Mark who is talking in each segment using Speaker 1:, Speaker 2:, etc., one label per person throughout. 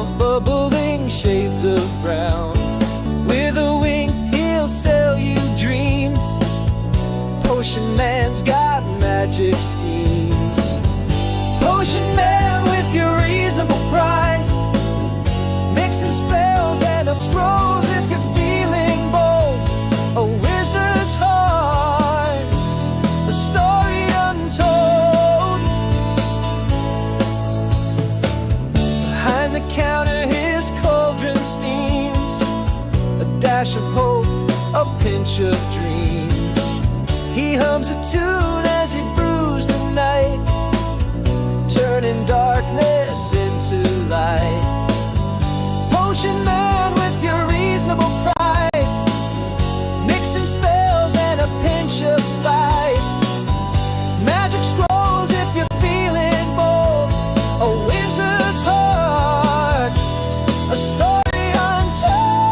Speaker 1: spells, bubbling shades of brown. With a wink, he'll sell you dreams. Potion Man's got magic schemes. Potion Man with your reasonable price. Mixing spells and up scrolls if you're feeling bold. A wizard's heart, a story untold. Behind the counter his cauldron steams. A dash of hope, a pinch of dreams. He hums a tune as he brews the night, turning darkness into light. Potion Man with your reasonable price. Mixing spells and a pinch of spice. Magic scrolls if you're feeling bold. A wizard's heart, a story untold.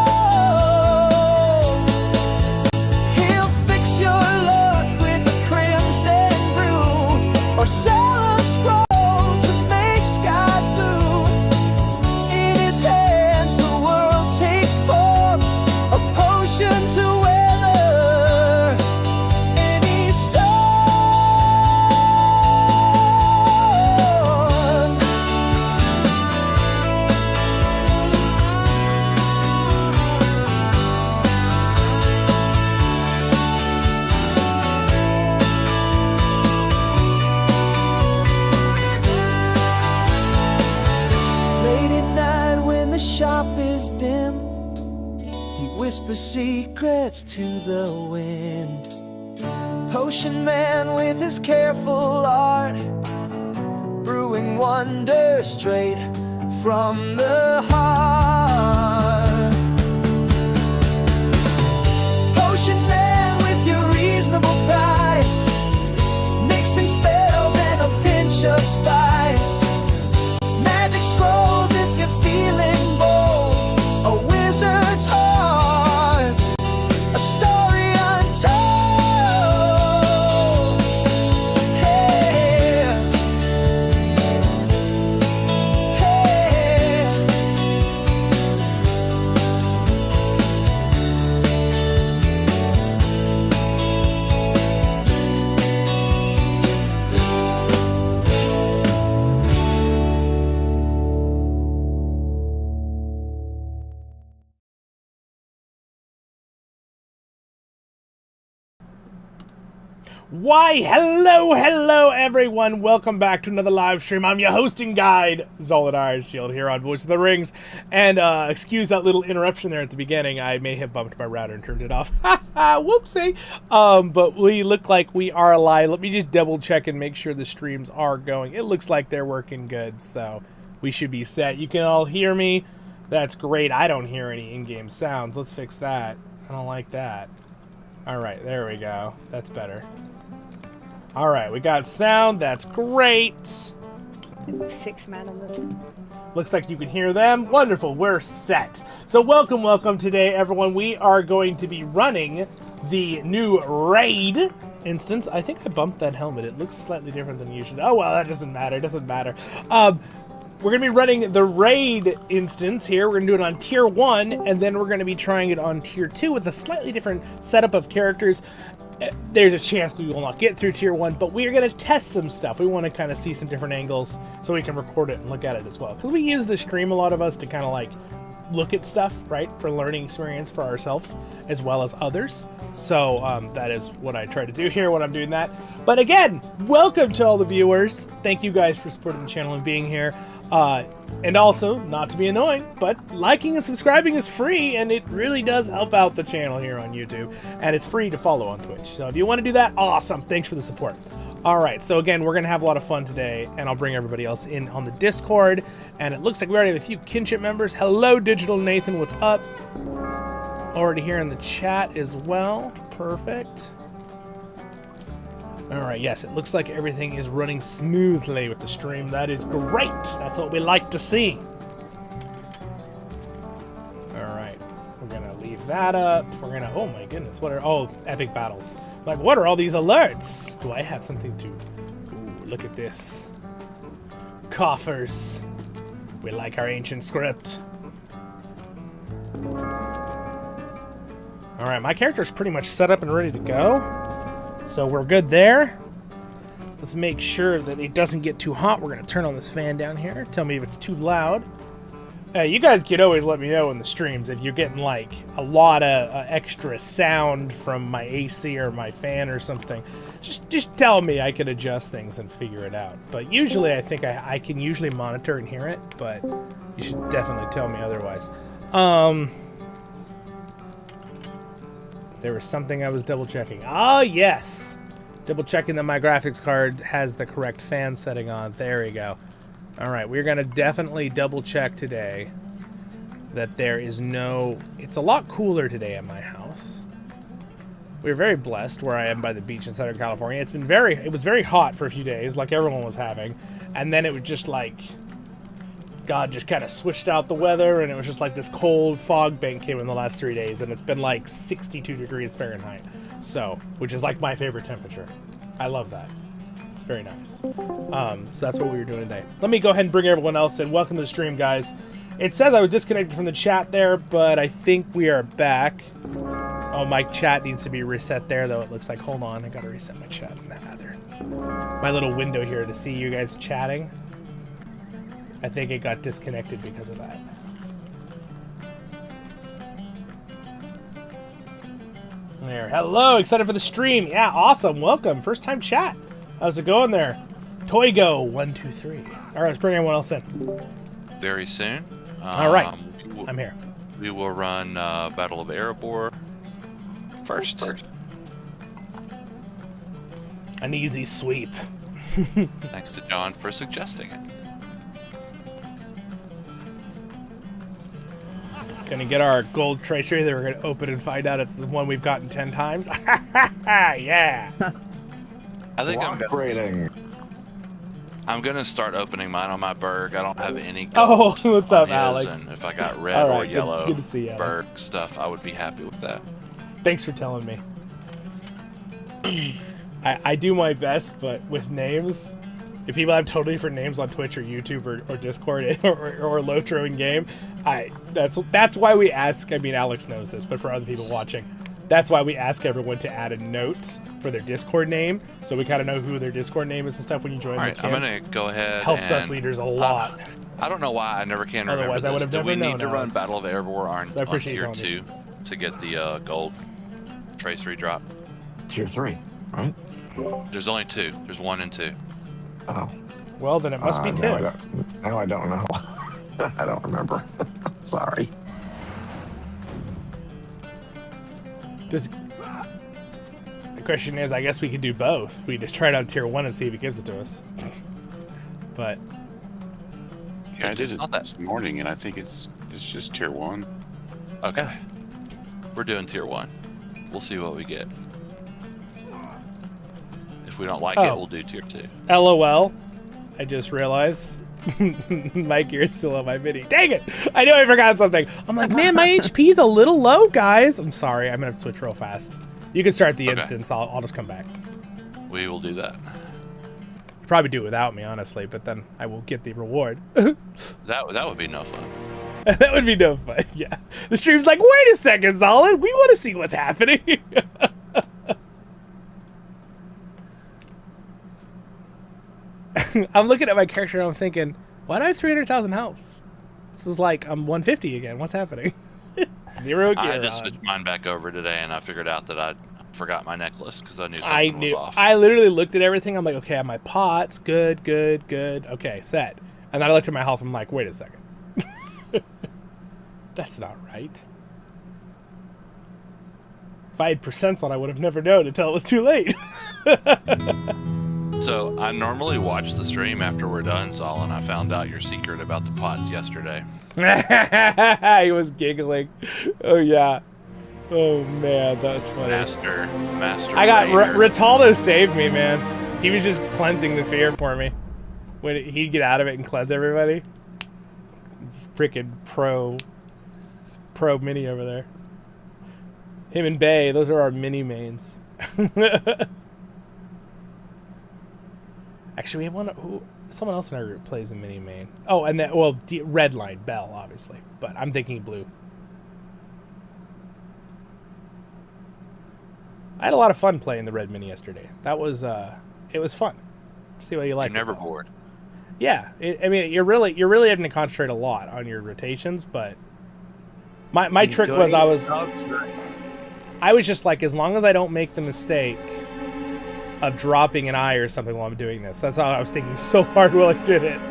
Speaker 1: He'll fix your luck with a crimson brew, or sell a scroll to make skies blue. In his hands the world takes form, a potion to weather any storm. Late at night when the shop is dim, he whispers secrets to the wind. Potion Man with his careful art, brewing wonder straight from the heart. Potion Man with your reasonable price. Mixing spells and a pinch of spice. Magic scrolls if you're feeling bold. A wizard's heart, a story untold. Hey, hey.
Speaker 2: Why, hello everyone, welcome back to another live stream. I'm your hosting guide, Zollin Ironshield, here on Voice of the Rings, and excuse that little interruption there at the beginning. I may have bumped my router and turned it off. Whoopsie. But we look like we are live. Let me just double check and make sure the streams are going. It looks like they're working good, so we should be set. You can all hear me. That's great. I don't hear any in-game sounds. Let's fix that. I don't like that. Alright, there we go. That's better. Alright, we got sound. That's great.
Speaker 3: 6 mana movement.
Speaker 2: Looks like you can hear them. Wonderful. We're set. So welcome today, everyone. We are going to be running the new raid instance. I think I bumped that helmet. It looks slightly different than usual. Oh, well, that doesn't matter. It doesn't matter. We're going to be running the raid instance here. We're going to do it on tier 1, and then we're going to be trying it on tier 2 with a slightly different setup of characters. There's a chance we will not get through tier 1, but we are going to test some stuff. We want to kind of see some different angles so we can record it and look at it as well. Because we use the stream, a lot of us, to kind of like look at stuff, right? For learning experience for ourselves as well as others. So that is what I try to do here when I'm doing that. But again, welcome to all the viewers. Thank you guys for supporting the channel and being here. And also, not to be annoying, but liking and subscribing is free, and it really does help out the channel here on YouTube. And it's free to follow on Twitch. So if you want to do that, awesome. Thanks for the support. Alright, so again, we're going to have a lot of fun today, and I'll bring everybody else in on the Discord. And it looks like we already have a few kinship members. Hello, Digital Nathan, what's up? Already here in the chat as well. Perfect. Alright, yes, it looks like everything is running smoothly with the stream. That is great. That's what we like to see. Alright, we're going to leave that up. We're going to, oh my goodness, what are, oh, epic battles. Like, what are all these alerts? Do I have something to, ooh, look at this. Coffers. We like our ancient script. Alright, my character's pretty much set up and ready to go. So we're good there. Let's make sure that it doesn't get too hot. We're going to turn on this fan down here. Tell me if it's too loud. You guys can always let me know in the streams if you're getting like a lot of extra sound from my AC or my fan or something. Just tell me. I can adjust things and figure it out. But usually I think I can usually monitor and hear it, but you should definitely tell me otherwise. There was something I was double checking. Oh, yes. Double checking that my graphics card has the correct fan setting on. There we go. All right, we're going to definitely double check today that there is no... It's a lot cooler today at my house. We're very blessed where I am by the beach in Southern California. It was very hot for a few days, like everyone was having. And then it was just like... God just kind of switched out the weather, and it was just like this cold fog bank came in the last 3 days, and it's been like 62 degrees Fahrenheit. So, which is like my favorite temperature. I love that. Very nice. So that's what we were doing today. Let me go ahead and bring everyone else in. Welcome to the stream, guys. It says I was disconnected from the chat there, but I think we are back. Oh, my chat needs to be reset there, though. It looks like, hold on, I gotta reset my chat in that other. My little window here to see you guys chatting. I think it got disconnected because of that. There. Hello, excited for the stream. Yeah, awesome. Welcome. First time chat. How's it going there? Toygo123. All right, let's bring everyone else in.
Speaker 4: Very soon.
Speaker 2: All right, I'm here.
Speaker 4: We will run Battle of Erebor first.
Speaker 2: An easy sweep.
Speaker 4: Thanks to John for suggesting it.
Speaker 2: Gonna get our gold tracer that we're gonna open and find out it's the one we've gotten 10 times. Yeah.
Speaker 4: I think
Speaker 5: I'm
Speaker 4: gonna start opening mine on my Berg. I don't have any
Speaker 2: Oh,
Speaker 4: gold
Speaker 2: what's up,
Speaker 4: on his,
Speaker 2: Alex?
Speaker 4: And if I got red
Speaker 2: All right,
Speaker 4: or yellow
Speaker 2: good to see you, Alex.
Speaker 4: Berg stuff, I would be happy with that.
Speaker 2: Thanks for telling me. I do my best, but with names, if people have totally different names on Twitch or YouTube or Discord or LOTRO in game, that's why we ask. I mean, Alex knows this, but for other people watching, that's why we ask everyone to add a note for their Discord name, so we kind of know who their Discord name is and stuff when you join.
Speaker 4: All right, I'm gonna go ahead.
Speaker 2: Helps us leaders a lot.
Speaker 4: I don't know why I never can remember
Speaker 2: Otherwise,
Speaker 4: this.
Speaker 2: I would have
Speaker 4: Do
Speaker 2: never
Speaker 4: we
Speaker 2: known,
Speaker 4: need to run
Speaker 2: Alex.
Speaker 4: Battle of Erebor on
Speaker 2: appreciate
Speaker 4: tier
Speaker 2: you telling
Speaker 4: 2 to get the gold trace redrop?
Speaker 5: Tier 3, right?
Speaker 4: There's only 2. There's 1 and 2.
Speaker 5: Oh.
Speaker 2: Well, then it must be 10.
Speaker 5: Now I don't know. I don't remember. Sorry.
Speaker 2: The question is, I guess we could do both. We just try it on tier 1 and see if he gives it to us. But
Speaker 6: yeah, I did it
Speaker 4: not that.
Speaker 6: this morning, and I think it's just tier 1.
Speaker 4: Okay. We're doing tier 1. We'll see what we get. If we don't like it, we'll do tier 2.
Speaker 2: LOL. I just realized my gear's still on my mini. Dang it! I knew I forgot something. I'm like, man, my HP's a little low, guys. I'm sorry. I'm gonna have to switch real fast. You can start the instance. I'll just come back.
Speaker 4: We will do that.
Speaker 2: You probably do it without me, honestly, but then I will get the reward.
Speaker 4: That would be no fun.
Speaker 2: That would be no fun. Yeah. The stream's like, wait a second, Zollin. We want to see what's happening. I'm looking at my character and I'm thinking, why do I have 300,000 health? This is like, I'm 150 again. What's happening? 0 gear
Speaker 4: I just
Speaker 2: on.
Speaker 4: switched mine back over today, and I figured out that I forgot my necklace because I knew something was off.
Speaker 2: I literally looked at everything. I'm like, okay, I have my pots. Good, good, good. Okay, set. And then I looked at my health. I'm like, wait a second. That's not right. If I had percents on, I would have never known until it was too late.
Speaker 4: So I normally watch the stream after we're done, Zollin. I found out your secret about the pots yesterday.
Speaker 2: He was giggling. Oh, yeah. Oh, man, that was funny.
Speaker 4: Master.
Speaker 2: I got
Speaker 4: Raider.
Speaker 2: Rataldo saved me, man. He was just cleansing the fear for me. When he'd get out of it and cleanse everybody. Freaking pro mini over there. Him and Bay, those are our mini mains. Actually, we have one. Someone else in our group plays a mini main. Oh, and then, well, red line, Bell, obviously. But I'm thinking blue. I had a lot of fun playing the red mini yesterday. That was, it was fun. See what you like.
Speaker 4: You're never bored.
Speaker 2: Yeah, I mean, you're really having to concentrate a lot on your rotations, but my trick was I was just like, as long as I don't make the mistake of dropping an eye or something while I'm doing this. That's how I was thinking so hard while I did it.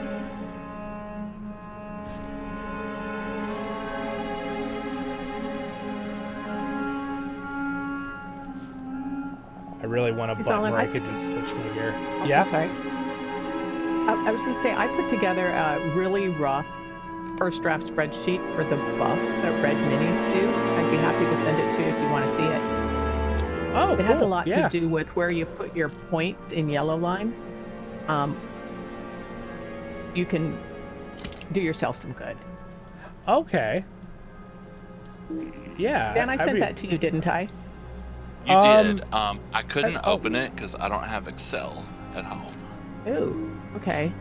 Speaker 2: I really want a button where I could just switch my gear.
Speaker 7: Oh,
Speaker 2: Yeah?
Speaker 7: Sorry. I was going to say, I put together a really rough first draft spreadsheet for the buff that red minis do. I'd be happy to send it to you if you want to see it.
Speaker 2: Oh,
Speaker 7: It
Speaker 2: cool.
Speaker 7: has a lot
Speaker 2: Yeah.
Speaker 7: to do with where you put your point in yellow line. You can do yourself some good.
Speaker 2: Okay. Yeah.
Speaker 7: Dan, I sent that to you, didn't I?
Speaker 4: You did. I couldn't
Speaker 7: oh.
Speaker 4: open it because I don't have Excel at home.
Speaker 7: Ooh, okay.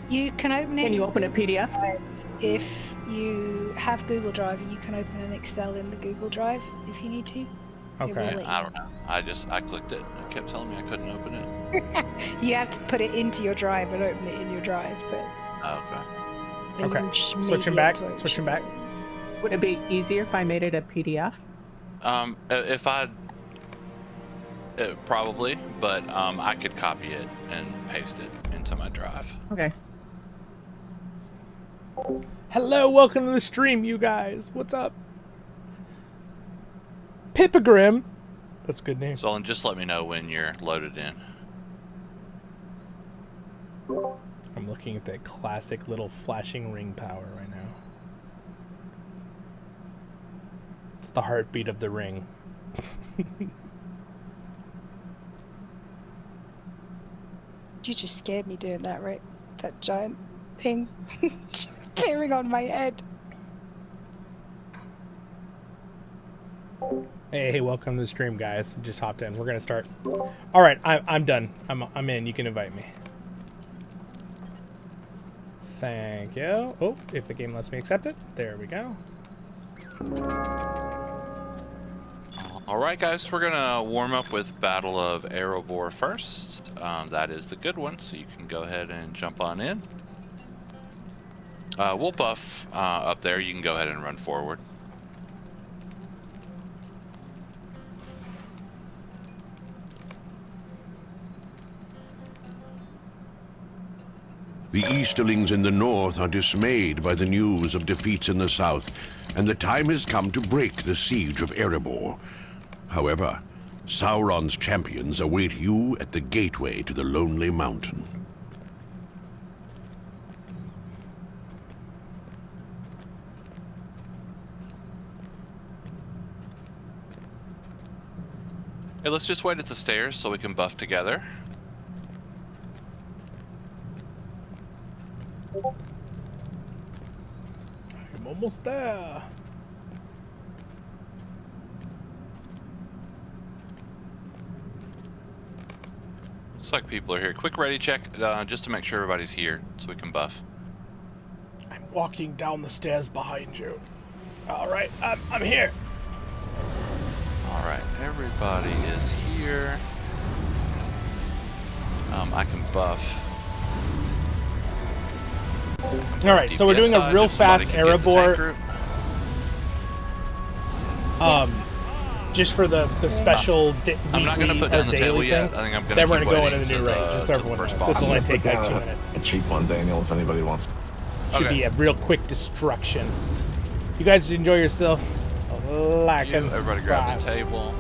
Speaker 3: You can open it.
Speaker 7: Can you open a PDF?
Speaker 3: If you have Google Drive, you can open an Excel in the Google Drive if you need to. It
Speaker 2: Okay.
Speaker 3: will let
Speaker 4: I don't know. I clicked it. It kept telling me I couldn't open it.
Speaker 3: You have to put it into your drive and open it in your drive, but
Speaker 4: Oh, okay.
Speaker 3: then
Speaker 2: Okay.
Speaker 3: you may
Speaker 2: Switching
Speaker 3: be
Speaker 2: back.
Speaker 3: able to
Speaker 2: Switching
Speaker 3: open
Speaker 2: back.
Speaker 7: Would it be easier if I made it a PDF?
Speaker 4: If I probably, but I could copy it and paste it into my drive.
Speaker 7: Okay.
Speaker 2: Hello, welcome to the stream, you guys. What's up? Pippigrim. That's a good name.
Speaker 4: Zollin, just let me know when you're loaded in.
Speaker 2: I'm looking at that classic little flashing ring power right now. It's the heartbeat of the ring.
Speaker 3: You just scared me doing that, right? That giant thing appearing on my head.
Speaker 2: Hey, welcome to the stream, guys. Just hopped in. We're gonna start. All right, I'm done. I'm in. You can invite me. Thank you. Oh, if the game lets me accept it, there we go.
Speaker 4: All right, guys, we're gonna warm up with Battle of Erebor first. That is the good one, so you can go ahead and jump on in. We'll buff up there. You can go ahead and run forward.
Speaker 8: The Easterlings in the north are dismayed by the news of defeats in the south, and the time has come to break the siege of Erebor. However, Sauron's champions await you at the gateway to the Lonely Mountain.
Speaker 4: Hey, let's just wait at the stairs so we can buff together.
Speaker 2: I'm almost there.
Speaker 4: Looks like people are here. Quick ready check, just to make sure everybody's here so we can buff.
Speaker 2: I'm walking down the stairs behind you. All right, I'm here.
Speaker 4: All right, everybody is here. I can buff.
Speaker 2: All right, so we're doing a real fast Erebor. Just for the special
Speaker 4: I'm not gonna
Speaker 2: weekly
Speaker 4: put down
Speaker 2: or
Speaker 4: the table
Speaker 2: daily
Speaker 4: yet.
Speaker 2: thing.
Speaker 4: I think I'm gonna
Speaker 2: Then we're
Speaker 4: keep
Speaker 2: gonna go
Speaker 4: waiting
Speaker 2: into the new
Speaker 4: to
Speaker 2: raid.
Speaker 4: the-
Speaker 2: Just
Speaker 4: to
Speaker 2: so
Speaker 4: the
Speaker 2: everyone
Speaker 4: first
Speaker 2: knows.
Speaker 4: boss.
Speaker 2: This will only take
Speaker 5: Put
Speaker 2: like
Speaker 5: down
Speaker 2: 2 minutes.
Speaker 5: a cheap one, Daniel, if anybody wants.
Speaker 2: Should be a real quick destruction. You guys enjoy yourself. Like and
Speaker 4: Everybody grab the
Speaker 2: subscribe.
Speaker 4: table.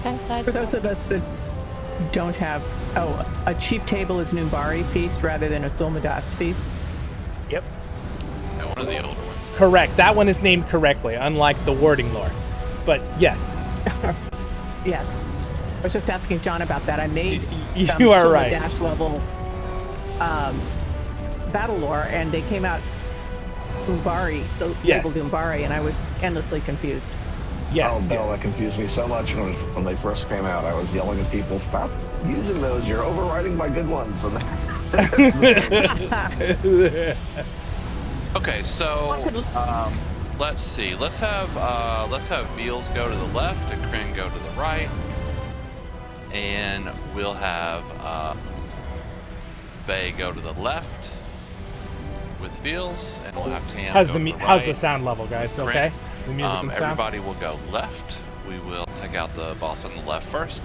Speaker 3: Thanks,
Speaker 7: For those of us that don't have, a cheap table is Numbari feast rather than a Thulmadas feast.
Speaker 2: Yep.
Speaker 4: Yeah, one of the older ones.
Speaker 2: Correct. That one is named correctly, unlike the wording lore. But yes,
Speaker 7: Yes. I was just asking John about that. I made
Speaker 2: you are right.
Speaker 7: dash level battle lore, and they came out Umbari, the
Speaker 2: Yes.
Speaker 7: labeled Umbari, and I was endlessly confused.
Speaker 2: Yes.
Speaker 5: Oh, Bill,
Speaker 2: yes.
Speaker 5: that confused me so much when they first came out. I was yelling at people, "Stop using those! You're overriding my good ones." And
Speaker 4: Okay, so let's see. Let's have Veals go to the left and Kryn go to the right, and we'll have Bay go to the left with Veals, and we'll have Tam
Speaker 2: How's
Speaker 4: go
Speaker 2: the
Speaker 4: to the right.
Speaker 2: how's the sound level, guys?
Speaker 4: Kryn.
Speaker 2: Okay, the music and sound.
Speaker 4: Everybody will go left. We will take out the boss on the left first.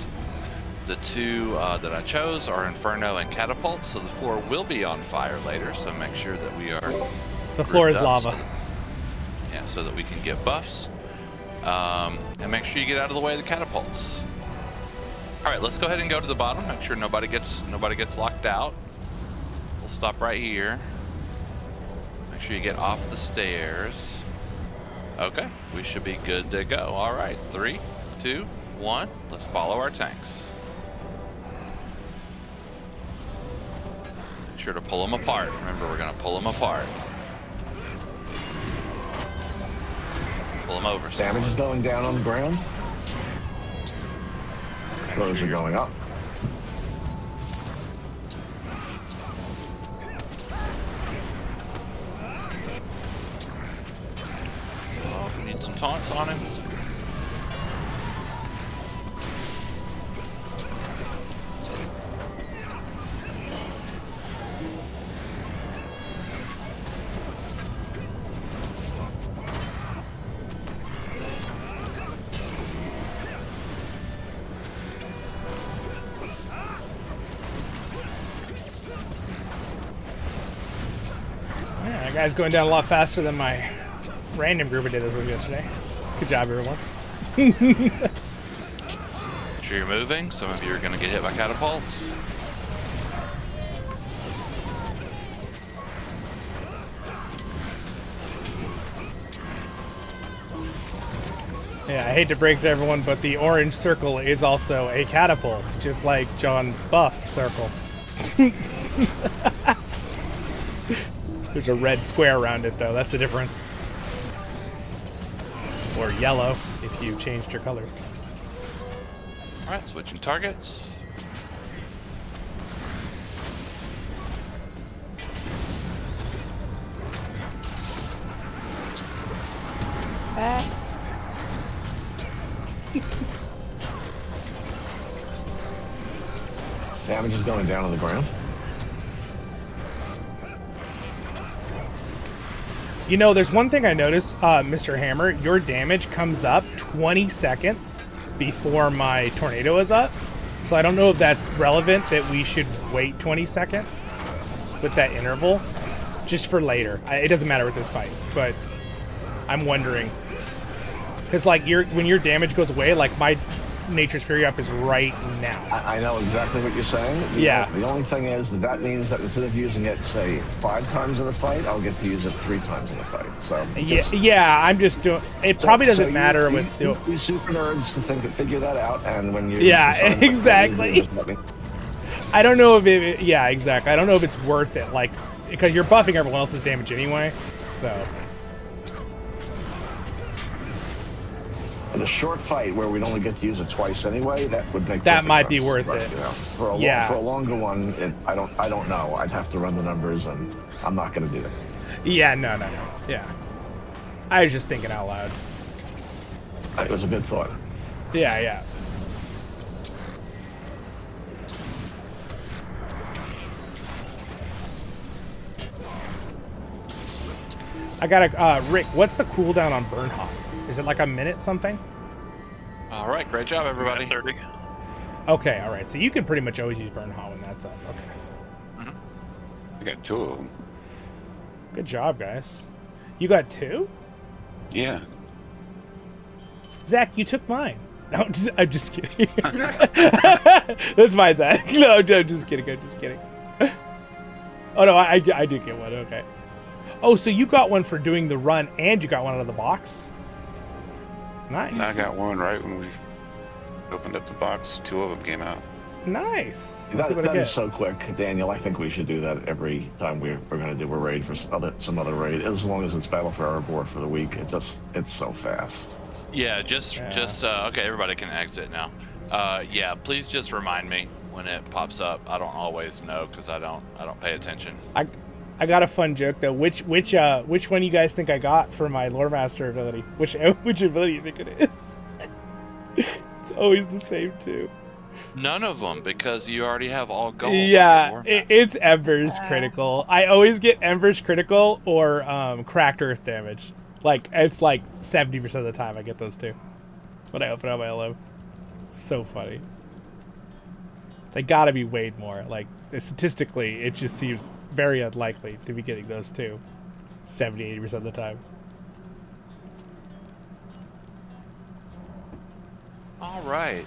Speaker 4: The two that I chose are Inferno and Catapult, so the floor will be on fire later, so make sure that we are...
Speaker 2: The floor is
Speaker 4: grouped up,
Speaker 2: lava.
Speaker 4: yeah, so that we can get buffs. And make sure you get out of the way of the catapults. All right, let's go ahead and go to the bottom. Make sure nobody gets locked out. We'll stop right here. Make sure you get off the stairs. Okay, we should be good to go. All right, 3, 2, 1. Let's follow our tanks. Make sure to pull them apart. Remember, we're gonna pull them apart. Pull them over.
Speaker 5: Damage is going down on the ground. Those are going up.
Speaker 4: Oh, we need some taunts on him.
Speaker 2: Yeah, that guy's going down a lot faster than my random group I did this with yesterday. Good job, everyone.
Speaker 4: Sure you're moving. Some of you are gonna get hit by catapults.
Speaker 2: Yeah, I hate to break to everyone, but the orange circle is also a catapult, just like John's buff circle. There's a red square around it, though. That's the difference. Or yellow, if you changed your colors.
Speaker 4: All right, switching targets.
Speaker 3: Back.
Speaker 5: Damage is going down on the ground.
Speaker 2: You know, there's one thing I noticed, Mr. Hammer. Your damage comes up 20 seconds before my tornado is up. So I don't know if that's relevant that we should wait 20 seconds with that interval just for later. It doesn't matter with this fight, but I'm wondering. Because, like, when your damage goes away, like, my Nature's Fury up is right now.
Speaker 5: I know exactly what you're saying.
Speaker 2: Yeah.
Speaker 5: The only thing is that means that instead of using it, say, 5 times in a fight, I'll get to use it 3 times in a fight. So
Speaker 2: yeah, I'm just doing. It probably doesn't matter with.
Speaker 5: You super nerds to figure that out, and when you
Speaker 2: exactly. I don't know if it. Yeah, exactly. I don't know if it's worth it, like, because you're buffing everyone else's damage anyway. So.
Speaker 5: In a short fight where we'd only get to use it twice anyway, that would make
Speaker 2: that might
Speaker 5: sense.
Speaker 2: be worth it.
Speaker 5: You know, for a longer one, I don't know. I'd have to run the numbers, and I'm not going to do that.
Speaker 2: Yeah, no. Yeah, I was just thinking out loud.
Speaker 5: It was a good thought.
Speaker 2: Yeah. I gotta, Rick, what's the cooldown on Burn Hot? Is it like a minute something?
Speaker 4: All right, great job, everybody.
Speaker 6: 30.
Speaker 2: Okay, all right. So you can pretty much always use Burn Hot when that's up. Okay.
Speaker 6: I got 2 of them.
Speaker 2: Good job, guys. You got 2?
Speaker 6: Yeah.
Speaker 2: Zach, you took mine. No, I'm just kidding. That's fine, Zach. No, I'm just kidding. Oh, no, I did get one. Okay. Oh, so you got one for doing the run and you got one out of the box? Nice.
Speaker 6: And I got one right when we opened up the box. 2 of them came out.
Speaker 2: Nice. Let's see what I
Speaker 5: That
Speaker 2: get.
Speaker 5: is so quick, Daniel. I think we should do that every time we're going to do a raid for some other raid, as long as it's Battle for Erebor for the week. It's so fast.
Speaker 4: Yeah, just okay, everybody can exit now. Yeah, please just remind me when it pops up. I don't always know because I don't pay attention.
Speaker 2: I got a fun joke though. Which one you guys think I got for my lore master ability? Which ability you think it is? It's always the same too.
Speaker 4: None of them, because you already have all gold.
Speaker 2: Yeah, it's Ember's critical. I always get Ember's critical or cracked earth damage. Like, it's like 70% of the time I get those two when I open up my LO. So funny. They gotta be weighed more. Like, statistically, it just seems very unlikely to be getting those two 70-80% of the time.
Speaker 4: All right.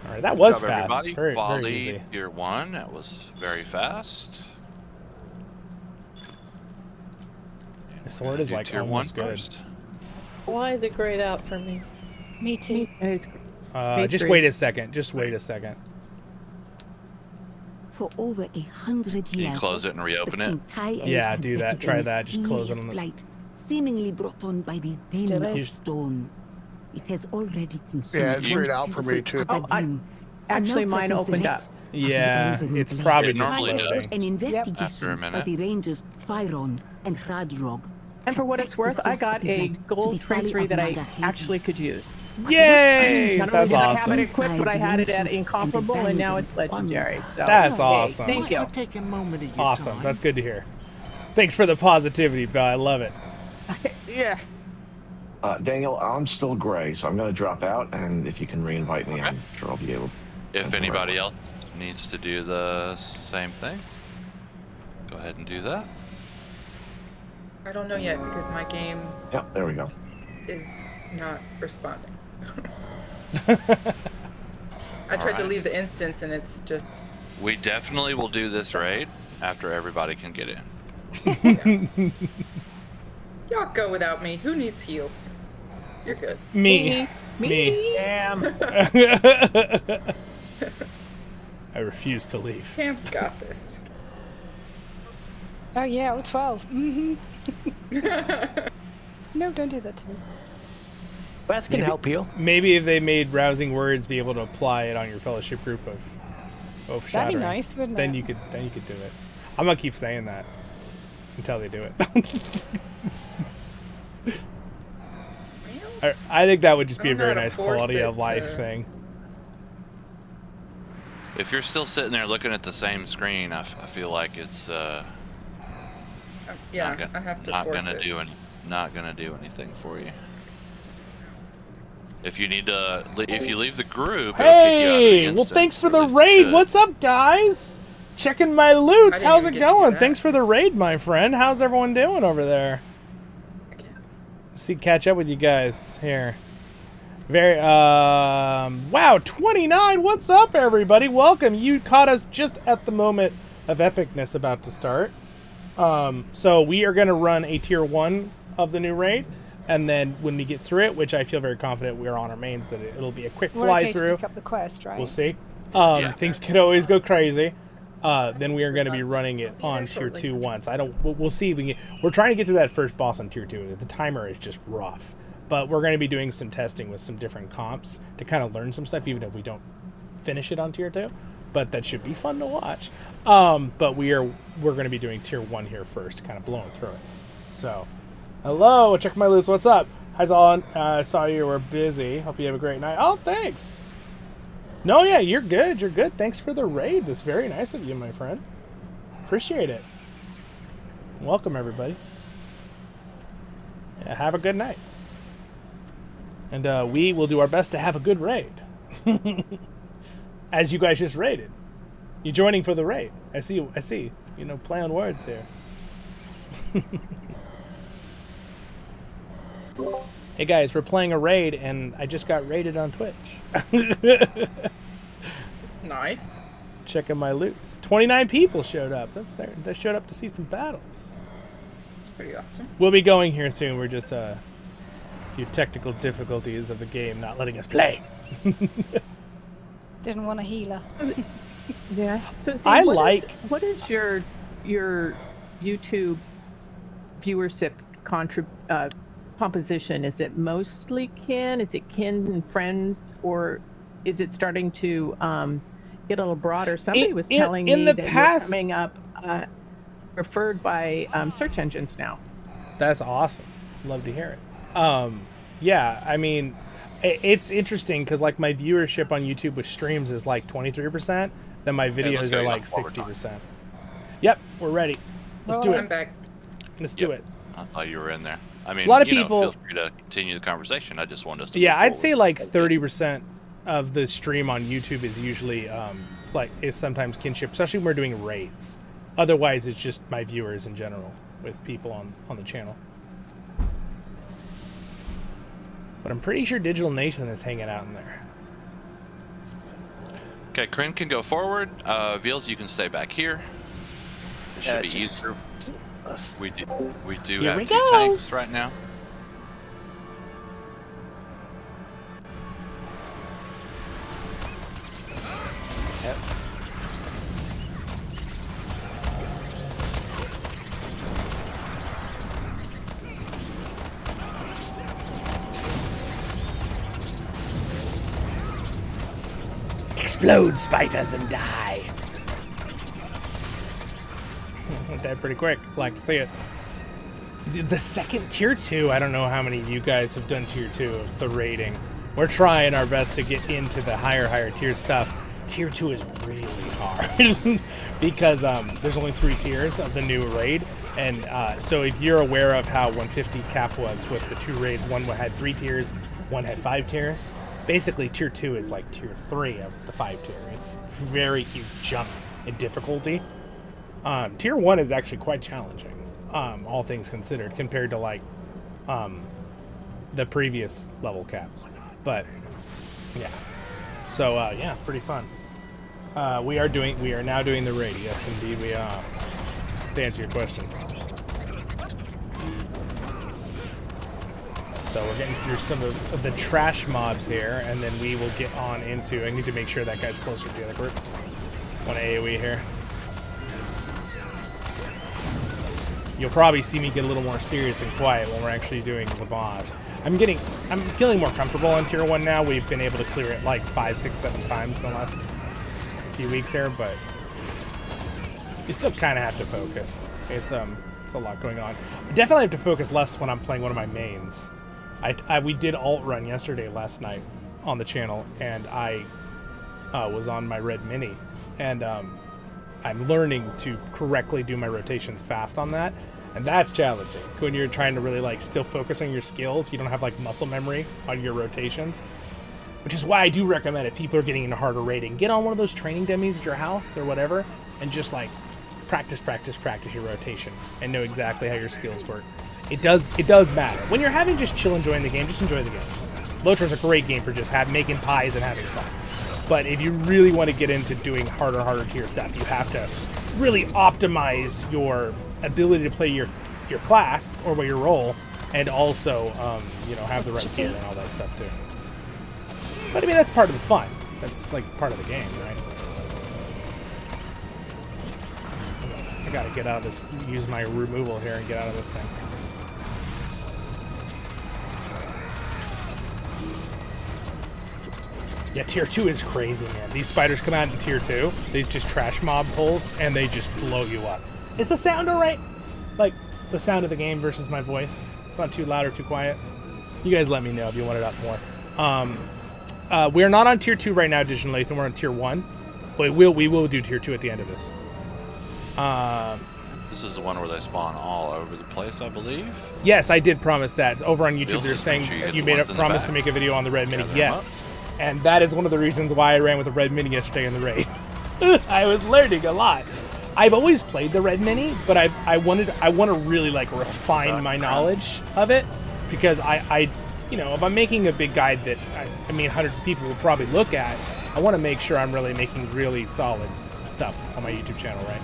Speaker 2: All right, that was
Speaker 4: Good job,
Speaker 2: fast.
Speaker 4: everybody.
Speaker 2: Very
Speaker 4: Folly,
Speaker 2: easy.
Speaker 4: Tier 1. That was very fast.
Speaker 2: The sword is like
Speaker 4: Tier 1
Speaker 2: almost good.
Speaker 4: first.
Speaker 9: Why is it grayed out for me?
Speaker 3: Me too.
Speaker 2: Just wait a second. Just wait a second.
Speaker 10: For over 100
Speaker 4: Can
Speaker 10: years,
Speaker 4: you close it and reopen it?
Speaker 2: Yeah, do that. Try that. Just close it on the...
Speaker 10: Blight, seemingly brought on by the Den
Speaker 3: Still
Speaker 10: of
Speaker 3: is.
Speaker 10: Stone. It has already consumed.
Speaker 6: Yeah, it's grayed out for me too.
Speaker 7: Actually, mine opened up.
Speaker 2: Yeah, it's probably
Speaker 4: It
Speaker 2: just
Speaker 4: normally does.
Speaker 2: listing.
Speaker 10: An
Speaker 4: After a
Speaker 10: investigation
Speaker 4: minute.
Speaker 10: by the Rangers Fyron and Hradrog.
Speaker 7: And for what it's worth, I got a gold tracery that I actually could use.
Speaker 2: Yay!
Speaker 7: Not
Speaker 2: That's
Speaker 7: only did I have
Speaker 2: awesome.
Speaker 7: it equipped, but I had it at incomparable, and now it's legendary. So
Speaker 2: That's
Speaker 7: yay.
Speaker 2: awesome.
Speaker 7: Thank you.
Speaker 11: Take a moment of your
Speaker 2: Awesome.
Speaker 11: time.
Speaker 2: That's good to hear. Thanks for the positivity, Bill. I love it.
Speaker 7: Yeah.
Speaker 5: Daniel, I'm still gray, so I'm going to drop out, and if you can re-invite me, I'm sure I'll be able to.
Speaker 4: If anybody else needs to do the same thing, go ahead and do that.
Speaker 12: I don't know yet because my game
Speaker 5: Yep, there we go.
Speaker 12: is not responding. I tried to leave the instance and it's just...
Speaker 4: We definitely will do this raid after everybody can get in.
Speaker 12: Y'all go without me. Who needs heals? You're good.
Speaker 2: Me.
Speaker 7: Damn.
Speaker 2: I refuse to leave.
Speaker 12: Camp's got this.
Speaker 3: Oh yeah, all 12. Mm-hmm. No, don't do that to me.
Speaker 11: Wes can help you.
Speaker 2: Maybe if they made rousing words, be able to apply it on your fellowship group of
Speaker 3: That'd
Speaker 2: shattering.
Speaker 3: be nice, wouldn't
Speaker 2: then
Speaker 3: it?
Speaker 2: you could do it. I'm gonna keep saying that until they do it. I think that would just be a very nice quality of life thing.
Speaker 4: If you're still sitting there looking at the same screen, I feel like it's
Speaker 12: Yeah, I have to force it.
Speaker 4: Not gonna do anything for you. If you need to, if you leave the group, it'll kick you out of the
Speaker 2: Hey, well,
Speaker 4: instance,
Speaker 2: thanks for
Speaker 4: or
Speaker 2: the
Speaker 4: at least it
Speaker 2: raid.
Speaker 4: should.
Speaker 2: What's up, guys? Checking my loots.
Speaker 12: I didn't
Speaker 2: How's
Speaker 12: even
Speaker 2: it
Speaker 12: get to do
Speaker 2: going?
Speaker 12: that.
Speaker 2: Thanks for the raid, my friend. How's everyone doing over there? Catch up with you guys here. Wow, 29. What's up, everybody? Welcome. You caught us just at the moment of epicness about to start. So we are going to run a tier 1 of the new raid, and then when we get through it, which I feel very confident we're on our mains, that it'll be a quick
Speaker 3: We're
Speaker 2: fly
Speaker 3: okay
Speaker 2: through.
Speaker 3: to pick up the quest, right?
Speaker 2: We'll see. Things could always go crazy. Then we are going to be running it on tier 2 once. We'll see if we can we're trying to get to that first boss on tier 2. The timer is just rough, but we're going to be doing some testing with some different comps to kind of learn some stuff, even if we don't finish it on tier 2. But that should be fun to watch. But we're going to be doing tier 1 here first, kind of blowing through it. So, hello, check my loots. What's up? Hi, Zollin. I saw you were busy. Hope you have a great night. Oh, thanks. No, yeah, you're good. You're good. Thanks for the raid. That's very nice of you, my friend. Appreciate it. Welcome, everybody. Yeah, have a good night. And we will do our best to have a good raid. As you guys just raided. You're joining for the raid. I see. You know, play on words here. Hey guys, we're playing a raid, and I just got raided on Twitch.
Speaker 12: Nice.
Speaker 2: Checking my loots. 29 people showed up. They showed up to see some battles.
Speaker 12: That's pretty awesome.
Speaker 2: We'll be going here soon. We're just a few technical difficulties of the game not letting us play.
Speaker 3: Didn't want a healer.
Speaker 7: Yeah. So, what is your YouTube viewership composition? Is it mostly kin? Is it kin and friends, or is it starting to get a little broader. Somebody was
Speaker 2: in
Speaker 7: telling
Speaker 2: the
Speaker 7: me that
Speaker 2: past-
Speaker 7: you're coming up referred by search engines now.
Speaker 2: That's awesome. Love to hear it. Yeah, I mean, it's interesting because like my viewership on YouTube with streams is like 23%. Then my videos are like 60%. Yep, we're ready. Let's do
Speaker 12: I'm
Speaker 2: it.
Speaker 12: back.
Speaker 2: Let's do it.
Speaker 4: I thought you were in there. I mean,
Speaker 2: A lot of
Speaker 4: you know,
Speaker 2: people-
Speaker 4: feel free to continue the conversation. I just want us to.
Speaker 2: Yeah,
Speaker 4: move
Speaker 2: I'd say
Speaker 4: forward.
Speaker 2: like 30% of the stream on YouTube is usually is sometimes kinship, especially when we're doing raids. Otherwise, it's just my viewers in general with people on the channel. But I'm pretty sure Digital Nation is hanging out in there.
Speaker 4: Okay, Kryn can go forward. Veals, you can stay back here. It should be easier. We do
Speaker 2: Here
Speaker 4: have
Speaker 2: we
Speaker 4: 2
Speaker 2: go.
Speaker 4: tanks right now.
Speaker 2: Explode, spiders, and die. Went that pretty quick. Like to see it. The second tier 2, I don't know how many of you guys have done tier 2 of the raiding. We're trying our best to get into the higher tier stuff. Tier 2 is really hard because there's only 3 tiers of the new raid. And so if you're aware of how 150 cap was with the 2 raids, one had 3 tiers, one had 5 tiers. Basically, tier 2 is like tier 3 of the 5 tier. It's a very huge jump in difficulty. Tier 1 is actually quite challenging, all things considered, compared to like the previous level cap. But yeah, so yeah, pretty fun. We are now doing the raid. Yes, indeed, we are. To answer your question. So we're getting through some of the trash mobs here, and then we will get on into... I need to make sure that guy's closer to the other group. One AoE here. You'll probably see me get a little more serious and quiet when we're actually doing the boss. I'm feeling more comfortable on tier 1 now. We've been able to clear it like 5, 6, 7 times in the last few weeks here, but you still kind of have to focus. It's a lot going on. I definitely have to focus less when I'm playing one of my mains. We did alt run last night on the channel, and I was on my red mini, and I'm learning to correctly do my rotations fast on that, and that's challenging when you're trying to really like still focus on your skills. You don't have like muscle memory on your rotations, which is why I do recommend if people are getting into harder raiding, get on one of those training dummies at your house or whatever, and just like practice your rotation and know exactly how your skills work. It does matter. When you're having just chill enjoying the game, just enjoy the game. LOTRO is a great game for just making pies and having fun. But if you really want to get into doing harder tier stuff, you have to really optimize your ability to play your class or your role, and also have the right gear and all that stuff too. But I mean, that's part of the fun. That's like part of the game, right? I gotta get out of this, use my removal here and get out of this thing. Yeah, tier 2 is crazy, man. These spiders come out in tier 2, these just trash mob pulls, and they just blow you up. Is the sound alright? Like, the sound of the game versus my voice? It's not too loud or too quiet? You guys let me know if you want it up more. We're not on tier 2 right now, Digital Nathan. We're on tier 1. But we will do tier 2 at the end of this.
Speaker 4: This is the one where they spawn all over the place, I believe.
Speaker 2: Yes, I did promise that. Over on YouTube,
Speaker 4: Feels
Speaker 2: they're
Speaker 4: just
Speaker 2: saying
Speaker 4: make sure you get
Speaker 2: you
Speaker 4: the
Speaker 2: made a
Speaker 4: ones in the
Speaker 2: promise
Speaker 4: back.
Speaker 2: to make a video on the red mini.
Speaker 4: Gather them
Speaker 2: Yes. And that is one of the reasons why I ran with the red mini yesterday in the raid. I was learning a lot. I've always played the red mini, but I want to really like refine my knowledge of it, because I if I'm making a big guide that I mean hundreds of people will probably look at, I want to make sure I'm really making really solid stuff on my YouTube channel, right?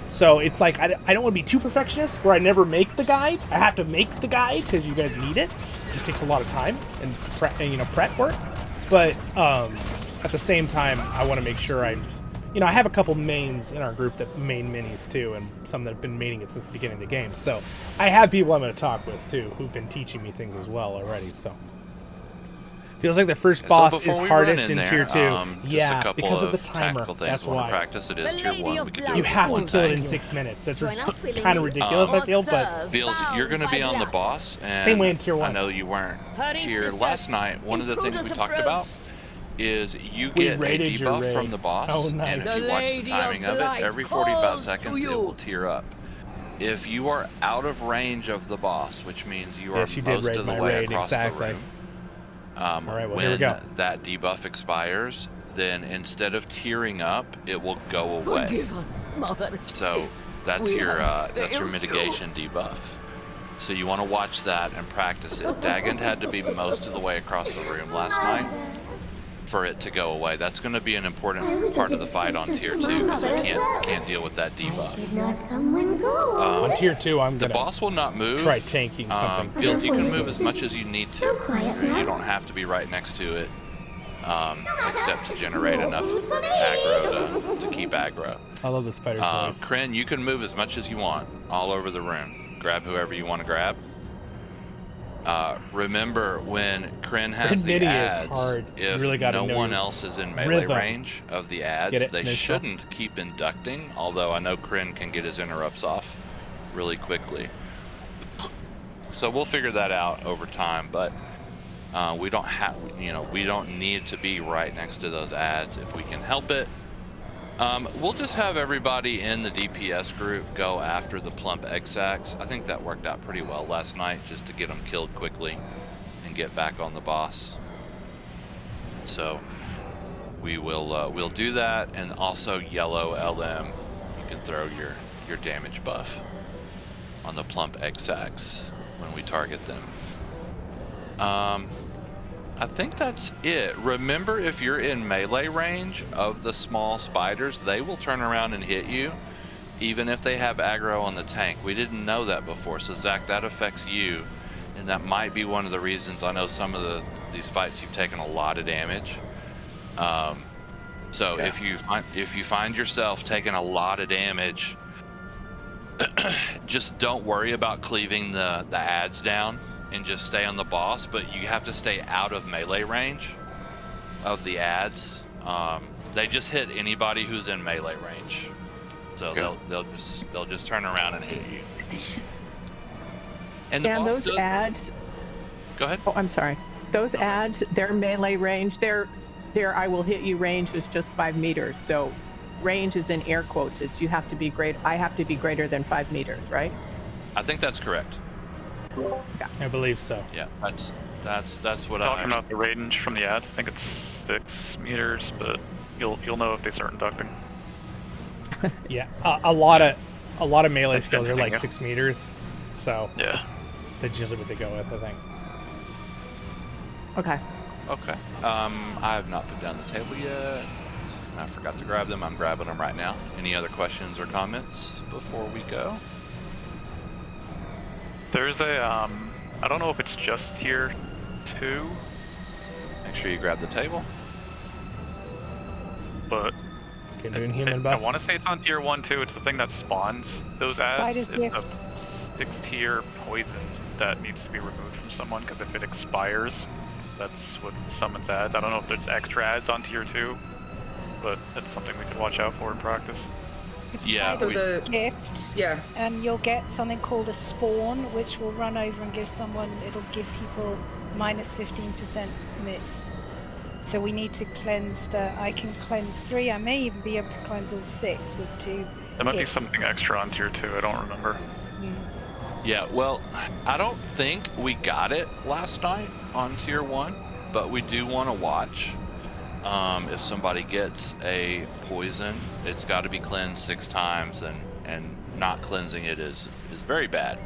Speaker 2: So it's like I don't want to be too perfectionist where I never make the guide. I have to make the guide because you guys need it. It just takes a lot of time and prep work. But at the same time, I want to make sure I have a couple mains in our group that main minis too, and some that have been maining it since the beginning of the game. So I have people I'm going to talk with too who've been teaching me things as well already. So Feels like the first
Speaker 4: So
Speaker 2: boss
Speaker 4: before
Speaker 2: is
Speaker 4: we
Speaker 2: hardest
Speaker 4: run
Speaker 2: in
Speaker 4: in
Speaker 2: tier
Speaker 4: there,
Speaker 2: 2.
Speaker 4: just a
Speaker 2: Yeah,
Speaker 4: couple
Speaker 2: because of the
Speaker 4: of
Speaker 2: timer.
Speaker 4: tactical things
Speaker 2: That's
Speaker 4: we want
Speaker 2: why.
Speaker 4: to practice. It is tier 1. We could do
Speaker 2: You
Speaker 4: it
Speaker 2: have to
Speaker 4: one
Speaker 2: kill it
Speaker 4: thing.
Speaker 2: in 6 minutes. That's
Speaker 10: Join us willingly.
Speaker 2: kind of ridiculous, I feel, but
Speaker 4: Feels you're going to be on the boss, and
Speaker 2: Same way in tier 1.
Speaker 4: I know you weren't
Speaker 10: Hurry,
Speaker 4: here
Speaker 10: sisters.
Speaker 4: last night. One of the things we
Speaker 10: Intruders
Speaker 4: talked
Speaker 10: approach.
Speaker 4: about is you
Speaker 2: We
Speaker 4: get a
Speaker 2: raided your
Speaker 4: debuff
Speaker 2: raid.
Speaker 4: from the boss,
Speaker 2: Oh, nice.
Speaker 4: and if
Speaker 10: The
Speaker 4: you watch the
Speaker 10: Lady
Speaker 4: timing
Speaker 10: of
Speaker 4: of it,
Speaker 10: Light
Speaker 4: every 45
Speaker 10: calls to
Speaker 4: seconds it
Speaker 10: you.
Speaker 4: will tier up. If you are out of range of the boss, which means you are
Speaker 2: Yes, you did
Speaker 4: most
Speaker 2: raid
Speaker 4: of the
Speaker 2: my
Speaker 4: way
Speaker 2: raid,
Speaker 4: across
Speaker 2: exactly.
Speaker 4: the room,
Speaker 2: All right, well, here we
Speaker 4: when
Speaker 2: go.
Speaker 4: that debuff expires, then instead of tearing up, it will go away.
Speaker 10: Forgive us, Mother.
Speaker 4: So that's
Speaker 10: We
Speaker 4: your
Speaker 10: have
Speaker 4: that's your
Speaker 10: failed
Speaker 4: mitigation debuff. So you want to watch that and practice it. Dagon had to be most of the way across the room last night for it to go away. That's going to be an important part of the fight on tier 2 because you can't deal with that debuff.
Speaker 2: On tier 2, I'm
Speaker 4: The
Speaker 2: gonna
Speaker 4: boss will not move.
Speaker 2: try tanking something.
Speaker 4: Feels you can move as much as you need to. You don't have to be right next to it, except to generate enough aggro to keep aggro.
Speaker 2: I love the spider's voice.
Speaker 4: Kryn, you can move as much as you want all over the room. Grab whoever you want to grab. Remember, when Kryn has the
Speaker 2: Mini is
Speaker 4: ads,
Speaker 2: hard. You
Speaker 4: if
Speaker 2: really gotta
Speaker 4: no
Speaker 2: know
Speaker 4: one
Speaker 2: your
Speaker 4: else is in melee
Speaker 2: rhythm.
Speaker 4: range of the ads,
Speaker 2: Get it?
Speaker 4: they
Speaker 2: Nice
Speaker 4: shouldn't keep inducting, although I know Kryn can get his interrupts off really quickly. So we'll figure that out over time, but we don't have, we don't need to be right next to those ads if we can help it. We'll just have everybody in the DPS group go after the plump X-Axe. I think that worked out pretty well last night, just to get them killed quickly and get back on the boss. So we will we'll do that, and also yellow LM. You can throw your damage buff on the plump X-Axe when we target them. I think that's it. Remember, if you're in melee range of the small spiders, they will turn around and hit you, even if they have aggro on the tank. We didn't know that before, so Zach, that affects you, and that might be one of the reasons. I know some of these fights you've taken a lot of damage. So if you find yourself taking a lot of damage, just don't worry about cleaving the ads down and just stay on the boss, but you have to stay out of melee range of the ads. They just hit anybody who's in melee range, so they'll just turn around and hit you. And the boss
Speaker 7: those ads.
Speaker 4: Go ahead.
Speaker 7: Oh, I'm sorry. Those ads, their melee range, their I will hit you range is just 5 meters. So range is in air quotes. It's you have to be great. I have to be greater than 5 meters, right?
Speaker 4: I think that's correct.
Speaker 7: Yeah.
Speaker 2: I believe so.
Speaker 4: Yeah, that's what
Speaker 13: Talking about the range from the ads, I think it's 6 meters, but you'll know if they start inducting.
Speaker 2: Yeah, a lot of melee
Speaker 13: That's
Speaker 2: skills
Speaker 13: good
Speaker 2: are
Speaker 13: to
Speaker 2: like
Speaker 13: know.
Speaker 2: 6 meters, so
Speaker 13: Yeah.
Speaker 2: that's usually what they go with, I think.
Speaker 7: Okay.
Speaker 4: Okay. I have not put down the table yet. I forgot to grab them. I'm grabbing them right now. Any other questions or comments before we go?
Speaker 13: There's a, I don't know if it's just tier 2,
Speaker 4: Make sure you grab the table.
Speaker 13: but
Speaker 2: Okay, doing human
Speaker 13: I
Speaker 2: buff.
Speaker 13: want to say it's on tier 1 too. It's the thing that spawns those ads.
Speaker 3: Spider's
Speaker 13: It's
Speaker 3: gift.
Speaker 13: a 6-tier poison that needs to be removed from someone, because if it expires, that's what summons ads. I don't know if there's extra ads on tier 2, but that's something we could watch out for in practice.
Speaker 3: It's
Speaker 4: Yeah,
Speaker 3: spider's
Speaker 12: so the-
Speaker 3: gift,
Speaker 12: Yeah.
Speaker 3: and you'll get something called a spawn, which will run over and give someone. It'll give people minus 15% mits. So we need to cleanse I can cleanse 3. I may even be able to cleanse all 6 with 2.
Speaker 13: There might be
Speaker 3: hits.
Speaker 13: something extra on tier 2. I don't remember.
Speaker 4: Yeah, well, I don't think we got it last night on tier 1, but we do want to watch. If somebody gets a poison, it's got to be cleansed 6 times, and not cleansing it is very bad.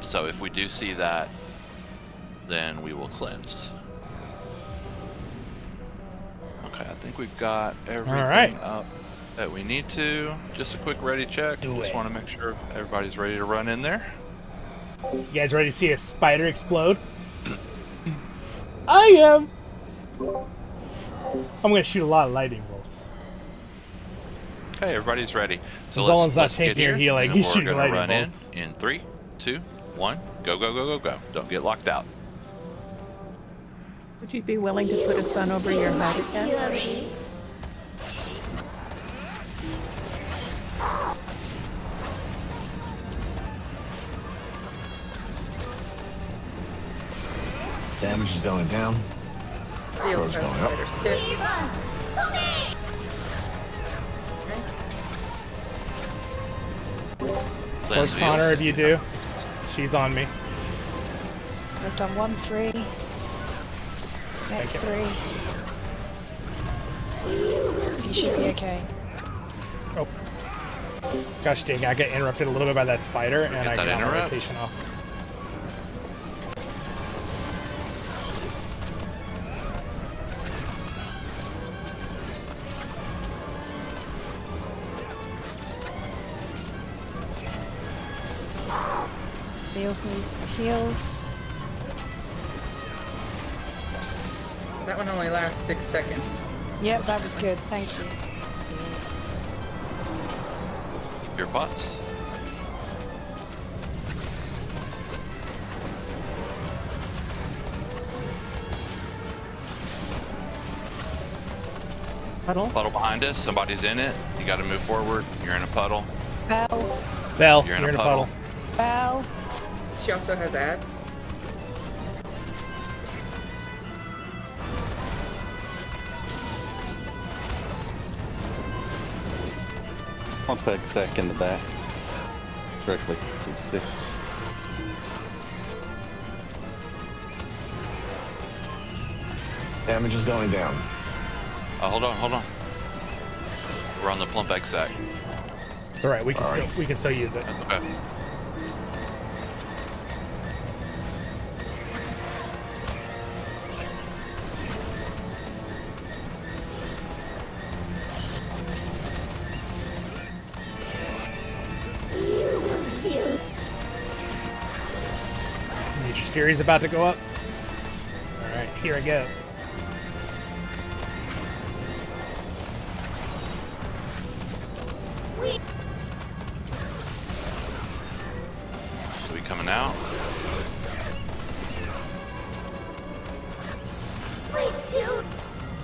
Speaker 4: So if we do see that, then we will cleanse. Okay, I think we've got everything up that we need to. Just a quick ready check. Just want to make sure everybody's ready to run in there.
Speaker 2: You guys ready to see a spider explode? I am! I'm gonna shoot a lot of lightning bolts.
Speaker 4: Okay, everybody's ready. So
Speaker 2: Zollin's not
Speaker 4: let's get
Speaker 2: tanking or
Speaker 4: here,
Speaker 2: healing,
Speaker 4: and
Speaker 2: he's
Speaker 4: we're
Speaker 2: shooting
Speaker 4: gonna
Speaker 2: lightning
Speaker 4: run
Speaker 2: bolts.
Speaker 4: in 3, 2, 1, go, go, go, go, go. Don't get locked out.
Speaker 7: Would you be willing to put a sun over your head again?
Speaker 5: Damage is going down.
Speaker 12: Heals has
Speaker 5: going up.
Speaker 12: Spider's Kiss.
Speaker 2: First taunter if you do. She's on me.
Speaker 3: I've done 1, 3. Next
Speaker 2: Thank
Speaker 3: 3. You should be okay.
Speaker 2: Oh. Gosh dang, I got interrupted a little bit by that spider, and I
Speaker 4: that
Speaker 2: got my
Speaker 4: interrupt?
Speaker 2: rotation off.
Speaker 3: Heals needs heals.
Speaker 12: That one only lasts 6 seconds.
Speaker 3: Yep, that was good. Thank you. Heals.
Speaker 4: Your pots.
Speaker 2: Puddle?
Speaker 4: Puddle behind us. Somebody's in it. You got to move forward. You're in a puddle.
Speaker 3: Bell.
Speaker 2: Bell,
Speaker 4: You're in a puddle.
Speaker 3: Bell.
Speaker 12: She also has ads.
Speaker 11: I'll put sec in the back. Directly to 6.
Speaker 5: Damage is going down.
Speaker 4: Oh, hold on. We're on the plump egg sack.
Speaker 2: It's alright, we can still use it.
Speaker 4: Okay.
Speaker 2: Nature's Fury's about to go up. Alright, here I go.
Speaker 4: So we coming out.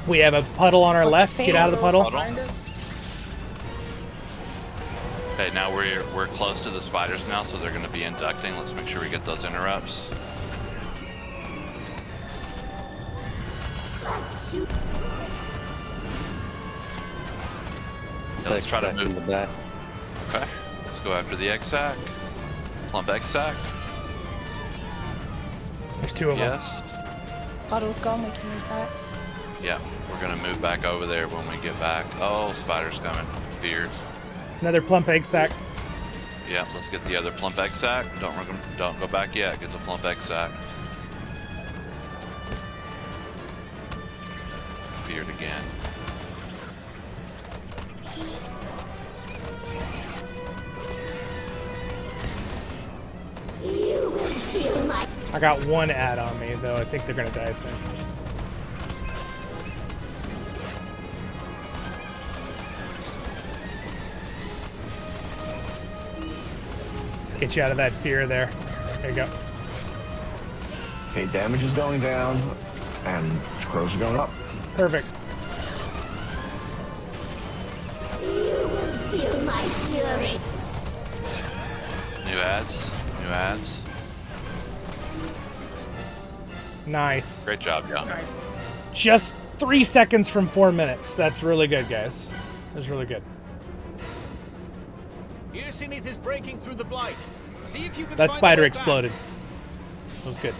Speaker 2: We have a puddle on our left. Get out of the puddle.
Speaker 12: Behind us.
Speaker 4: Okay, now we're close to the spiders now, so they're going to be inducting. Let's make sure we get those interrupts. Yeah, let's try to move.
Speaker 11: In the back.
Speaker 4: Okay, let's go after the egg sack. Plump egg sack.
Speaker 2: There's 2 of them.
Speaker 4: Yes.
Speaker 3: Puddle's gone. We can move back.
Speaker 4: Yeah, we're gonna move back over there when we get back. Oh, spiders coming. Fears.
Speaker 2: Another plump egg sack.
Speaker 4: Yeah, let's get the other plump egg sack. Don't go back yet. Get the plump egg sack. Feared again.
Speaker 2: I got 1 ad on me, though. I think they're gonna die soon. Get you out of that fear there. There you go.
Speaker 5: Okay, damage is going down, and crows are going up.
Speaker 2: Perfect.
Speaker 4: New ads.
Speaker 2: Nice.
Speaker 4: Great job, y'all.
Speaker 12: Nice.
Speaker 2: Just 3 seconds from 4 minutes. That's really good, guys. That's really good.
Speaker 1: Ironshield is breaking through the blight. See if you can
Speaker 2: That
Speaker 1: find
Speaker 2: spider
Speaker 1: the way back.
Speaker 2: exploded. That was good.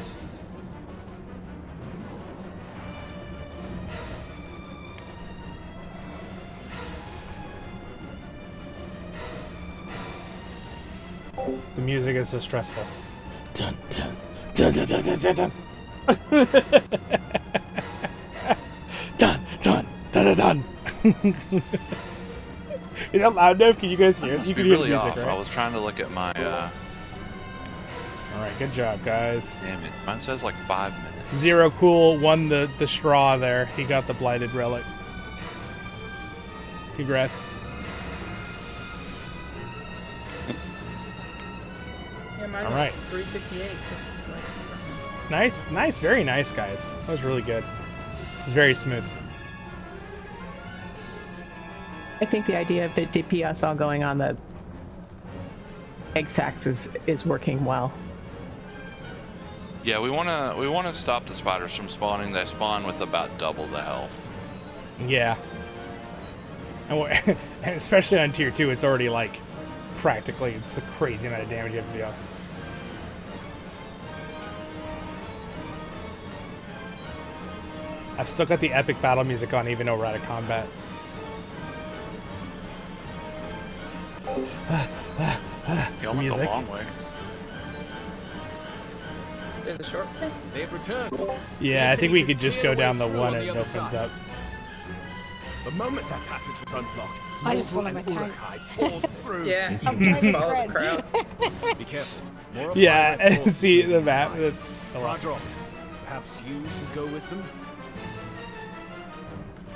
Speaker 2: The music is so stressful.
Speaker 11: Dun dun dun dun dun dun dun dun.
Speaker 2: Dun dun dun dun dun. Is that loud enough? Can you guys hear it?
Speaker 4: Must
Speaker 2: You
Speaker 4: be
Speaker 2: can hear
Speaker 4: really
Speaker 2: the music,
Speaker 4: off.
Speaker 2: right?
Speaker 4: I was trying to look at my.
Speaker 2: All right, good job, guys.
Speaker 4: Damn it! Mine says like 5 minutes.
Speaker 2: Zero Cool won the straw there. He got the blighted relic. Congrats.
Speaker 12: Yeah, mine
Speaker 2: All
Speaker 12: was
Speaker 2: right.
Speaker 12: 358, just like something.
Speaker 2: Nice, very nice, guys. That was really good. It was very smooth.
Speaker 7: I think the idea of the DPS all going on the egg sacks is working well.
Speaker 4: Yeah, we wanna stop the spiders from spawning. They spawn with about double the health.
Speaker 2: Yeah. And especially on tier 2, it's already like practically, it's a crazy amount of damage you have to deal. I've still got the epic battle music on even though we're out of combat.
Speaker 13: You went the long way.
Speaker 12: There's a short way.
Speaker 1: They have returned.
Speaker 2: Yeah, I think we could just go down the one and it opens up.
Speaker 1: The moment that passage was unlocked,
Speaker 3: I just
Speaker 1: Mordor
Speaker 3: follow my
Speaker 1: and
Speaker 3: tank.
Speaker 1: Uruk-hai poured through.
Speaker 12: Yeah,
Speaker 3: I'm
Speaker 12: just
Speaker 3: my
Speaker 12: follow the
Speaker 3: friend.
Speaker 12: crowd.
Speaker 1: Be careful. More of
Speaker 2: Yeah,
Speaker 1: my red forces
Speaker 2: see
Speaker 1: will
Speaker 2: the
Speaker 1: be
Speaker 2: map.
Speaker 1: inside.
Speaker 2: It's a lot.
Speaker 1: Radrock, perhaps you should go with them.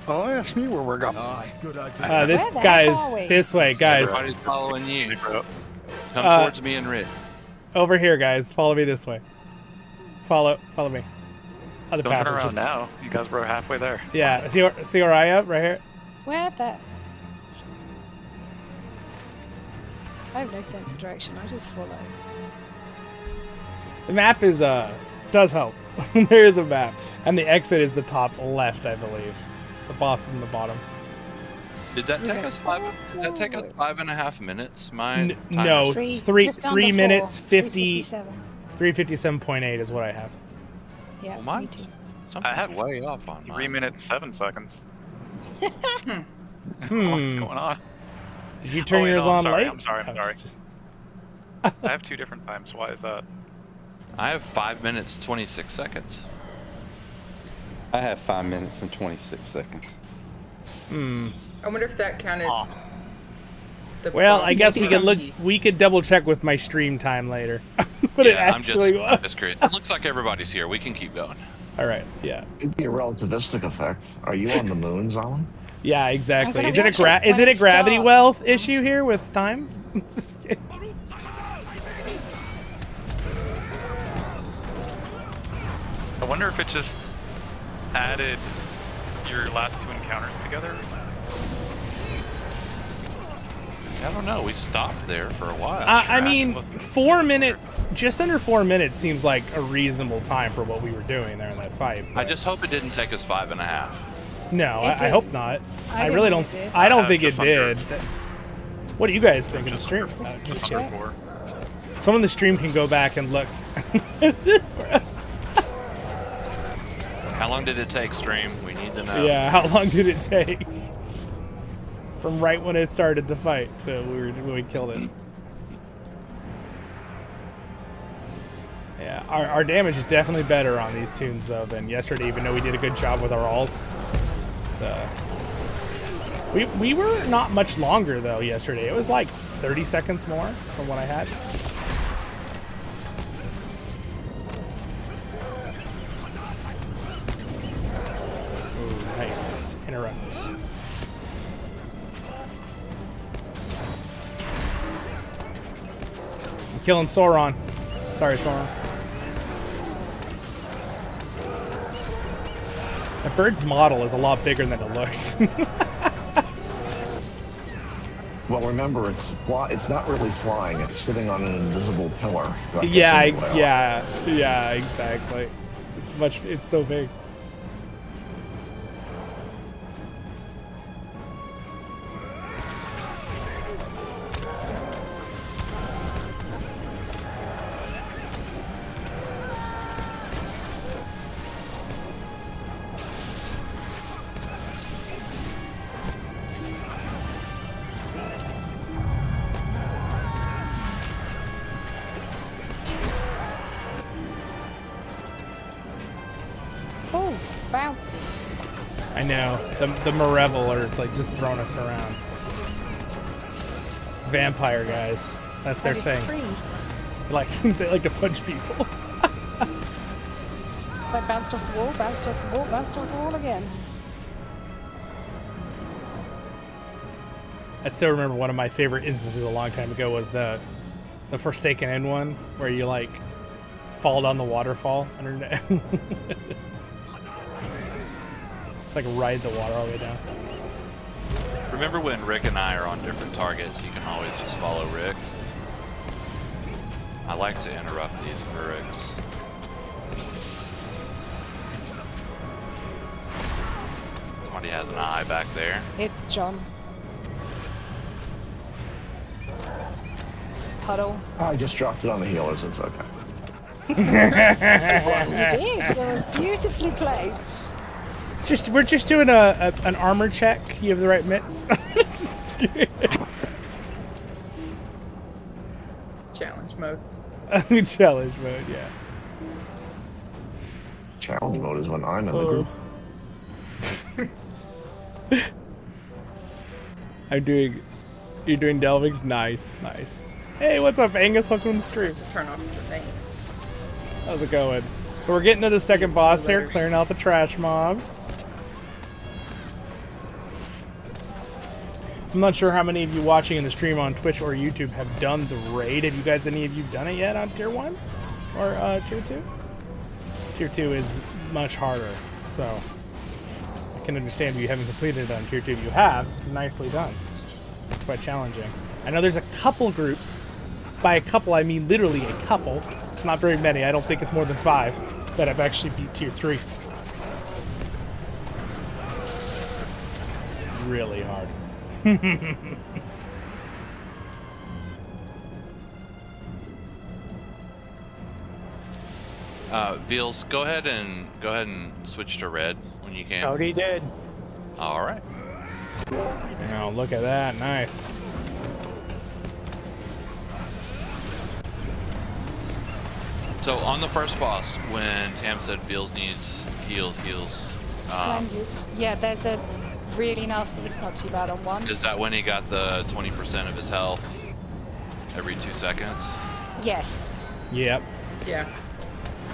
Speaker 11: Oh, ask me where we're going.
Speaker 1: Aye, good idea.
Speaker 2: This
Speaker 3: Where the heck
Speaker 2: guys,
Speaker 3: are we?
Speaker 2: this way, guys.
Speaker 4: Everybody's following you. Come
Speaker 2: Uh,
Speaker 4: towards me and Rit.
Speaker 2: Over here, guys. Follow me this way. Follow me. Other
Speaker 13: Don't turn
Speaker 2: passage.
Speaker 13: around
Speaker 2: Just-
Speaker 13: now. You guys were halfway there.
Speaker 2: Yeah, see where I am? Right here?
Speaker 3: Where the? I have no sense of direction. I just follow.
Speaker 2: The map is does help. There is a map, and the exit is the top left, I believe. The boss is in the bottom.
Speaker 4: Did that take us 5.5 minutes? My
Speaker 2: No,
Speaker 4: timer's-
Speaker 3: Just under
Speaker 2: 3
Speaker 3: 4,
Speaker 2: minutes 50.
Speaker 3: 3:57.
Speaker 2: 3:57.8 is what I have.
Speaker 3: Yeah,
Speaker 4: Well,
Speaker 3: me
Speaker 4: mine-
Speaker 3: too.
Speaker 4: Something's
Speaker 13: I have
Speaker 4: way off on
Speaker 13: 3
Speaker 4: mine.
Speaker 13: minutes 7 seconds. What's
Speaker 2: Hmm.
Speaker 13: going on?
Speaker 2: Did you turn
Speaker 13: Oh, wait,
Speaker 2: yours
Speaker 13: no, I'm
Speaker 2: on
Speaker 13: sorry,
Speaker 2: late?
Speaker 13: I'm sorry.
Speaker 2: Oh, just-
Speaker 13: I have 2 different times. Why is that?
Speaker 4: I have 5 minutes 26 seconds.
Speaker 11: I have 5 minutes and 26 seconds.
Speaker 12: I wonder if that counted.
Speaker 13: Oh.
Speaker 12: The
Speaker 2: Well,
Speaker 12: boss
Speaker 2: I guess we could look.
Speaker 12: zombie.
Speaker 2: We could double check with my stream time later. What it
Speaker 4: I'm
Speaker 2: actually was.
Speaker 4: just curious. It looks like everybody's here. We can keep going.
Speaker 2: All right. Yeah.
Speaker 5: It'd be a relativistic effect. Are you on the moon, Zollin?
Speaker 2: Yeah. Exactly.
Speaker 3: gonna
Speaker 2: Is it a
Speaker 3: watch it
Speaker 2: is
Speaker 3: when
Speaker 2: it a
Speaker 3: it's
Speaker 2: gravity
Speaker 3: dark.
Speaker 2: wealth issue here with time? Just kidding.
Speaker 13: I wonder if it just added your last 2 encounters together or something.
Speaker 4: I don't know. We stopped there for a while.
Speaker 2: I mean, 4 minutes, just under 4 minutes seems like a reasonable time for what we were doing there in that fight.
Speaker 4: I just hope it didn't take us 5.5.
Speaker 2: No,
Speaker 3: It
Speaker 2: I hope
Speaker 3: didn't.
Speaker 2: not.
Speaker 3: I
Speaker 2: I
Speaker 3: didn't
Speaker 2: really don't.
Speaker 3: think it did.
Speaker 2: I don't
Speaker 13: I
Speaker 2: think it
Speaker 13: just under-
Speaker 2: did. What do you guys think in the stream?
Speaker 13: Just
Speaker 3: check.
Speaker 13: under 4.
Speaker 2: Someone in the stream can go back and look. That's it for us.
Speaker 4: How long did it take, stream? We need to know.
Speaker 2: Yeah, how long did it take? From right when it started the fight to when we killed it. Yeah, our damage is definitely better on these tunes though than yesterday, even though we did a good job with our alts. It's, we were not much longer though yesterday. It was like 30 seconds more from what I had. Ooh, nice. Interrupt. I'm killing Sauron. Sorry, Sauron. That bird's model is a lot bigger than it looks.
Speaker 5: Well, remember, it's not really flying. It's sitting on an invisible pillar. that gets
Speaker 2: yeah,
Speaker 5: in the way.
Speaker 2: yeah, exactly. It's so big.
Speaker 3: Oh, bouncy.
Speaker 2: I know. The Marevel are like just throwing us around. Vampire guys. That's their thing. They like to punch people.
Speaker 3: It's like bounced off the wall, bounced off the wall, bounced off the wall again.
Speaker 2: I still remember one of my favorite instances a long time ago was the Forsaken End one, where you like fall down the waterfall. It's like ride the water all the way down.
Speaker 4: Remember when Rick and I are on different targets, you can always just follow Rick. I like to interrupt these Urks. Somebody has an eye back there.
Speaker 3: It's John. Puddle.
Speaker 5: I just dropped it on the healers. It's okay.
Speaker 3: You did. It was beautifully placed.
Speaker 2: We're just doing an armor check. You have the right mitts.
Speaker 12: Challenge mode.
Speaker 2: Challenge mode, yeah.
Speaker 5: Challenge mode is when I'm in the group.
Speaker 2: You're doing delvings? Nice. Hey, what's up, Angus? Welcome to the stream.
Speaker 12: Just turn off the names.
Speaker 2: How's it going? So we're getting to the second boss here, clearing out the trash mobs. I'm not sure how many of you watching in the stream on Twitch or YouTube have done the raid. Have you guys, any of you done it yet on Tier 1? Or Tier 2? Tier 2 is much harder, so I can understand if you haven't completed it on Tier 2. If you have, nicely done. It's quite challenging. I know there's a couple groups. By a couple, I mean literally a couple. It's not very many. I don't think it's more than 5 that have actually beat Tier 3. It's really hard.
Speaker 4: Veals, go ahead and switch to red when you can.
Speaker 14: Already did.
Speaker 4: All right.
Speaker 2: Oh, look at that! Nice.
Speaker 4: So on the first boss, when Tam said Veals needs heals.
Speaker 3: Yeah, there's a really nasty. It's not too bad on one.
Speaker 4: Is that when he got the 20% of his health every 2 seconds?
Speaker 3: Yes.
Speaker 2: Yep.
Speaker 12: Yeah.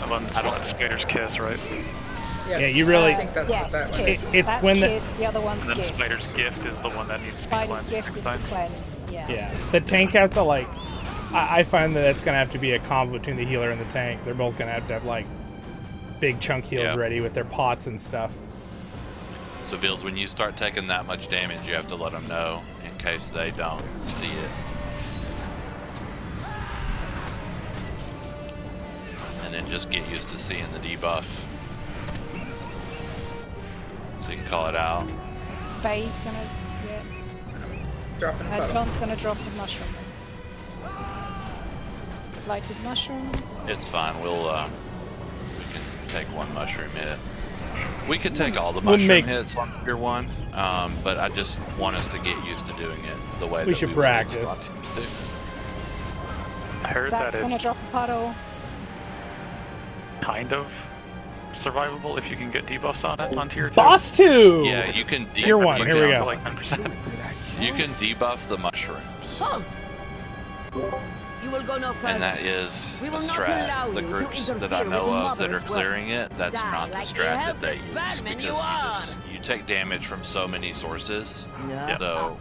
Speaker 13: And then it's Spider's Kiss, right?
Speaker 2: Yeah, you really.
Speaker 12: I think that's what that one is.
Speaker 2: It's
Speaker 3: That's
Speaker 2: when
Speaker 3: Kiss, the other one's
Speaker 13: And then
Speaker 3: gift.
Speaker 13: Spider's Gift is the one that needs to be
Speaker 3: Spider's
Speaker 13: cleansed
Speaker 3: gift
Speaker 13: next
Speaker 3: is the
Speaker 13: time.
Speaker 3: cleanse. Yeah.
Speaker 2: Yeah, the tank has to like. I find that it's gonna have to be a combo between the healer and the tank. They're both gonna have like big chunk heals ready with their pots and stuff.
Speaker 4: So Veals, when you start taking that much damage, you have to let them know in case they don't see it. And then just get used to seeing the debuff. So you can call it out.
Speaker 3: Bay's gonna, yeah.
Speaker 12: Dropping a puddle.
Speaker 3: John's gonna drop a mushroom. Lighted mushroom.
Speaker 4: It's fine. We can take one mushroom hit. We could take all the mushroom hits on Tier 1, but I just want us to get used to doing it the way
Speaker 2: We
Speaker 4: that
Speaker 2: should
Speaker 4: we
Speaker 2: practice.
Speaker 13: I heard
Speaker 3: Zach's
Speaker 13: that
Speaker 3: gonna
Speaker 13: it's
Speaker 3: drop a puddle.
Speaker 13: kind of survivable if you can get debuffs on it on Tier 2.
Speaker 2: Boss 2!
Speaker 4: Yeah, you can
Speaker 2: Tier 1, here we
Speaker 13: down
Speaker 2: go.
Speaker 13: to like 10%.
Speaker 4: You can debuff the mushrooms.
Speaker 10: Halt! You will go no further.
Speaker 4: And that is
Speaker 10: We
Speaker 4: a
Speaker 10: will not
Speaker 4: strat.
Speaker 10: allow
Speaker 4: The
Speaker 10: you to
Speaker 4: groups that I
Speaker 10: interfere
Speaker 4: know
Speaker 10: with
Speaker 4: of that are
Speaker 10: Mother's
Speaker 4: clearing it, that's
Speaker 10: Die
Speaker 4: not the
Speaker 10: like
Speaker 4: strat
Speaker 10: the
Speaker 4: that they
Speaker 10: helpless
Speaker 4: use
Speaker 10: vermin
Speaker 4: because
Speaker 10: you
Speaker 4: you take damage from so many sources.
Speaker 10: Yeah.
Speaker 4: So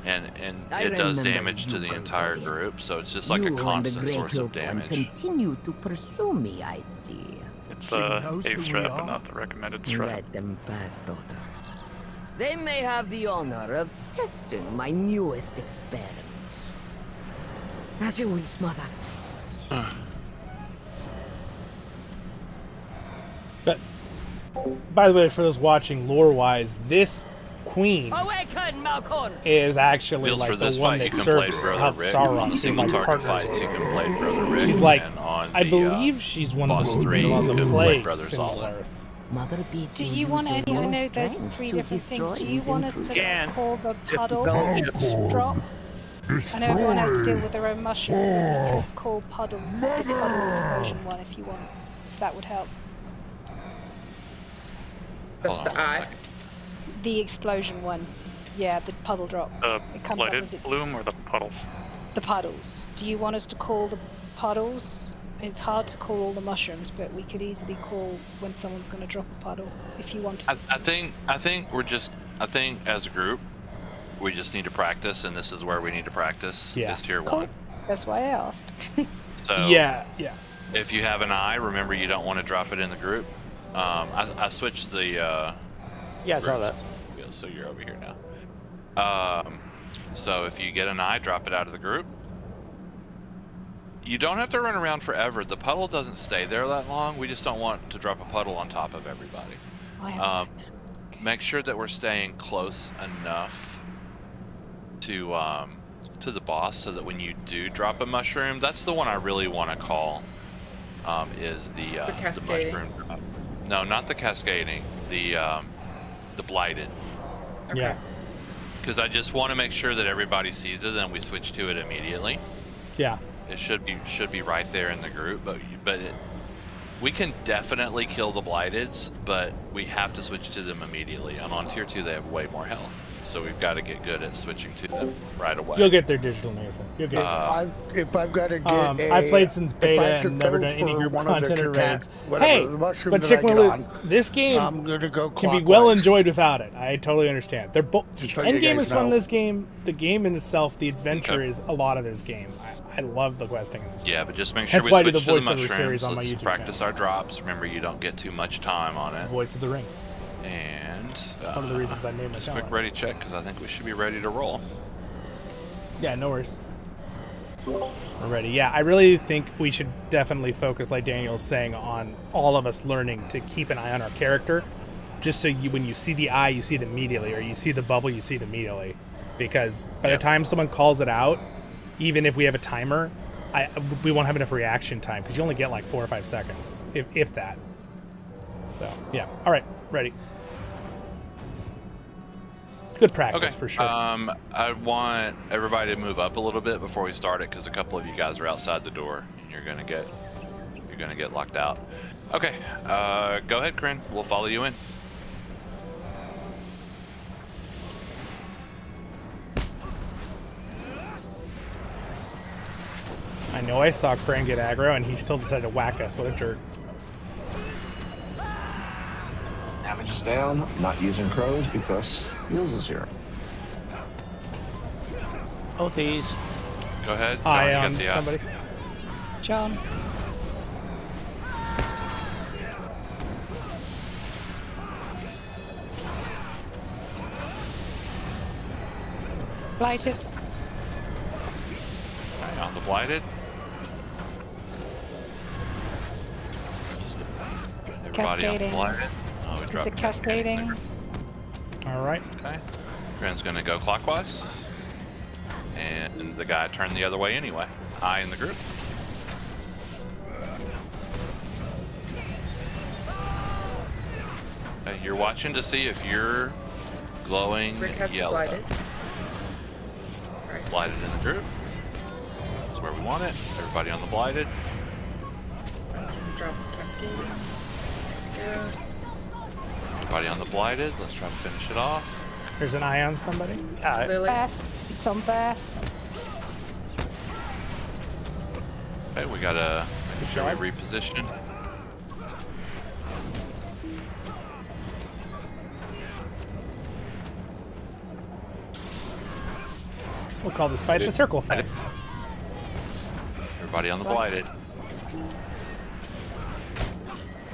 Speaker 4: and
Speaker 10: I
Speaker 4: it does
Speaker 10: remember
Speaker 4: damage to
Speaker 10: you,
Speaker 4: the
Speaker 10: good
Speaker 4: entire
Speaker 10: buddy.
Speaker 4: group, so it's just like
Speaker 10: You
Speaker 4: a
Speaker 10: and the
Speaker 4: constant
Speaker 10: Great
Speaker 4: source of
Speaker 10: Oak One
Speaker 4: damage.
Speaker 10: continue to pursue me, I see.
Speaker 13: It's a strat, but not the recommended strat.
Speaker 10: Let them pass, daughter. They may have the honor of testing my newest experiment. As you wish, mother.
Speaker 2: But by the way, for those watching, lore-wise, this queen
Speaker 10: Awaken, Malcolm!
Speaker 2: is actually
Speaker 4: Feels
Speaker 2: like
Speaker 4: for
Speaker 2: the
Speaker 4: this
Speaker 2: one
Speaker 4: fight, you
Speaker 2: that
Speaker 4: can play
Speaker 2: serves
Speaker 4: Brother
Speaker 2: help
Speaker 4: Rick.
Speaker 2: Sauron.
Speaker 4: On the
Speaker 2: She's
Speaker 4: single
Speaker 2: like
Speaker 4: target
Speaker 2: partners.
Speaker 4: fights, you can play Brother Rick.
Speaker 2: She's like,
Speaker 4: and on
Speaker 2: I
Speaker 4: the,
Speaker 2: believe she's one of
Speaker 4: boss
Speaker 2: the
Speaker 4: 3,
Speaker 2: people on
Speaker 4: you
Speaker 2: the
Speaker 4: can play
Speaker 2: plague
Speaker 4: Brother
Speaker 2: symbol
Speaker 4: Zollin.
Speaker 2: Earth.
Speaker 10: Mother beats
Speaker 3: Do you want any? I know there's 3 different things. Do you want us to call the puddle drop? I know everyone has to deal with their own mushrooms, but we could call puddle the puddle explosion one if you want. If that would help.
Speaker 12: That's
Speaker 4: Hold on
Speaker 12: the
Speaker 4: one
Speaker 12: eye.
Speaker 4: second.
Speaker 3: The explosion one. Yeah, the puddle drop.
Speaker 13: The
Speaker 3: It comes up
Speaker 13: lighted
Speaker 3: as
Speaker 13: bloom or the puddles?
Speaker 3: the puddles. Do you want us to call the puddles? It's hard to call all the mushrooms, but we could easily call when someone's going to drop a puddle if you wanted.
Speaker 4: I think as a group, we just need to practice, and this is where we need to practice.
Speaker 2: Yeah.
Speaker 4: Is Tier
Speaker 3: Cool.
Speaker 4: 1.
Speaker 3: That's why I asked.
Speaker 4: So
Speaker 2: Yeah.
Speaker 4: If you have an eye, remember you don't want to drop it in the group. I switched the.
Speaker 14: Yeah, I saw that.
Speaker 4: Yeah, so you're over here now. So if you get an eye, drop it out of the group. You don't have to run around forever. The puddle doesn't stay there that long. We just don't want to drop a puddle on top of everybody.
Speaker 3: I have
Speaker 4: Make sure that we're staying close enough to the boss so that when you do drop a mushroom, that's the one I really want to call. Is the mushroom drop. No, not the cascading. The blighted.
Speaker 3: Okay.
Speaker 2: Yeah.
Speaker 4: Because I just want to make sure that everybody sees it and we switch to it immediately.
Speaker 2: Yeah.
Speaker 4: It should be right there in the group, but we can definitely kill the blighteds, but we have to switch to them immediately. And on tier 2, they have way more health, so we've got to get good at switching to them right away.
Speaker 2: You'll get their digital naval. You'll get.
Speaker 15: If I've got to get
Speaker 2: I played since beta and never done any group content or raids. Hey, but Chick-fil-A, this game
Speaker 15: I'm gonna go
Speaker 2: can be
Speaker 15: clockwise.
Speaker 2: well enjoyed without it. I totally understand. They're both.
Speaker 15: Just so you
Speaker 2: End game
Speaker 15: guys
Speaker 2: is fun.
Speaker 15: know.
Speaker 2: This game, the game in itself, the adventure is a lot of this game. I love the questing in this game.
Speaker 4: Yeah, but just make sure
Speaker 2: That's why I
Speaker 4: we
Speaker 2: do the
Speaker 4: switch to the
Speaker 2: voiceover
Speaker 4: mushrooms.
Speaker 2: series on my
Speaker 4: Let's
Speaker 2: YouTube
Speaker 4: practice
Speaker 2: channel.
Speaker 4: our drops. Remember, you don't get too much time on it.
Speaker 2: Voice of the Rings.
Speaker 4: And
Speaker 2: One of the reasons I named my
Speaker 4: just
Speaker 2: channel.
Speaker 4: quick ready check because I think we should be ready to roll.
Speaker 2: Yeah, no worries. We're ready. Yeah, I really think we should definitely focus, like Daniel's saying, on all of us learning to keep an eye on our character. Just so when you see the eye, you see it immediately, or you see the bubble, you see it immediately. Because by the time someone calls it out, even if we have a timer, we won't have enough reaction time because you only get like 4 or 5 seconds, if that. So, yeah. All right, ready. Good practice for sure.
Speaker 4: I want everybody to move up a little bit before we start it because a couple of you guys are outside the door and you're gonna get locked out. Okay, go ahead, Corinne. We'll follow you in.
Speaker 2: I know I saw Crane get aggro, and he still decided to whack us. What a jerk.
Speaker 5: Damage is down. Not using crows because heals is here.
Speaker 14: Oh, these.
Speaker 4: Go ahead. John,
Speaker 2: Eye
Speaker 4: you
Speaker 2: on
Speaker 4: got the
Speaker 2: somebody.
Speaker 3: John. Blighted.
Speaker 4: Okay, on the blighted. Everybody on the
Speaker 3: Cascading.
Speaker 4: blighted. Oh, we
Speaker 3: Is
Speaker 4: dropped
Speaker 3: it cascading?
Speaker 2: All right.
Speaker 4: Okay. Corinne's gonna go clockwise. And the guy turned the other way anyway. Eye in the group. Okay, you're watching to see if you're glowing
Speaker 12: Rick has the
Speaker 4: yellow.
Speaker 12: blighted. Right.
Speaker 4: Blighted in the group. That's where we want it. Everybody on the blighted.
Speaker 12: Drop cascading. There we go.
Speaker 4: Everybody on the blighted. Let's try to finish it off.
Speaker 2: There's an eye on somebody.
Speaker 12: Lily.
Speaker 3: Beth. It's on Beth.
Speaker 4: Okay, we gotta make sure we reposition.
Speaker 2: We'll call this fight the circle fight.
Speaker 4: Everybody on the blighted.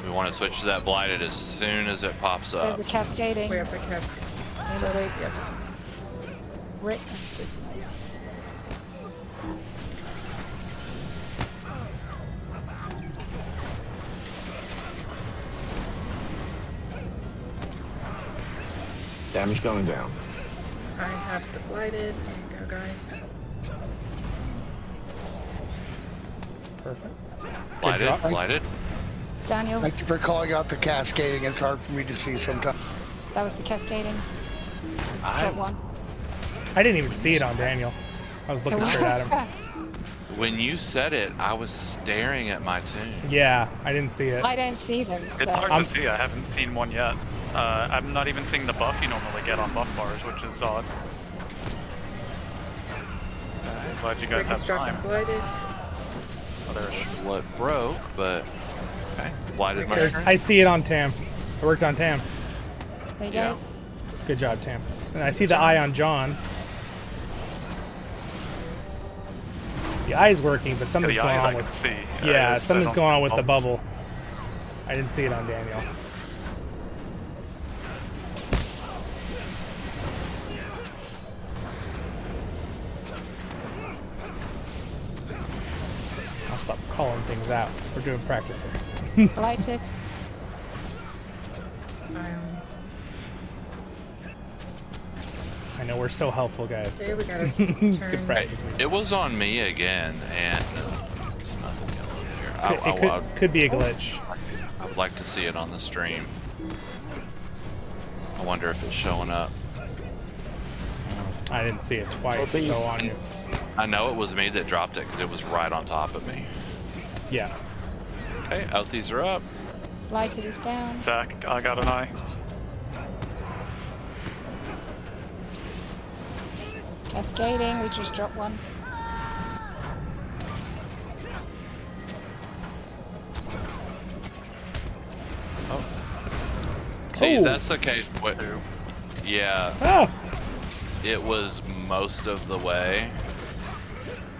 Speaker 4: We want to switch to that blighted as soon as it pops up.
Speaker 3: There's a cascading.
Speaker 12: We have the cats.
Speaker 3: Lily.
Speaker 12: Yep.
Speaker 3: Rick.
Speaker 5: Damage going down.
Speaker 12: I have the blighted. There you go, guys.
Speaker 2: Perfect.
Speaker 4: Blighted,
Speaker 2: drop.
Speaker 4: blighted.
Speaker 3: Daniel.
Speaker 15: Thank you for calling out the cascading. It's hard for me to see sometimes.
Speaker 3: That was the cascading. Got one.
Speaker 2: I didn't even see it on Daniel. I was looking straight at him.
Speaker 4: When you said it, I was staring at my tune.
Speaker 2: Yeah, I didn't see it.
Speaker 3: I don't see them. So.
Speaker 13: It's hard to see. I haven't seen one yet. I'm not even seeing the buff you normally get on buff bars, which is odd. I'm glad you guys
Speaker 12: Rick
Speaker 13: have
Speaker 12: is dropping
Speaker 13: time.
Speaker 12: blighted.
Speaker 13: Oh, there it is.
Speaker 4: That's what broke, but okay. Blighted
Speaker 12: There's-
Speaker 4: mushroom.
Speaker 2: I see it on Tam. I worked on Tam.
Speaker 3: There you
Speaker 4: Yeah.
Speaker 3: go.
Speaker 2: Good job, Tam. And I see the eye on John. The eye's working, but something's
Speaker 13: the
Speaker 2: going
Speaker 13: eyes
Speaker 2: on
Speaker 13: I
Speaker 2: with.
Speaker 13: can see.
Speaker 2: Yeah,
Speaker 13: I
Speaker 2: something's
Speaker 13: don't-
Speaker 2: going on with the bubble. I didn't see it on Daniel. I'll stop calling things out. We're doing practice here.
Speaker 3: Blighted.
Speaker 2: I know we're so helpful, guys.
Speaker 12: Okay, we gotta
Speaker 2: It's good
Speaker 12: turn.
Speaker 2: practice.
Speaker 4: It was on me again, and it's nothing yellow here.
Speaker 2: It could be a glitch.
Speaker 4: I would like to see it on the stream. I wonder if it's showing up.
Speaker 2: I didn't see it twice, so on you.
Speaker 4: I know it was me that dropped it because it was right on top of me.
Speaker 2: Yeah.
Speaker 4: Okay, Outhies are up.
Speaker 3: Blighted is down.
Speaker 13: Zach, I got an eye.
Speaker 3: Cascading, we just dropped one.
Speaker 4: See,
Speaker 2: Oh.
Speaker 4: that's the case. Yeah,
Speaker 2: Oh!
Speaker 4: it was most of the way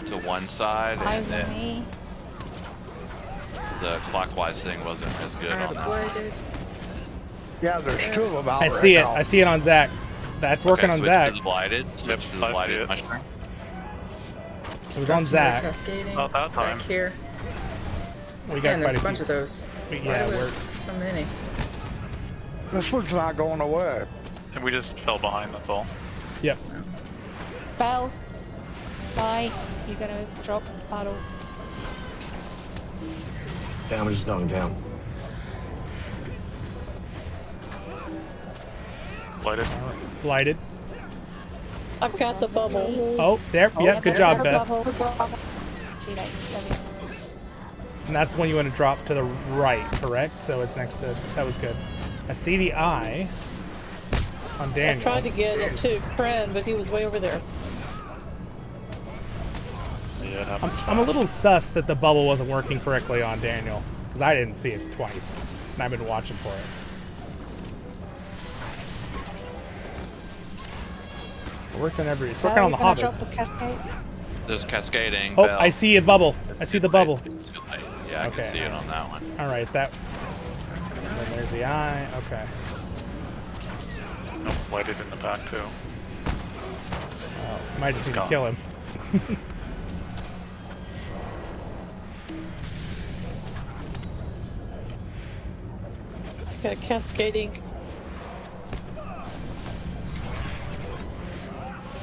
Speaker 4: to one side,
Speaker 3: Eyes
Speaker 4: and
Speaker 3: on
Speaker 4: then
Speaker 3: me.
Speaker 4: the clockwise thing wasn't as good
Speaker 12: I have
Speaker 4: on
Speaker 12: it
Speaker 4: that.
Speaker 12: blighted.
Speaker 15: Yeah, there's two of them out
Speaker 2: I
Speaker 15: right
Speaker 2: see it.
Speaker 15: now.
Speaker 2: I see it on Zach. That's working on
Speaker 4: switch
Speaker 2: Zach.
Speaker 4: To the blighted. Switch to the
Speaker 13: I see
Speaker 4: blighted
Speaker 13: it.
Speaker 4: mushroom.
Speaker 2: It was on Zach.
Speaker 12: Cascading.
Speaker 13: Not that time.
Speaker 12: Back here.
Speaker 2: We got
Speaker 12: Man, there's
Speaker 2: quite
Speaker 12: a bunch
Speaker 2: few.
Speaker 12: of those.
Speaker 2: Yeah,
Speaker 12: Why do
Speaker 2: we're.
Speaker 12: so many.
Speaker 15: This one's not going away.
Speaker 13: And we just fell behind, that's all.
Speaker 2: Yep.
Speaker 3: Bell. Bye. You're gonna drop battle.
Speaker 5: Damage is going down.
Speaker 13: Blighted.
Speaker 2: Blighted.
Speaker 9: I've got the bubble.
Speaker 2: Oh, there. Yep. Good job, Beth.
Speaker 3: Too late. There we go.
Speaker 2: And that's the one you want to drop to the right, correct? So it's next to. That was good. I see the eye on
Speaker 9: I
Speaker 2: Daniel.
Speaker 9: tried to get it to Kren, but he was way over there.
Speaker 13: Yeah, it happens
Speaker 2: I'm a
Speaker 13: fast.
Speaker 2: little sus that the bubble wasn't working correctly on Daniel because I didn't see it twice, and I've been watching for it. It's working it's working on the
Speaker 3: Drop the
Speaker 2: hobbits.
Speaker 3: cascade.
Speaker 4: There's cascading.
Speaker 2: Oh,
Speaker 4: Bell.
Speaker 2: I see a bubble. I see the bubble.
Speaker 4: Too late. Yeah, I
Speaker 2: Okay.
Speaker 4: can see it on that one.
Speaker 2: All right, that. And then there's the eye. Okay.
Speaker 13: Nope, blighted in the back too.
Speaker 2: Might just need to
Speaker 13: gone.
Speaker 2: kill him.
Speaker 9: Got a cascading.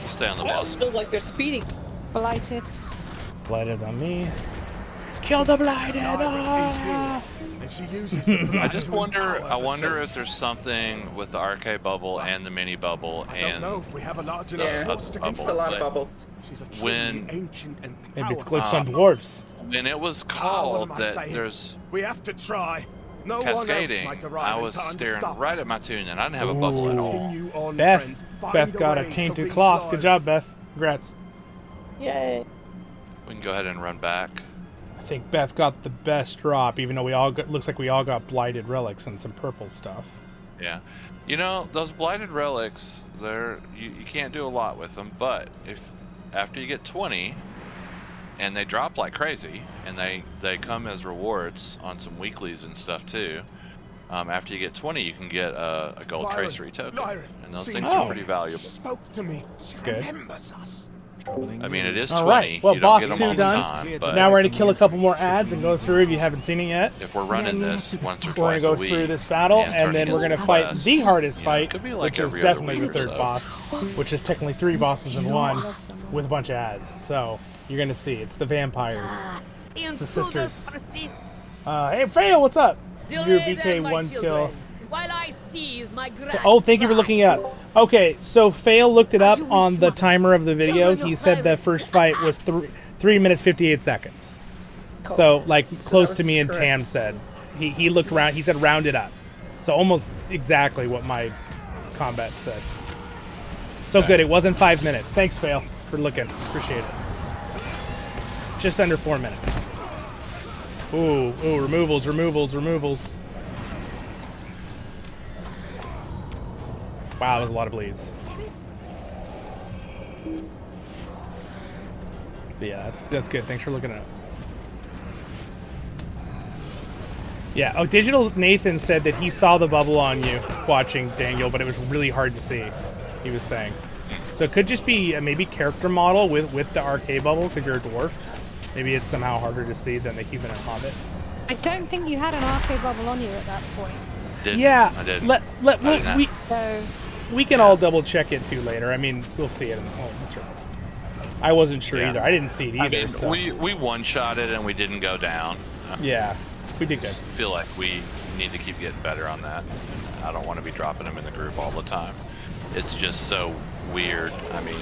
Speaker 4: Stay on the
Speaker 9: Oh,
Speaker 4: wall.
Speaker 9: it feels like they're speeding.
Speaker 3: Blighted.
Speaker 2: Blighted's on me. Kill the blighted! Ah!
Speaker 4: I just wonder. I wonder if there's something with the arcade bubble and the mini bubble and
Speaker 1: if we have a large
Speaker 12: Yeah,
Speaker 4: force to
Speaker 12: it's a lot of
Speaker 4: but
Speaker 12: bubbles.
Speaker 4: when
Speaker 2: Maybe it's glitched on dwarves.
Speaker 4: when it was
Speaker 1: what
Speaker 4: called
Speaker 1: am I
Speaker 4: that
Speaker 1: saying?
Speaker 4: there's
Speaker 1: We have to try. No
Speaker 4: cascading,
Speaker 1: one else might arrive
Speaker 4: I
Speaker 1: in
Speaker 4: was
Speaker 1: time to
Speaker 4: staring
Speaker 1: stop
Speaker 4: right at my tune and I didn't have a bubble at all.
Speaker 1: Continue on,
Speaker 2: Beth.
Speaker 1: friends. Find
Speaker 2: Beth got a
Speaker 1: way to
Speaker 2: tainted
Speaker 1: reach
Speaker 2: cloth. Good
Speaker 1: life.
Speaker 2: job, Beth. Congrats.
Speaker 9: Yay.
Speaker 4: We can go ahead and run back.
Speaker 2: I think Beth got the best drop, even though we all got, looks like we all got blighted relics and some purple stuff.
Speaker 4: Yeah, you know those blighted relics. You can't do a lot with them, but if after you get 20, and they drop like crazy, and they come as rewards on some weeklies and stuff too. After you get 20, you can get a gold
Speaker 1: Byron,
Speaker 4: tracery token,
Speaker 1: Lyra,
Speaker 4: and those
Speaker 1: see,
Speaker 4: things
Speaker 2: oh.
Speaker 4: are pretty valuable.
Speaker 1: Spoke to me.
Speaker 2: That's good.
Speaker 1: Remembers us.
Speaker 4: I mean, it is
Speaker 2: All
Speaker 4: 20.
Speaker 2: right, well,
Speaker 4: you don't
Speaker 2: boss
Speaker 4: get them
Speaker 2: 2
Speaker 4: all the
Speaker 2: done.
Speaker 4: time, but
Speaker 2: Now we're going to kill a couple more ads and go through if you haven't seen it yet.
Speaker 4: if we're running this once or
Speaker 2: We're going
Speaker 4: twice
Speaker 2: to
Speaker 4: a
Speaker 2: go
Speaker 4: week,
Speaker 2: through this battle,
Speaker 4: and
Speaker 2: and
Speaker 4: turn
Speaker 2: then
Speaker 4: it
Speaker 2: we're going to
Speaker 4: into
Speaker 2: fight
Speaker 4: quest,
Speaker 2: the hardest
Speaker 4: you know,
Speaker 2: fight,
Speaker 4: it could be like
Speaker 2: which is
Speaker 4: every other
Speaker 2: definitely
Speaker 4: week
Speaker 2: the
Speaker 4: or
Speaker 2: third
Speaker 4: so.
Speaker 2: boss, which is technically 3 bosses in one, with a bunch of ads. So you're going to see. It's the vampires. It's the sisters. Hey, Fail, what's up? Your BK 1 kill.
Speaker 10: While I seize my
Speaker 2: Oh, thank you for looking it up. Okay, so Fail looked it up on the timer of the video. He said the first fight was 3 minutes 58 seconds. So like close to me and Tam said. He looked around. He said round it up. So almost exactly what my combat said. So good. It wasn't 5 minutes. Thanks, Fail, for looking. Appreciate it. Just under 4 minutes. Ooh, removals. Wow, that was a lot of bleeds. But yeah, that's good. Thanks for looking it up. Yeah. Oh, Digital Nathan said that he saw the bubble on you watching Daniel, but it was really hard to see. He was saying, so it could just be a maybe character model with the arcade bubble because you're a dwarf. Maybe it's somehow harder to see than the human and hobbit.
Speaker 3: I don't think you had an arcade bubble on you at that point.
Speaker 2: Yeah.
Speaker 4: I did.
Speaker 2: We can all double check it too later. I mean, we'll see it in the home. I wasn't sure either. I didn't see it either.
Speaker 4: I mean,
Speaker 2: so.
Speaker 4: we one-shot it and we didn't go down.
Speaker 2: Yeah, we did good.
Speaker 4: I feel like we need to keep getting better on that. I don't want to be dropping them in the group all the time. It's just so weird. I mean,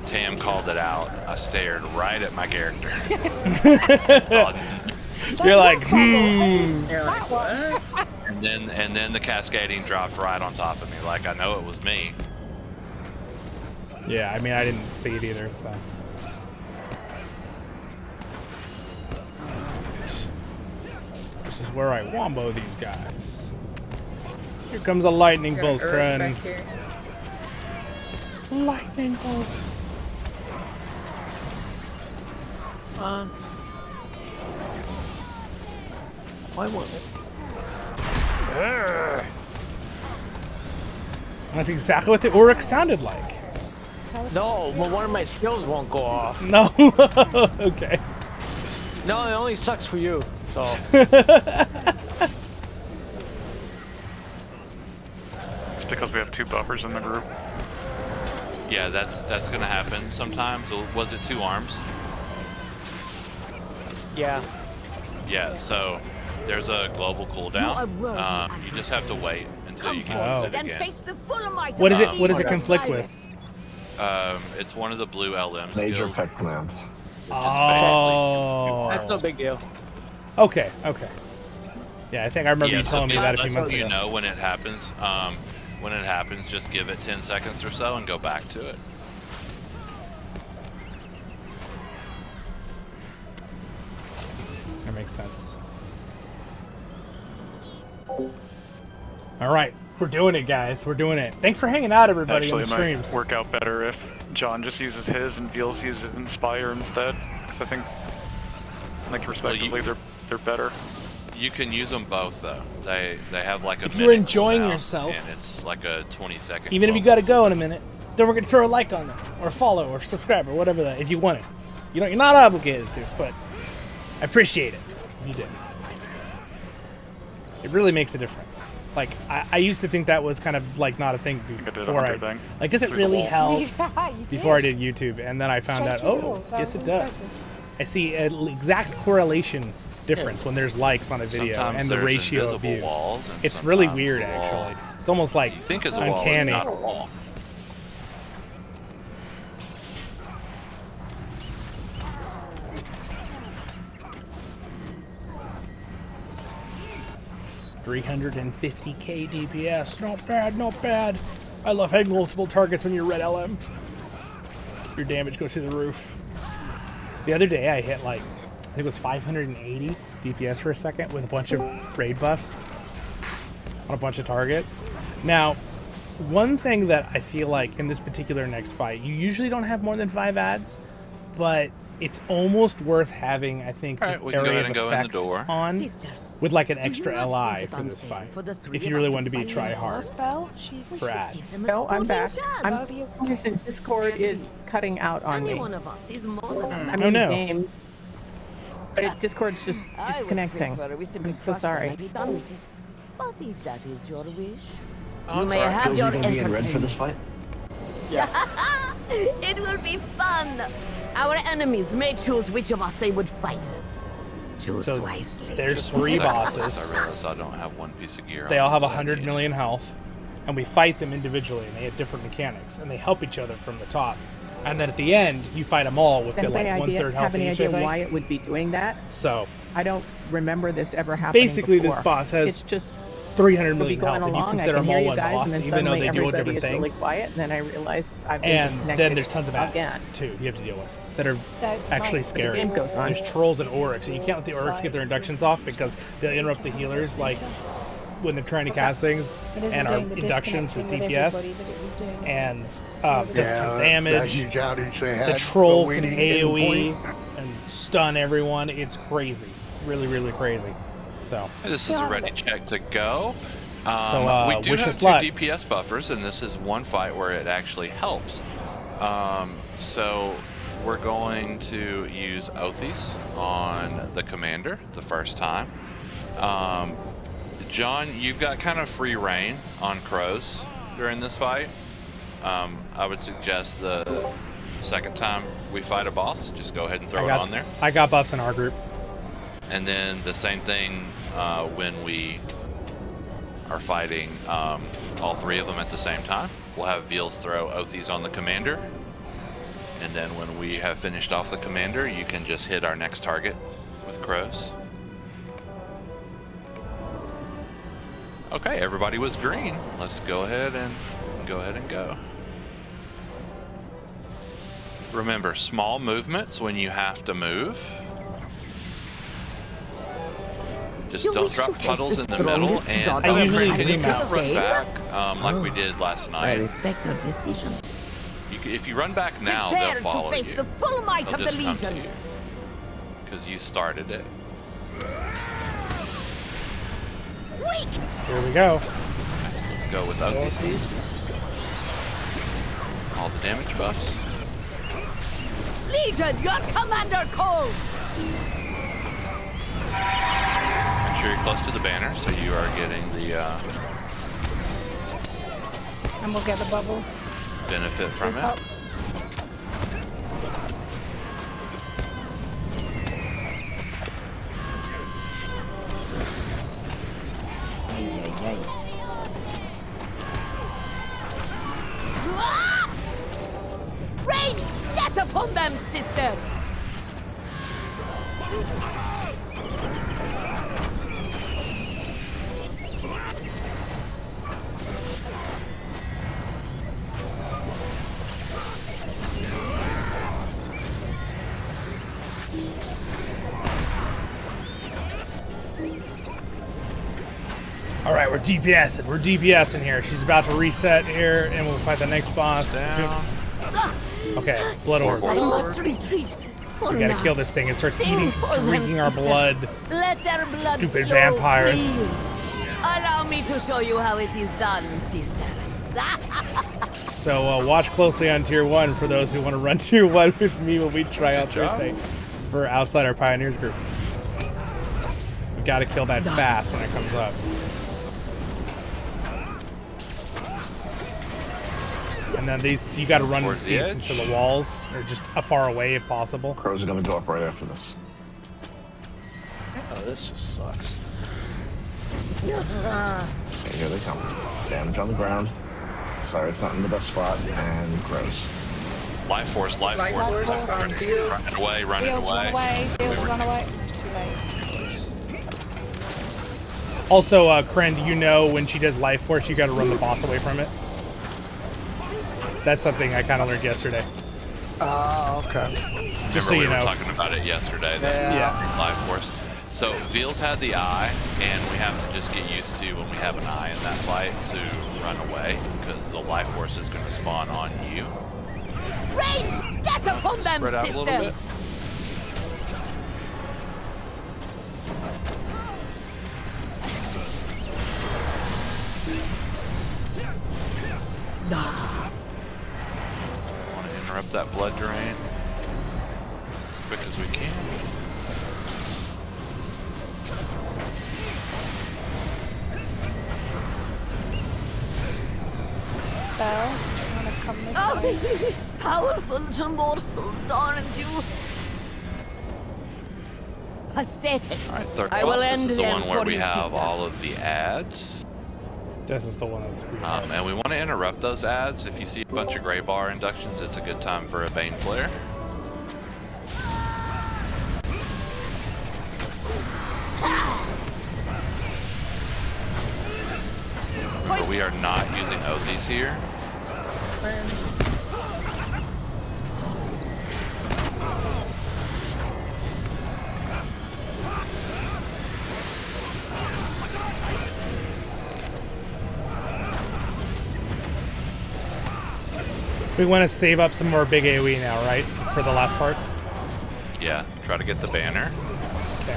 Speaker 4: Tam called it out. I stared right at my character.
Speaker 2: You're like,
Speaker 12: You're like, what?
Speaker 4: And then the cascading dropped right on top of me. Like, I know it was me.
Speaker 2: Yeah, I mean, I didn't see it either, so. This is where I wombo these guys. Here comes a lightning bolt, Kren. Lightning bolt.
Speaker 14: Why won't it?
Speaker 2: That's exactly what the Oryx sounded like.
Speaker 14: No, but one of my skills won't go off.
Speaker 2: No. Okay.
Speaker 14: No, it only sucks for you. So.
Speaker 13: It's because we have 2 buffers in the group.
Speaker 4: Yeah, that's gonna happen sometimes. Was it 2 arms?
Speaker 14: Yeah.
Speaker 4: Yeah. So there's a global cooldown. You just have to wait until you can use it again.
Speaker 2: What is it? What does it conflict with?
Speaker 4: It's one of the blue LM
Speaker 5: Major
Speaker 4: skills.
Speaker 5: pet command.
Speaker 2: Oh.
Speaker 14: That's no big deal.
Speaker 2: Okay. Okay. Yeah, I think I remember you telling me that a few months ago.
Speaker 4: You know when it happens. When it happens, just give it 10 seconds or so and go back to it.
Speaker 2: That makes sense. All right, we're doing it, guys. We're doing it. Thanks for hanging out, everybody,
Speaker 13: Actually,
Speaker 2: on the
Speaker 13: it might
Speaker 2: streams.
Speaker 13: work out better if John just uses his and Veals uses Inspire instead, because I think, like, respectively, they're better.
Speaker 4: You can use them both though. They have like a.
Speaker 2: If you're enjoying yourself,
Speaker 4: and it's like a 20-second.
Speaker 2: Even if you gotta go in a minute, then we're gonna throw a like on them, or follow, or subscribe, or whatever that. If you want it, you're not obligated to, but I appreciate it. You did. It really makes a difference. Like I used to think that was kind of like not a thing before like does it really help? Before I did YouTube, and then I found out, oh, yes it does. I see an exact correlation difference when there's likes on a video and the ratio of views. It's really weird, actually. It's almost like uncanny.
Speaker 4: Not a wall.
Speaker 2: $350k DPS, not bad, not bad. I love having multiple targets when you're red LM. Your damage goes through the roof. The other day I hit like, I think it was 580 DPS for a second with a bunch of raid buffs on a bunch of targets. Now, one thing that I feel like in this particular next fight, you usually don't have more than 5 ads, but it's almost worth having, I think, the area of effect on with like an extra LI for this fight. If you really want to be try hard for ads.
Speaker 7: No, I'm back. I'm using Discord is cutting out on me. I'm in the game. But Discord's just disconnecting. I'm so sorry.
Speaker 10: But if that is your wish,
Speaker 5: Oh,
Speaker 10: you may have your
Speaker 5: gonna be in red for this fight?
Speaker 10: Yeah. It will be fun. Our enemies may choose which of us they would fight. Choose
Speaker 2: So
Speaker 10: wisely.
Speaker 2: there's 3 bosses.
Speaker 4: I realized I don't have one piece of gear.
Speaker 2: They all have 100 million health, and we fight them individually, and they have different mechanics, and they help each other from the top. And then at the end, you fight them all with the like 1/3 health
Speaker 7: have any
Speaker 2: each, I
Speaker 7: idea
Speaker 2: think.
Speaker 7: why it would be doing that?
Speaker 2: So
Speaker 7: I don't remember this ever happening
Speaker 2: basically,
Speaker 7: before.
Speaker 2: this boss has
Speaker 7: It's just
Speaker 2: 300
Speaker 7: we'll be
Speaker 2: million
Speaker 7: going
Speaker 2: health, and you
Speaker 7: along,
Speaker 2: consider
Speaker 7: I can
Speaker 2: them all
Speaker 7: hear you
Speaker 2: one
Speaker 7: guys,
Speaker 2: boss,
Speaker 7: and then
Speaker 2: even though they
Speaker 7: suddenly
Speaker 2: deal with
Speaker 7: everybody
Speaker 2: different
Speaker 7: is really
Speaker 2: things.
Speaker 7: quiet, and then I realized I've been
Speaker 2: And
Speaker 7: disconnected
Speaker 2: then there's tons of ads
Speaker 7: again.
Speaker 2: too you have to deal with that are
Speaker 3: That
Speaker 2: actually
Speaker 3: might-
Speaker 2: scary.
Speaker 7: The game goes on.
Speaker 2: There's trolls and Oryx, and you can't let the Oryx get their inductions off because they'll interrupt the healers like when they're trying to cast things,
Speaker 3: It isn't
Speaker 2: and our
Speaker 3: doing the
Speaker 2: inductions is
Speaker 3: disconnecting with
Speaker 2: DPS.
Speaker 3: everybody that it was doing
Speaker 2: and
Speaker 3: Yeah,
Speaker 2: does ton damage.
Speaker 15: That huge outage they had.
Speaker 2: The troll
Speaker 15: but we
Speaker 2: can
Speaker 15: didn't
Speaker 2: AoE
Speaker 15: point.
Speaker 2: and stun everyone. It's crazy. It's really, really crazy. So
Speaker 4: This is a ready check to go. We do
Speaker 2: wish
Speaker 4: have
Speaker 2: us
Speaker 4: 2
Speaker 2: luck.
Speaker 4: DPS buffers, and this is one fight where it actually helps. So we're going to use Oathies on the commander the first time. John, you've got kind of free reign on crows during this fight. I would suggest the second time we fight a boss, just go ahead and throw it on there.
Speaker 2: I got buffs in our group.
Speaker 4: And then the same thing when we are fighting all 3 of them at the same time. We'll have Veals throw Oathies on the commander. And then when we have finished off the commander, you can just hit our next target with crows. Okay, everybody was green. Let's go ahead and go. Remember, small movements when you have to move. Just don't drop puddles in the middle, and
Speaker 2: I usually
Speaker 4: can you
Speaker 2: zoom
Speaker 4: kind
Speaker 2: out.
Speaker 4: of run back like we did last
Speaker 10: I
Speaker 4: night.
Speaker 10: respect your decision.
Speaker 4: If you run back now,
Speaker 10: Prepare
Speaker 4: they'll follow
Speaker 10: to face
Speaker 4: you.
Speaker 10: the full might
Speaker 4: They'll
Speaker 10: of the
Speaker 4: just come to
Speaker 10: Legion.
Speaker 4: you, because you started it.
Speaker 10: Weak!
Speaker 2: Here we go.
Speaker 4: Let's go with Oathies. All the damage buffs.
Speaker 10: Legion, your commander calls!
Speaker 4: Make sure you're close to the banner, so you are getting the
Speaker 3: And we'll get the bubbles.
Speaker 4: benefit from it.
Speaker 3: Up.
Speaker 10: Rain death upon them, sisters!
Speaker 2: All right, we're DPSing. We're DPSing here. She's about to reset here, and we'll fight the next boss.
Speaker 4: Down.
Speaker 2: Okay, Blood Orb.
Speaker 10: I must retreat. For
Speaker 2: We gotta
Speaker 10: now.
Speaker 2: kill this thing. It starts
Speaker 10: Sing
Speaker 2: eating,
Speaker 10: for them,
Speaker 2: drinking our
Speaker 10: sisters.
Speaker 2: blood.
Speaker 10: Let their blood
Speaker 2: Stupid
Speaker 10: flow
Speaker 2: vampires.
Speaker 10: freely. Allow me to show you how it is done, sisters.
Speaker 2: So watch closely on Tier 1 for those who want to run Tier 1 with me when we try out
Speaker 4: Good job.
Speaker 2: Thursday for outside our Pioneers group. We gotta kill that fast when it comes up. And then these, you gotta run
Speaker 4: Towards the
Speaker 2: these
Speaker 4: edge.
Speaker 2: into the walls, or just far away if possible.
Speaker 5: Crows are going to go up right after this.
Speaker 14: Oh, this just sucks.
Speaker 5: Okay, here they come. Damage on the ground. Sorry, it's not in the best spot. And crows.
Speaker 4: Life force, life
Speaker 12: Life
Speaker 4: force.
Speaker 12: force on Veals.
Speaker 4: Run it away, run it
Speaker 3: Veals run
Speaker 4: away.
Speaker 3: away.
Speaker 4: We
Speaker 3: Veals
Speaker 4: were
Speaker 3: run
Speaker 4: too
Speaker 3: away.
Speaker 4: close.
Speaker 3: Too late.
Speaker 2: Also, Kren, do you know when she does Life Force, you gotta run the boss away from it? That's something I kind of learned yesterday.
Speaker 15: Oh, okay.
Speaker 2: Just
Speaker 4: Remember
Speaker 2: so
Speaker 4: we
Speaker 2: you
Speaker 4: were
Speaker 2: know.
Speaker 4: talking about it yesterday.
Speaker 15: Yeah.
Speaker 4: Life force. So Veals had the eye, and we have to just get used to when we have an eye in that fight to run away, because the life force is going to spawn on you.
Speaker 10: Rain death upon them,
Speaker 4: Spread out a little bit.
Speaker 10: sisters!
Speaker 4: Want to interrupt that blood drain as quick as we can.
Speaker 3: Belle, you wanna come this
Speaker 10: Oh,
Speaker 3: way?
Speaker 10: powerful to morsels, aren't you? Pathetic.
Speaker 4: All right, third
Speaker 10: I will
Speaker 4: boss. This
Speaker 10: end
Speaker 4: is the
Speaker 10: them
Speaker 4: one where
Speaker 10: for
Speaker 4: we
Speaker 10: you,
Speaker 4: have
Speaker 10: sister.
Speaker 4: all of the ads.
Speaker 2: This is the one that's screwed.
Speaker 4: And we want to interrupt those ads. If you see a bunch of gray bar inductions, it's a good time for a Bane Flare. But we are not using Oathies here.
Speaker 2: We want to save up some more big AoE now, right? For the last part?
Speaker 4: Yeah, try to get the banner.
Speaker 2: Okay.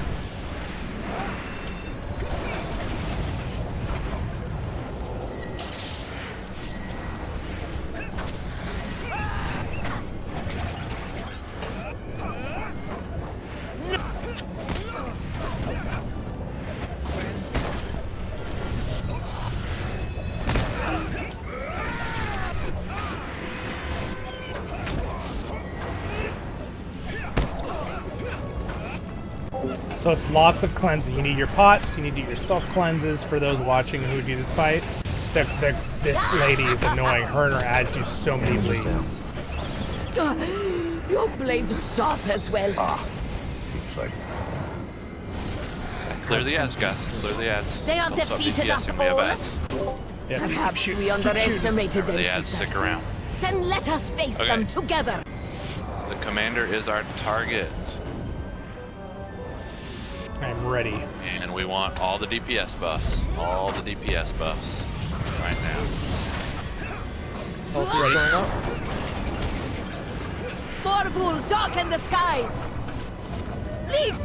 Speaker 2: So it's lots of cleansing. You need your pots, you need to do your self-cleanses for those watching who do this fight. This lady is annoying. Her and her ads do so many bleeds.
Speaker 10: Your blades are sharp as well.
Speaker 5: It's like
Speaker 4: Clear the ads, guys. Clear the ads.
Speaker 10: They are
Speaker 4: Don't stop
Speaker 10: defeated
Speaker 4: DPS
Speaker 10: us
Speaker 4: and we have
Speaker 10: all.
Speaker 4: ads.
Speaker 2: Yeah,
Speaker 10: Perhaps we underestimated them.
Speaker 4: The ads
Speaker 10: sisters.
Speaker 4: stick around.
Speaker 10: Then let us face
Speaker 4: Okay.
Speaker 10: them together.
Speaker 4: The commander is our target.
Speaker 2: I'm ready.
Speaker 4: And we want all the DPS buffs. All the DPS buffs. Right now.
Speaker 2: Oh, ready?
Speaker 10: Morvul, darken the skies. Lead.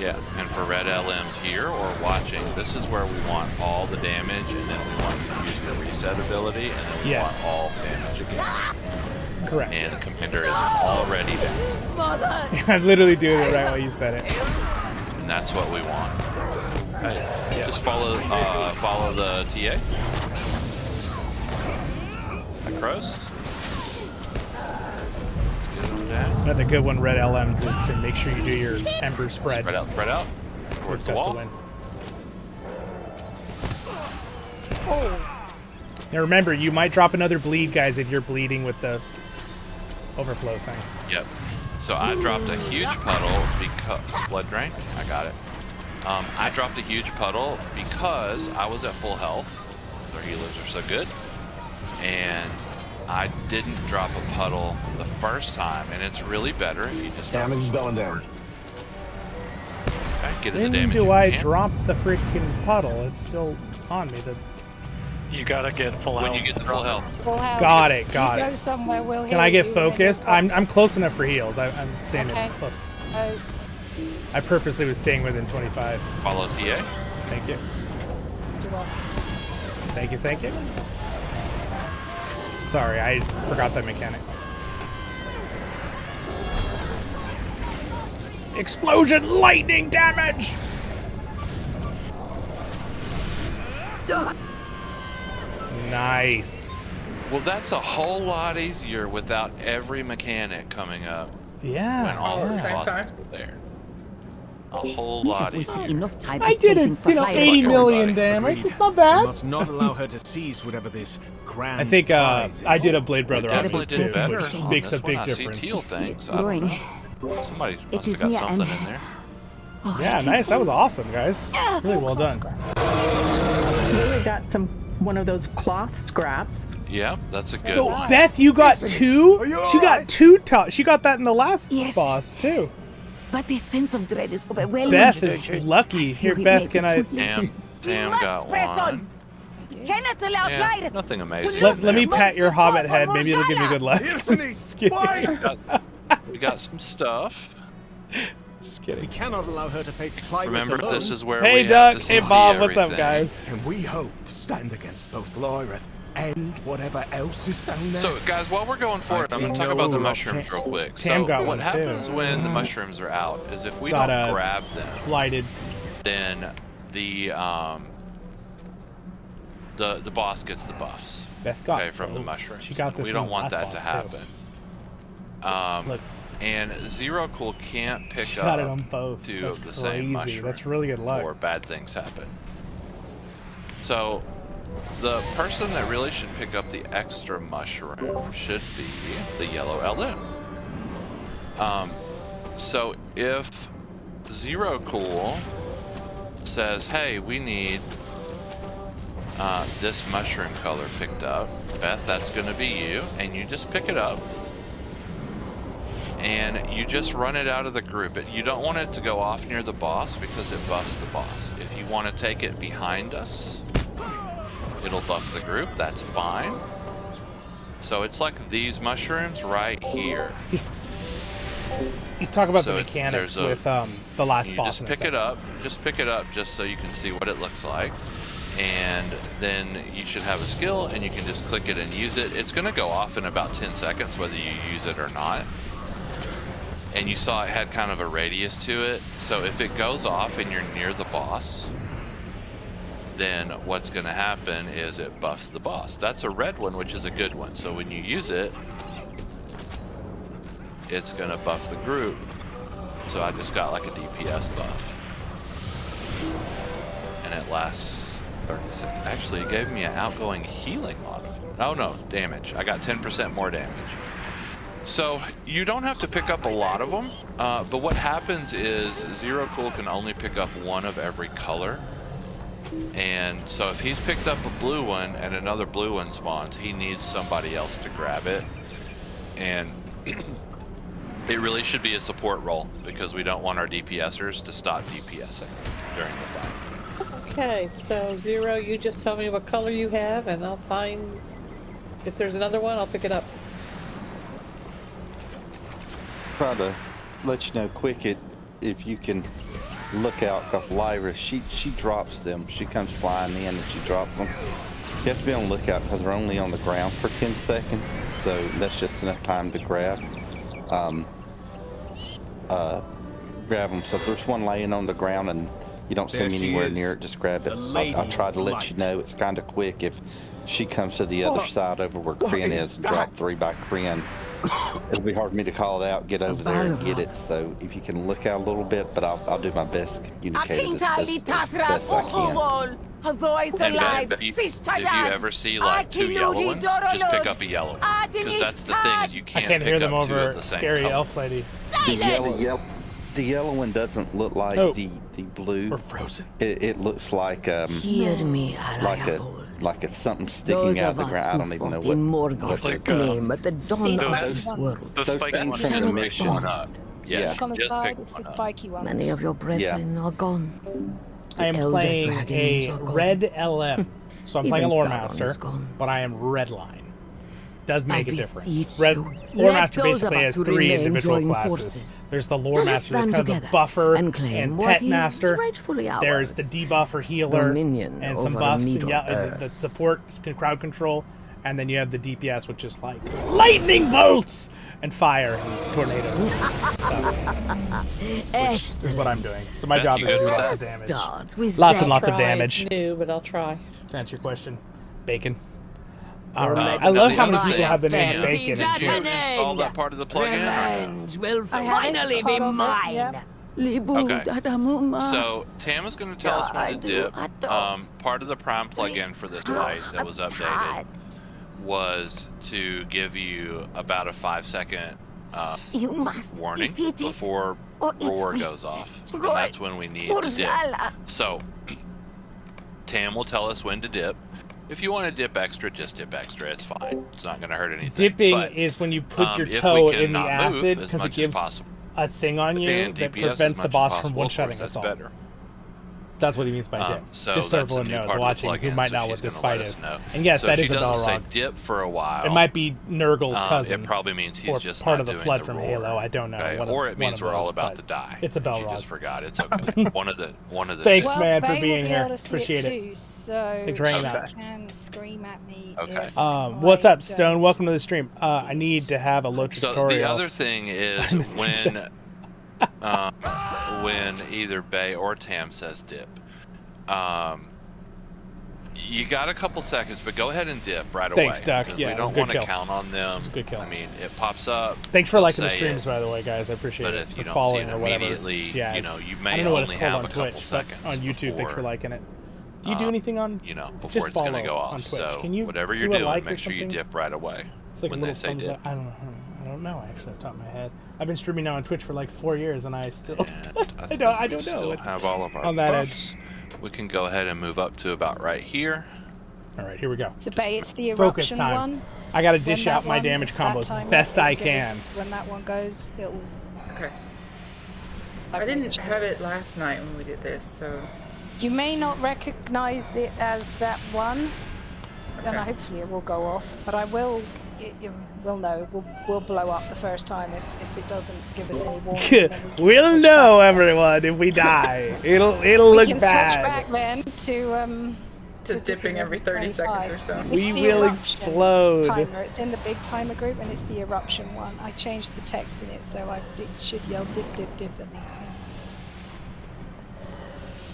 Speaker 4: Yeah, and for red LMs here or watching, this is where we want all the damage, and then we want to use the reset ability, and then we
Speaker 2: Yes.
Speaker 4: want all damage again.
Speaker 2: Correct.
Speaker 4: And commander is already down.
Speaker 10: Mother.
Speaker 2: I'm literally doing it right while you said it.
Speaker 4: And that's what we want. Right. Just follow the TA. Across. Let's get on down.
Speaker 2: Another good one, red LMs, is to make sure you do your Ember spread.
Speaker 4: Spread out. Towards the
Speaker 2: Best to
Speaker 4: wall.
Speaker 2: win.
Speaker 9: Oh,
Speaker 2: Now remember, you might drop another bleed, guys, if you're bleeding with the overflow thing.
Speaker 4: Yep. So I dropped a huge puddle because blood drain. I got it. I dropped a huge puddle because I was at full health. Their healers are so good, and I didn't drop a puddle the first time. And it's really better if you just
Speaker 5: damage is going down.
Speaker 4: okay, get in the
Speaker 2: When
Speaker 4: damage.
Speaker 2: do
Speaker 4: if
Speaker 2: I
Speaker 4: you can.
Speaker 2: drop the freaking puddle? It's still on me.
Speaker 13: You gotta get full
Speaker 4: When
Speaker 13: health.
Speaker 4: you get to full health.
Speaker 3: Full health.
Speaker 2: Got it,
Speaker 3: You
Speaker 2: got
Speaker 3: go
Speaker 2: it.
Speaker 3: somewhere, we'll
Speaker 2: Can
Speaker 3: heal
Speaker 2: I get
Speaker 3: you, and then
Speaker 2: focused?
Speaker 3: you'll pop.
Speaker 2: I'm close enough for heals. I'm standing
Speaker 3: Okay.
Speaker 2: close.
Speaker 3: Oh,
Speaker 2: I purposely was staying within 25.
Speaker 4: Follow TA.
Speaker 2: Thank you.
Speaker 3: you are.
Speaker 2: Thank you, thank you. Sorry, I forgot that mechanic. Explosion lightning damage! Nice.
Speaker 4: Well, that's a whole lot easier without every mechanic coming up.
Speaker 2: Yeah.
Speaker 4: When all
Speaker 12: All at the
Speaker 4: the
Speaker 12: same
Speaker 4: bosses
Speaker 12: time.
Speaker 4: are there. A whole
Speaker 10: We
Speaker 4: lot
Speaker 10: have wasted
Speaker 4: easier.
Speaker 10: enough time.
Speaker 2: I did it, you know, 80 million
Speaker 4: everybody.
Speaker 2: damage. It's not bad.
Speaker 1: must not allow her to seize whatever this grand
Speaker 2: I think
Speaker 1: prize is.
Speaker 2: I did a Blade Brother
Speaker 4: We definitely
Speaker 2: outfit
Speaker 4: did
Speaker 2: too,
Speaker 4: better
Speaker 2: which
Speaker 4: on
Speaker 2: makes a
Speaker 4: this one.
Speaker 2: big
Speaker 4: I see
Speaker 2: difference.
Speaker 4: teal things. I don't
Speaker 10: Growing.
Speaker 4: know. Somebody
Speaker 10: It
Speaker 4: must
Speaker 10: is
Speaker 4: have got
Speaker 10: near
Speaker 4: something
Speaker 10: end.
Speaker 4: in there.
Speaker 10: Oh,
Speaker 2: Yeah, nice. That was awesome, guys. Really well done.
Speaker 7: We got one of those cloth scraps.
Speaker 4: Yeah, that's a good
Speaker 2: Yo,
Speaker 4: one.
Speaker 2: Beth, you got two?
Speaker 1: you
Speaker 2: She got
Speaker 1: alright?
Speaker 2: two top. She got that in the last
Speaker 10: Yes.
Speaker 2: boss too.
Speaker 10: but this sense of dread is overwhelming.
Speaker 2: Beth is lucky.
Speaker 10: feel
Speaker 2: Here,
Speaker 10: we
Speaker 2: Beth,
Speaker 10: made
Speaker 2: can
Speaker 10: it
Speaker 2: I?
Speaker 10: too late.
Speaker 4: Tam got
Speaker 10: press
Speaker 4: one.
Speaker 10: on. Cannot allow
Speaker 4: Yeah,
Speaker 10: flight.
Speaker 4: nothing amazing.
Speaker 2: Let me pat your hobbit head.
Speaker 10: Monsters
Speaker 2: Maybe it'll give me good luck. Just kidding.
Speaker 4: We got some stuff.
Speaker 2: Just
Speaker 1: We
Speaker 2: kidding.
Speaker 1: cannot allow her to face Clyde
Speaker 4: Remember,
Speaker 1: alone.
Speaker 4: this is where
Speaker 2: Hey,
Speaker 4: we
Speaker 2: Doug.
Speaker 4: have to
Speaker 2: Hey,
Speaker 4: see
Speaker 2: Bob. What's up,
Speaker 4: everything.
Speaker 2: guys?
Speaker 1: And we hope to stand against both Blyreth and whatever else is down there.
Speaker 4: So, guys, while we're going for it, I'm going to talk
Speaker 1: no
Speaker 4: about the
Speaker 1: rules.
Speaker 4: mushrooms real quick.
Speaker 2: Tam
Speaker 4: So,
Speaker 2: got
Speaker 4: what
Speaker 2: one,
Speaker 4: happens
Speaker 2: too.
Speaker 4: when the mushrooms are out is if we
Speaker 2: Got
Speaker 4: don't
Speaker 2: a
Speaker 4: grab them,
Speaker 2: Blighted.
Speaker 4: then the boss gets the buffs.
Speaker 2: Beth got
Speaker 4: Okay, from the
Speaker 2: both.
Speaker 4: mushrooms.
Speaker 2: She got this.
Speaker 4: We
Speaker 2: in
Speaker 4: don't
Speaker 2: the
Speaker 4: want
Speaker 2: last
Speaker 4: that to
Speaker 2: boss, too.
Speaker 4: happen.
Speaker 2: Look,
Speaker 4: And Zero Cool can't pick
Speaker 2: she
Speaker 4: up
Speaker 2: got it on both.
Speaker 4: two
Speaker 2: That's
Speaker 4: of the
Speaker 2: crazy.
Speaker 4: same mushroom
Speaker 2: That's really good luck.
Speaker 4: or bad things happen. So the person that really should pick up the extra mushroom should be the yellow LM. So if Zero Cool says, hey, we need this mushroom color picked up, Beth, that's going to be you, and you just pick it up. and you just run it out of the group. You don't want it to go off near the boss because it buffs the boss. If you want to take it behind us, it'll buff the group. That's fine. So it's like these mushrooms right here.
Speaker 2: He's talking about the mechanics with the last boss.
Speaker 4: Just pick it up. Just pick it up just so you can see what it looks like. And then you should have a skill, and you can just click it and use it. It's going to go off in about 10 seconds, whether you use it or not. And you saw it had kind of a radius to it. So if it goes off and you're near the boss, then what's going to happen is it buffs the boss. That's a red one, which is a good one. So when you use it, it's going to buff the group. So I just got like a DPS buff. And it lasts 30 seconds. Actually, it gave me an outgoing healing on it. Oh no, damage. I got 10% more damage. So you don't have to pick up a lot of them, but what happens is Zero Cool can only pick up one of every color. And so if he's picked up a blue one and another blue one spawns, he needs somebody else to grab it. And it really should be a support role because we don't want our DPSers to stop DPSing during the fight.
Speaker 16: Okay, so Zero, you just tell me what color you have and I'll find, if there's another one, I'll pick it up.
Speaker 11: Try to let you know quick if you can look out, because Lyra, she drops them. She comes flying in and she drops them. You have to be on the lookout because they're only on the ground for 10 seconds, so that's just enough time to grab them. So if there's one laying on the ground and you don't see them anywhere near it, just grab it. I'll try to let you know. It's kind of quick. If she comes to the other side over where Kryn is, drop 3 by Kryn, it'll be hard for me to call it out, get over there and get it. So if you can look out a little bit, but I'll do my best to communicate it as best I can.
Speaker 4: And if you ever see like 2 yellow ones, just pick up a yellow one. Because that's the thing, is you can't
Speaker 2: hear
Speaker 4: pick
Speaker 2: them
Speaker 4: up 2
Speaker 2: over
Speaker 4: of the same
Speaker 2: scary
Speaker 4: color.
Speaker 2: elf lady.
Speaker 11: The yellow one doesn't look like the blue.
Speaker 2: We're frozen.
Speaker 11: It looks like
Speaker 10: Hear me,
Speaker 11: like it's something sticking out of the ground. I don't even know what
Speaker 10: Morgoth's name at the dawn of this world.
Speaker 11: Those things from the mission.
Speaker 4: Yeah,
Speaker 3: On the
Speaker 4: just
Speaker 3: side,
Speaker 4: pick
Speaker 3: it's the
Speaker 4: one up.
Speaker 3: spiky one.
Speaker 10: Many of your brethren are gone.
Speaker 2: I am
Speaker 10: Elder
Speaker 2: playing
Speaker 10: dragons
Speaker 2: a
Speaker 10: are gone.
Speaker 2: red LM, so I'm playing a
Speaker 10: Even
Speaker 2: lore
Speaker 10: Sauron
Speaker 2: master,
Speaker 10: is gone.
Speaker 2: but I am red line. Does make a difference.
Speaker 10: beseech
Speaker 2: Red
Speaker 10: you,
Speaker 2: lore
Speaker 10: let
Speaker 2: master
Speaker 10: those of
Speaker 2: basically
Speaker 10: us
Speaker 2: has
Speaker 10: who
Speaker 2: 3
Speaker 10: remain
Speaker 2: individual
Speaker 10: join
Speaker 2: classes.
Speaker 10: forces.
Speaker 2: There's the lore
Speaker 10: Let us
Speaker 2: master, that's
Speaker 10: band
Speaker 2: kind of the
Speaker 10: together
Speaker 2: buffer
Speaker 10: and claim
Speaker 2: and
Speaker 10: what
Speaker 2: pet
Speaker 10: is
Speaker 2: master.
Speaker 10: rightfully
Speaker 2: There's
Speaker 10: ours.
Speaker 2: the debuffer healer
Speaker 10: Dominion
Speaker 2: and some
Speaker 10: over
Speaker 2: buffs, and
Speaker 10: Middle Earth.
Speaker 2: the support crowd control, and then you have the DPS, which is like lightning bolts and fire and tornadoes and stuff. Which is what I'm doing. So my job is to do lots of damage. Lots and lots of damage.
Speaker 16: It's new, but I'll try.
Speaker 2: To answer your question, bacon. All right. I love how many people have the name bacon.
Speaker 4: Did you install that part of the plugin?
Speaker 10: Revenge will finally be mine.
Speaker 4: Okay. So Tam is going to tell us when to dip. Part of the Prime plugin for this fight that was updated was to give you about a 5-second warning before roar goes off, and that's when we need to dip. So Tam will tell us when to dip. If you want to dip extra, just dip extra. It's fine. It's not going to hurt anything.
Speaker 2: Dipping
Speaker 4: but,
Speaker 2: is when you put your
Speaker 4: if
Speaker 2: toe
Speaker 4: we
Speaker 2: in the
Speaker 4: cannot move
Speaker 2: acid
Speaker 4: as
Speaker 2: because it
Speaker 4: much as
Speaker 2: gives
Speaker 4: possible.
Speaker 2: a thing on you
Speaker 4: And
Speaker 2: that
Speaker 4: DPS as
Speaker 2: prevents the
Speaker 4: much as
Speaker 2: boss from
Speaker 4: possible, of
Speaker 2: one-shotting
Speaker 4: course,
Speaker 2: us
Speaker 4: that's
Speaker 2: all.
Speaker 4: better.
Speaker 2: That's what he means by dip.
Speaker 4: So
Speaker 2: just so
Speaker 4: that's a
Speaker 2: everyone
Speaker 4: new
Speaker 2: knows
Speaker 4: part of the
Speaker 2: watching who
Speaker 4: plugin,
Speaker 2: might
Speaker 4: so
Speaker 2: not know what
Speaker 4: she's
Speaker 2: this
Speaker 4: gonna
Speaker 2: fight
Speaker 4: let us
Speaker 2: is.
Speaker 4: know.
Speaker 2: And yes,
Speaker 4: So
Speaker 2: that
Speaker 4: if
Speaker 2: is a
Speaker 4: she doesn't say
Speaker 2: Balrog.
Speaker 4: dip for a while.
Speaker 2: It might be Nurgle's cousin.
Speaker 4: It probably means he's
Speaker 2: or
Speaker 4: just
Speaker 2: part
Speaker 4: not
Speaker 2: of the
Speaker 4: doing
Speaker 2: flood
Speaker 4: the
Speaker 2: from
Speaker 4: roar,
Speaker 2: Halo. I don't know.
Speaker 4: okay?
Speaker 2: One
Speaker 4: Or
Speaker 2: of-
Speaker 4: it
Speaker 2: one
Speaker 4: means
Speaker 2: of
Speaker 4: we're all
Speaker 2: those,
Speaker 4: about
Speaker 2: but
Speaker 4: to die.
Speaker 2: It's a
Speaker 4: She
Speaker 2: Balrog.
Speaker 4: just forgot. It's okay. One of the
Speaker 2: Thanks,
Speaker 3: Well,
Speaker 2: man, for
Speaker 3: Bay
Speaker 2: being
Speaker 3: will be
Speaker 2: here.
Speaker 3: able to see
Speaker 2: Appreciate it.
Speaker 3: too, so
Speaker 2: Thanks for hanging
Speaker 3: she
Speaker 2: out.
Speaker 3: can scream at me.
Speaker 4: Okay.
Speaker 3: If
Speaker 2: What's
Speaker 3: I
Speaker 2: up, Stone? Welcome to the stream. I need to have a LOTR
Speaker 4: So
Speaker 2: tutorial.
Speaker 4: the other thing is when either Bay or Tam says dip, you got a couple seconds, but go ahead and dip right away.
Speaker 2: Thanks, Duck.
Speaker 4: 'cause
Speaker 2: Yeah,
Speaker 4: we
Speaker 2: it was a
Speaker 4: don't
Speaker 2: good
Speaker 4: want to
Speaker 2: kill.
Speaker 4: count on them.
Speaker 2: Good kill.
Speaker 4: I mean, it pops up.
Speaker 2: Thanks for
Speaker 4: they'll
Speaker 2: liking the
Speaker 4: say
Speaker 2: streams,
Speaker 4: it,
Speaker 2: by the way, guys. I appreciate
Speaker 4: but
Speaker 2: it.
Speaker 4: if you
Speaker 2: For
Speaker 4: don't
Speaker 2: following
Speaker 4: see it
Speaker 2: or whatever.
Speaker 4: immediately,
Speaker 2: Yeah,
Speaker 4: you know, you
Speaker 2: I
Speaker 4: may
Speaker 2: don't know what it's
Speaker 4: only
Speaker 2: called
Speaker 4: have
Speaker 2: on
Speaker 4: a couple
Speaker 2: Twitch, but
Speaker 4: seconds
Speaker 2: on YouTube. Thanks for
Speaker 4: before,
Speaker 2: liking it. Do you do anything on?
Speaker 4: you know, before
Speaker 2: just
Speaker 4: it's going to
Speaker 2: follow
Speaker 4: go off.
Speaker 2: on Twitch.
Speaker 4: So
Speaker 2: Can you
Speaker 4: whatever
Speaker 2: do
Speaker 4: you're
Speaker 2: a
Speaker 4: doing,
Speaker 2: like or
Speaker 4: make sure you
Speaker 2: something?
Speaker 4: dip right away
Speaker 2: It's like
Speaker 4: when
Speaker 2: a
Speaker 4: they
Speaker 2: little
Speaker 4: say
Speaker 2: thumbs
Speaker 4: dip.
Speaker 2: up. I don't know actually off the top of my head. I've been streaming now on Twitch for like 4 years, and I still I don't know.
Speaker 4: Still have all of our
Speaker 2: on that
Speaker 4: buffs. We can go ahead and move up to about right here.
Speaker 2: All right, here we go.
Speaker 3: So Bay, it's the
Speaker 2: Focus
Speaker 3: eruption
Speaker 2: time.
Speaker 3: one.
Speaker 2: I gotta dish
Speaker 3: When
Speaker 2: out
Speaker 3: that
Speaker 2: my
Speaker 3: one-
Speaker 2: damage
Speaker 3: that
Speaker 2: combos
Speaker 3: timer,
Speaker 2: best I
Speaker 3: it'll give us-
Speaker 2: can.
Speaker 3: When that one goes, it'll.
Speaker 12: Okay. I didn't have it last night when we did this, so.
Speaker 3: You may not recognize it as that one, and
Speaker 12: Okay.
Speaker 3: hopefully it will go off. But I will. We'll know. We'll blow up the first time if it doesn't give us any warning. then we can
Speaker 2: We'll
Speaker 3: switch
Speaker 2: know,
Speaker 3: back.
Speaker 2: everyone, if we die. It'll
Speaker 3: We
Speaker 2: look
Speaker 3: can
Speaker 2: bad.
Speaker 3: switch back then to
Speaker 12: dipping every 30 seconds or so.
Speaker 3: It's
Speaker 2: We
Speaker 3: the
Speaker 2: will
Speaker 3: eruption
Speaker 2: explode.
Speaker 3: Timer. It's in the big timer group, and it's the eruption one. I changed the text in it, so it should yell dip, dip, dip at me. So.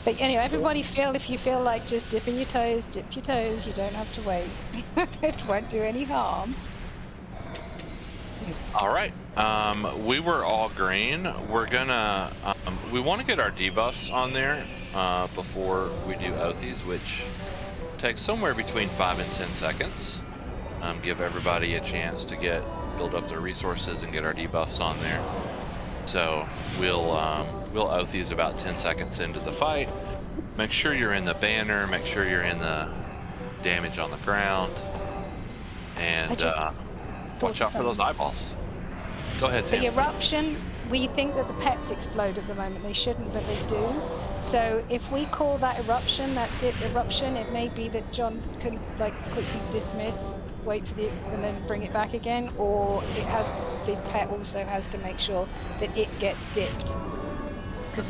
Speaker 3: But anyway, everybody if you feel like just dipping your toes, dip your toes. You don't have to wait. It won't do any harm.
Speaker 4: All right. We were all green. We're gonna. We want to get our debuffs on there before we do Oathies, which takes somewhere between 5 and 10 seconds. Give everybody a chance to build up their resources and get our debuffs on there. So we'll Oathies about 10 seconds into the fight. Make sure you're in the banner. Make sure you're in the damage on the ground, and watch out for those eyeballs. Go ahead, Tam.
Speaker 3: The eruption, we think that the pets explode at the moment. They shouldn't, but they do. So if we call that eruption, that dip eruption, it may be that John can quickly dismiss, wait for and then bring it back again, or the pet also has to make sure that it gets dipped.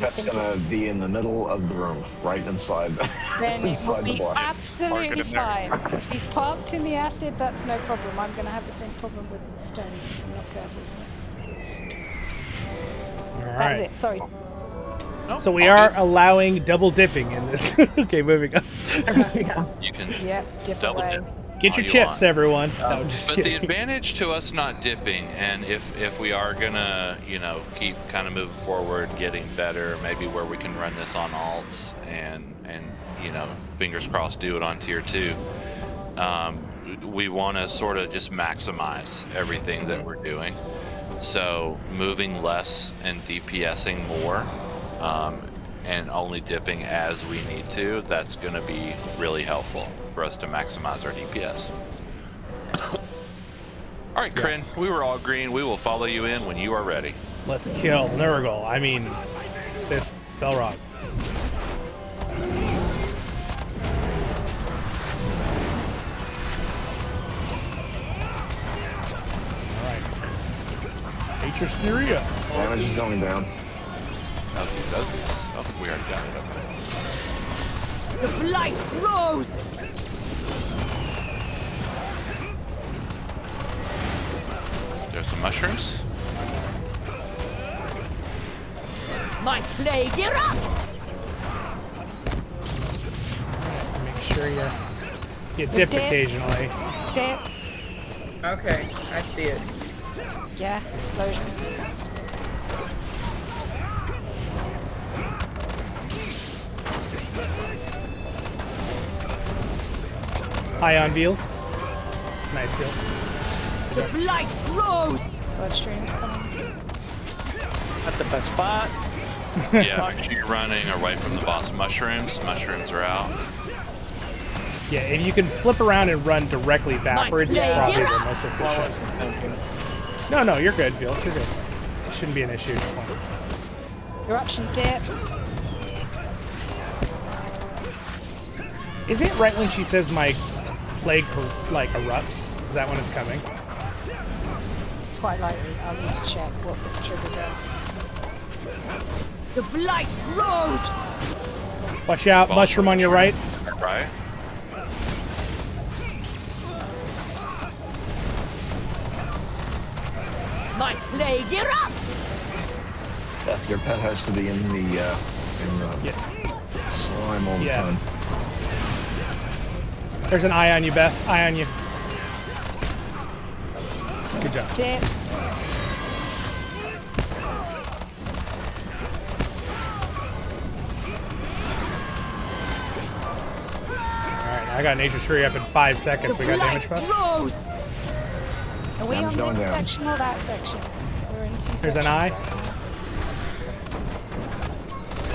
Speaker 5: That's gonna be in the middle of the room, right inside.
Speaker 3: Then it will
Speaker 5: inside the
Speaker 3: be
Speaker 5: block.
Speaker 3: absolutely fine. If he's parked in the acid, that's no problem. I'm going to have the same problem with stones if I'm not careful. So.
Speaker 2: All
Speaker 3: That was
Speaker 2: right.
Speaker 3: it. Sorry.
Speaker 2: So we are allowing double dipping in this. Okay, moving on.
Speaker 4: You can
Speaker 3: dip
Speaker 4: double
Speaker 3: away.
Speaker 4: dip.
Speaker 2: Get your
Speaker 4: all you
Speaker 2: chips,
Speaker 4: want.
Speaker 2: everyone. No, just
Speaker 4: But
Speaker 2: kidding.
Speaker 4: the advantage to us not dipping, and if we are gonna, keep kind of moving forward, getting better, maybe where we can run this on alts and fingers crossed do it on tier 2. We want to sort of just maximize everything that we're doing. So moving less and DPSing more, and only dipping as we need to, that's going to be really helpful for us to maximize our DPS. All right, Kryn, we were all green. We will follow you in when you are ready.
Speaker 2: Let's kill Nurgle. I mean, this Belrog. Alright. Nature's Furia.
Speaker 5: Damage is going down.
Speaker 4: Oathies. Oh, we already got it up there.
Speaker 10: The blight grows!
Speaker 4: There's some mushrooms.
Speaker 10: My plague erupts!
Speaker 2: Make sure you get dipped
Speaker 3: dip.
Speaker 2: occasionally.
Speaker 3: Dip.
Speaker 12: Okay, I see it.
Speaker 3: Yeah, explosion.
Speaker 2: High on Veals. Nice Veals.
Speaker 10: The blight grows!
Speaker 3: Bloodstream's coming.
Speaker 14: At the best spot.
Speaker 4: Yeah, make sure you're running away from the boss mushrooms. Mushrooms are out.
Speaker 2: Yeah, if you can flip around and run directly backwards, it's
Speaker 10: plague
Speaker 2: probably the
Speaker 10: erupts!
Speaker 2: most efficient. No, you're good, Veals. You're good. It shouldn't be an issue. Just one.
Speaker 3: Eruption dip.
Speaker 2: Is it right when she says my plague erupts? Is that when it's coming?
Speaker 3: Quite likely. I'll need to check what the triggers are.
Speaker 10: The blight grows!
Speaker 2: Watch out, mushroom on your right.
Speaker 4: Right.
Speaker 10: My plague erupts!
Speaker 5: Beth, your pet has to be in the slime all the time.
Speaker 2: There's an eye on you, Beth. Eye on you. Good job.
Speaker 3: Dip.
Speaker 2: Alright, I got Nature's Fury up in 5 seconds. We got damage buff.
Speaker 10: Grows!
Speaker 3: Are we on
Speaker 5: going
Speaker 3: this
Speaker 5: down.
Speaker 3: section or that section? We're in two sections.
Speaker 2: There's an eye.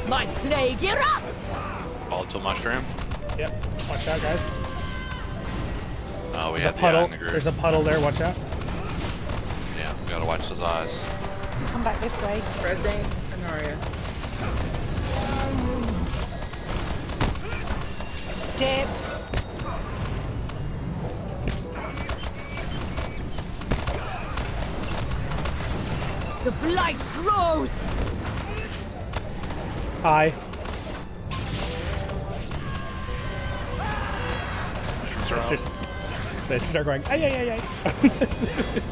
Speaker 10: My plague erupts!
Speaker 4: Volatile mushroom.
Speaker 2: Yep. Watch out, guys.
Speaker 4: Oh, we
Speaker 2: There's a
Speaker 4: have the eye
Speaker 2: puddle.
Speaker 4: in the group.
Speaker 2: There's a puddle there. Watch out.
Speaker 4: Yeah, we gotta watch those eyes.
Speaker 3: Come back this way.
Speaker 12: Resing Anaria.
Speaker 3: Dip.
Speaker 10: The blight grows!
Speaker 2: Hi. Let's just, should I start going, ay, ay, ay, ay.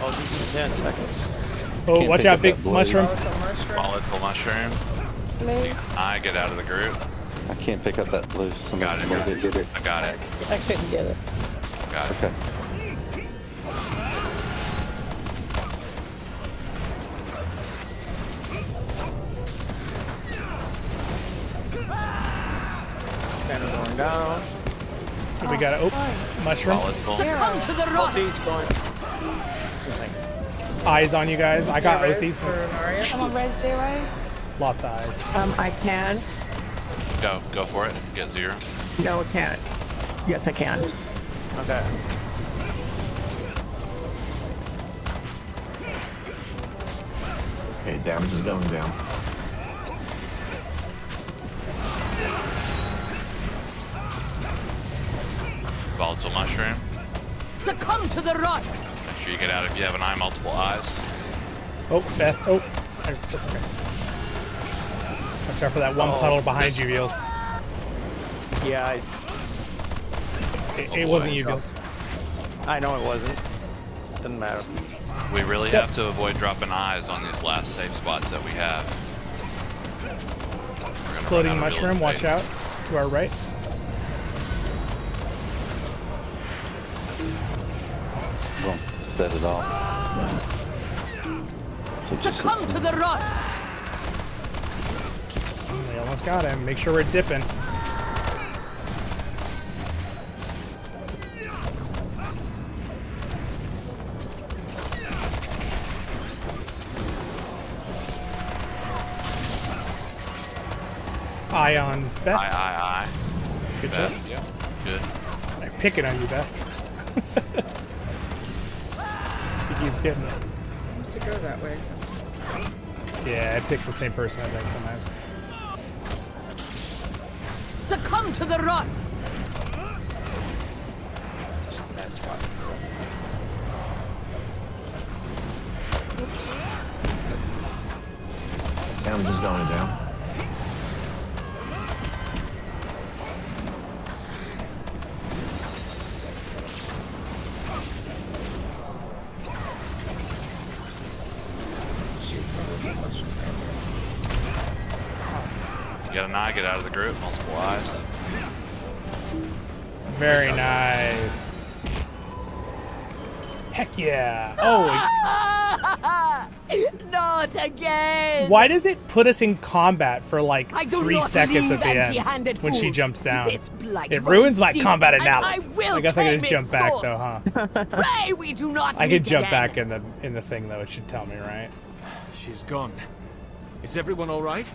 Speaker 14: Oh, this is 10 seconds.
Speaker 2: Oh,
Speaker 11: Can't
Speaker 2: watch
Speaker 11: pick
Speaker 2: out,
Speaker 11: up
Speaker 2: big
Speaker 11: that blue.
Speaker 2: mushroom.
Speaker 12: Oh, it's a mushroom.
Speaker 4: Volatile mushroom.
Speaker 3: Blue.
Speaker 4: I get out of the group.
Speaker 11: I can't pick up that blue. Somebody
Speaker 4: Got it.
Speaker 11: get it.
Speaker 4: I got it.
Speaker 16: I couldn't get it.
Speaker 4: Got it.
Speaker 11: Okay.
Speaker 14: Standard going down.
Speaker 2: We got it. Oh, mushroom.
Speaker 4: Volatile.
Speaker 10: Succumb to the rot!
Speaker 14: He's going.
Speaker 2: Eyes on you guys. I got
Speaker 12: res
Speaker 2: Oathies.
Speaker 12: for Anaria.
Speaker 3: Someone res 0.
Speaker 2: Lots of eyes.
Speaker 7: I can.
Speaker 4: Go for it. Get 0.
Speaker 7: No, I can't. Yes, I can.
Speaker 14: Okay.
Speaker 5: Okay, damage is going down.
Speaker 4: Volatile mushroom.
Speaker 10: Succumb to the rot!
Speaker 4: Make sure you get out if you have an eye, multiple eyes.
Speaker 2: Oh, Beth. Oh, that's okay. Watch out for that one puddle behind you, Beals.
Speaker 14: Yeah,
Speaker 2: It wasn't you, Beals.
Speaker 14: I know it wasn't. Doesn't matter.
Speaker 4: We really have to avoid dropping eyes on these last safe spots that we have.
Speaker 2: Exploding mushroom. Watch out. To our right.
Speaker 11: Well, set it off. So just
Speaker 10: Succumb to the rot!
Speaker 2: We almost got him. Make sure we're dipping. Eye on Beth.
Speaker 4: Eye.
Speaker 2: Good job.
Speaker 4: Beth, yeah. Good.
Speaker 2: I'm picking on you, Beth. She keeps getting it.
Speaker 12: Seems to go that way sometimes.
Speaker 2: Yeah, it picks the same person, I think, sometimes.
Speaker 10: Succumb to the rot!
Speaker 5: Damage is going down.
Speaker 4: You got an eye, get out of the group, multiple eyes.
Speaker 2: Very nice. Heck yeah. Oh,
Speaker 10: Not again!
Speaker 2: why does it put us in combat for like
Speaker 10: I do
Speaker 2: 3
Speaker 10: not
Speaker 2: seconds
Speaker 10: leave
Speaker 2: at the
Speaker 10: empty-handed
Speaker 2: end when she
Speaker 10: fools.
Speaker 2: jumps down?
Speaker 10: This blight
Speaker 2: It ruins my
Speaker 10: runs deep,
Speaker 2: combat
Speaker 10: and I
Speaker 2: analysis.
Speaker 10: will
Speaker 2: I guess I can
Speaker 10: claim
Speaker 2: just jump
Speaker 10: its
Speaker 2: back
Speaker 10: source.
Speaker 2: though, huh?
Speaker 10: Pray we do not
Speaker 2: I
Speaker 10: meet
Speaker 2: could jump
Speaker 10: again.
Speaker 2: back in the thing though. It should tell me, right?
Speaker 1: She's gone. Is everyone all right?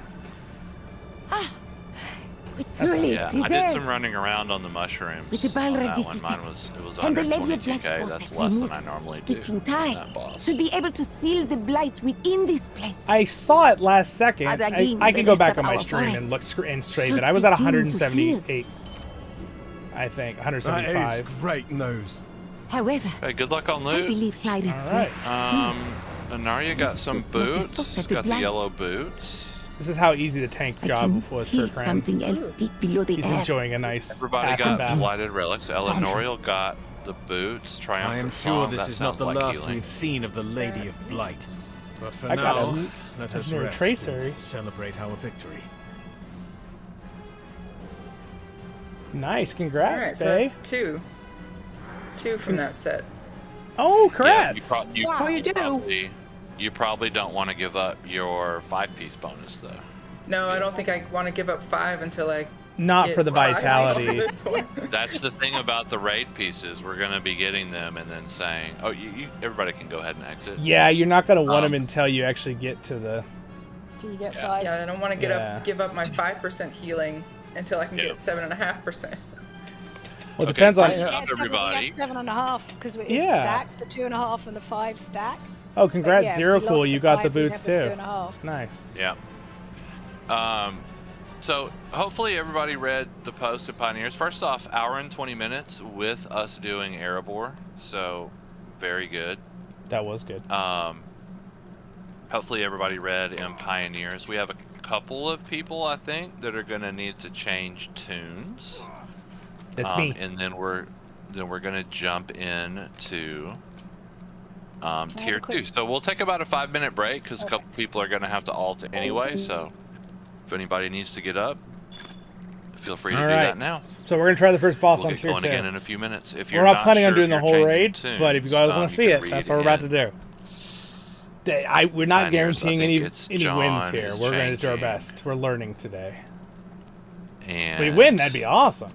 Speaker 10: We truly
Speaker 4: Yeah, I did some running around on the mushrooms.
Speaker 10: With the bile
Speaker 4: on that
Speaker 10: defeated.
Speaker 4: one. Mine was, it was
Speaker 10: And the
Speaker 4: under
Speaker 10: Lady of
Speaker 4: 22k.
Speaker 10: Black's
Speaker 4: That's
Speaker 10: forces
Speaker 4: less than
Speaker 10: removed.
Speaker 4: I normally do.
Speaker 10: We can
Speaker 4: on
Speaker 10: tie.
Speaker 4: that boss.
Speaker 10: Should be able to seal the blight within this place.
Speaker 2: I saw it last second.
Speaker 10: As again,
Speaker 2: I
Speaker 10: the
Speaker 2: can go
Speaker 10: rest
Speaker 2: back
Speaker 10: of
Speaker 2: on my
Speaker 10: our
Speaker 2: stream and
Speaker 10: forest
Speaker 2: look and straight
Speaker 10: should
Speaker 2: it. I was at
Speaker 10: begin to
Speaker 2: 178, I think. 175.
Speaker 1: great news.
Speaker 10: However,
Speaker 4: Hey, good luck on
Speaker 10: I
Speaker 4: loot.
Speaker 10: believe Clyde is
Speaker 2: All right.
Speaker 10: right.
Speaker 4: Anaria got some
Speaker 10: This is not the
Speaker 4: boots.
Speaker 10: source of the
Speaker 4: Got the
Speaker 10: blight.
Speaker 4: yellow boots.
Speaker 2: This is how easy the tank
Speaker 10: I
Speaker 2: job
Speaker 10: can
Speaker 2: was for
Speaker 10: feel
Speaker 2: Kran.
Speaker 10: something else deep below the
Speaker 2: He's
Speaker 10: earth.
Speaker 2: enjoying a nice
Speaker 4: Everybody
Speaker 2: acid
Speaker 4: got
Speaker 2: bath.
Speaker 4: blighted relics. Elanoriel got the boots. Triumphant
Speaker 1: I am
Speaker 4: Song.
Speaker 1: sure this
Speaker 4: That
Speaker 1: is not
Speaker 4: sounds
Speaker 1: the
Speaker 4: like
Speaker 1: last
Speaker 4: healing.
Speaker 1: we've seen of the Lady of Blight. But for
Speaker 2: I got
Speaker 1: now,
Speaker 2: a
Speaker 1: let us
Speaker 2: legendary
Speaker 1: rest
Speaker 2: tracer.
Speaker 1: and celebrate our victory.
Speaker 2: Nice,
Speaker 12: All
Speaker 2: congrats,
Speaker 12: right, so
Speaker 2: babe.
Speaker 12: that's 2. 2 from that set.
Speaker 2: Oh,
Speaker 4: Yeah,
Speaker 2: congrats.
Speaker 4: you probably don't want to give up your 5-piece bonus though.
Speaker 12: No, I don't think I want to give up 5 until I
Speaker 2: Not
Speaker 12: get
Speaker 2: for the
Speaker 12: what I see
Speaker 2: vitality.
Speaker 12: for this one.
Speaker 4: That's the thing about the raid pieces. We're gonna be getting them and then saying, "Oh, everybody can go ahead and exit."
Speaker 2: Yeah, you're not gonna want them until you actually get to the.
Speaker 3: Do you get 5?
Speaker 12: Yeah, I don't want to give up my 5% healing until I can get 7.5%.
Speaker 2: Well, it depends on
Speaker 4: everybody.
Speaker 3: We have 7.5 because it
Speaker 2: Yeah.
Speaker 3: stacks. The 2.5 and the 5 stack.
Speaker 2: Oh, congrats,
Speaker 3: yeah, if
Speaker 2: Zero
Speaker 3: we
Speaker 2: Cool!
Speaker 3: lost
Speaker 2: You
Speaker 3: the
Speaker 2: got the
Speaker 3: 5, we'd
Speaker 2: boots
Speaker 3: have the
Speaker 2: too.
Speaker 3: 2.5.
Speaker 2: Nice.
Speaker 4: Yeah. So hopefully everybody read the post of Pioneers. First off, hour and 20 minutes with us doing Erebor, so very good.
Speaker 2: That was good.
Speaker 4: Hopefully everybody read in Pioneers. We have a couple of people, I think, that are gonna need to change tunes.
Speaker 2: It's me.
Speaker 4: And then we're gonna jump in to tier 2. So we'll take about a 5-minute break because a couple people are gonna have to alt anyway. So if anybody needs to get up, feel free to do that now.
Speaker 2: So we're gonna try the first boss
Speaker 4: We'll
Speaker 2: on
Speaker 4: get
Speaker 2: tier
Speaker 4: going
Speaker 2: 2.
Speaker 4: again in a few minutes. If you're
Speaker 2: We're not
Speaker 4: not
Speaker 2: planning on
Speaker 4: sure
Speaker 2: doing
Speaker 4: if
Speaker 2: the
Speaker 4: you're
Speaker 2: whole
Speaker 4: changing
Speaker 2: raid,
Speaker 4: tunes,
Speaker 2: but if you guys want to see
Speaker 4: you
Speaker 2: it,
Speaker 4: can
Speaker 2: that's
Speaker 4: read
Speaker 2: what we're about to
Speaker 4: in.
Speaker 2: do. We're not
Speaker 4: Pioneers, I
Speaker 2: guaranteeing
Speaker 4: think
Speaker 2: any
Speaker 4: it's
Speaker 2: wins
Speaker 4: John
Speaker 2: here.
Speaker 4: is
Speaker 2: We're going to do our
Speaker 4: changing.
Speaker 2: best. We're learning today.
Speaker 4: And
Speaker 2: If we win, that'd be awesome.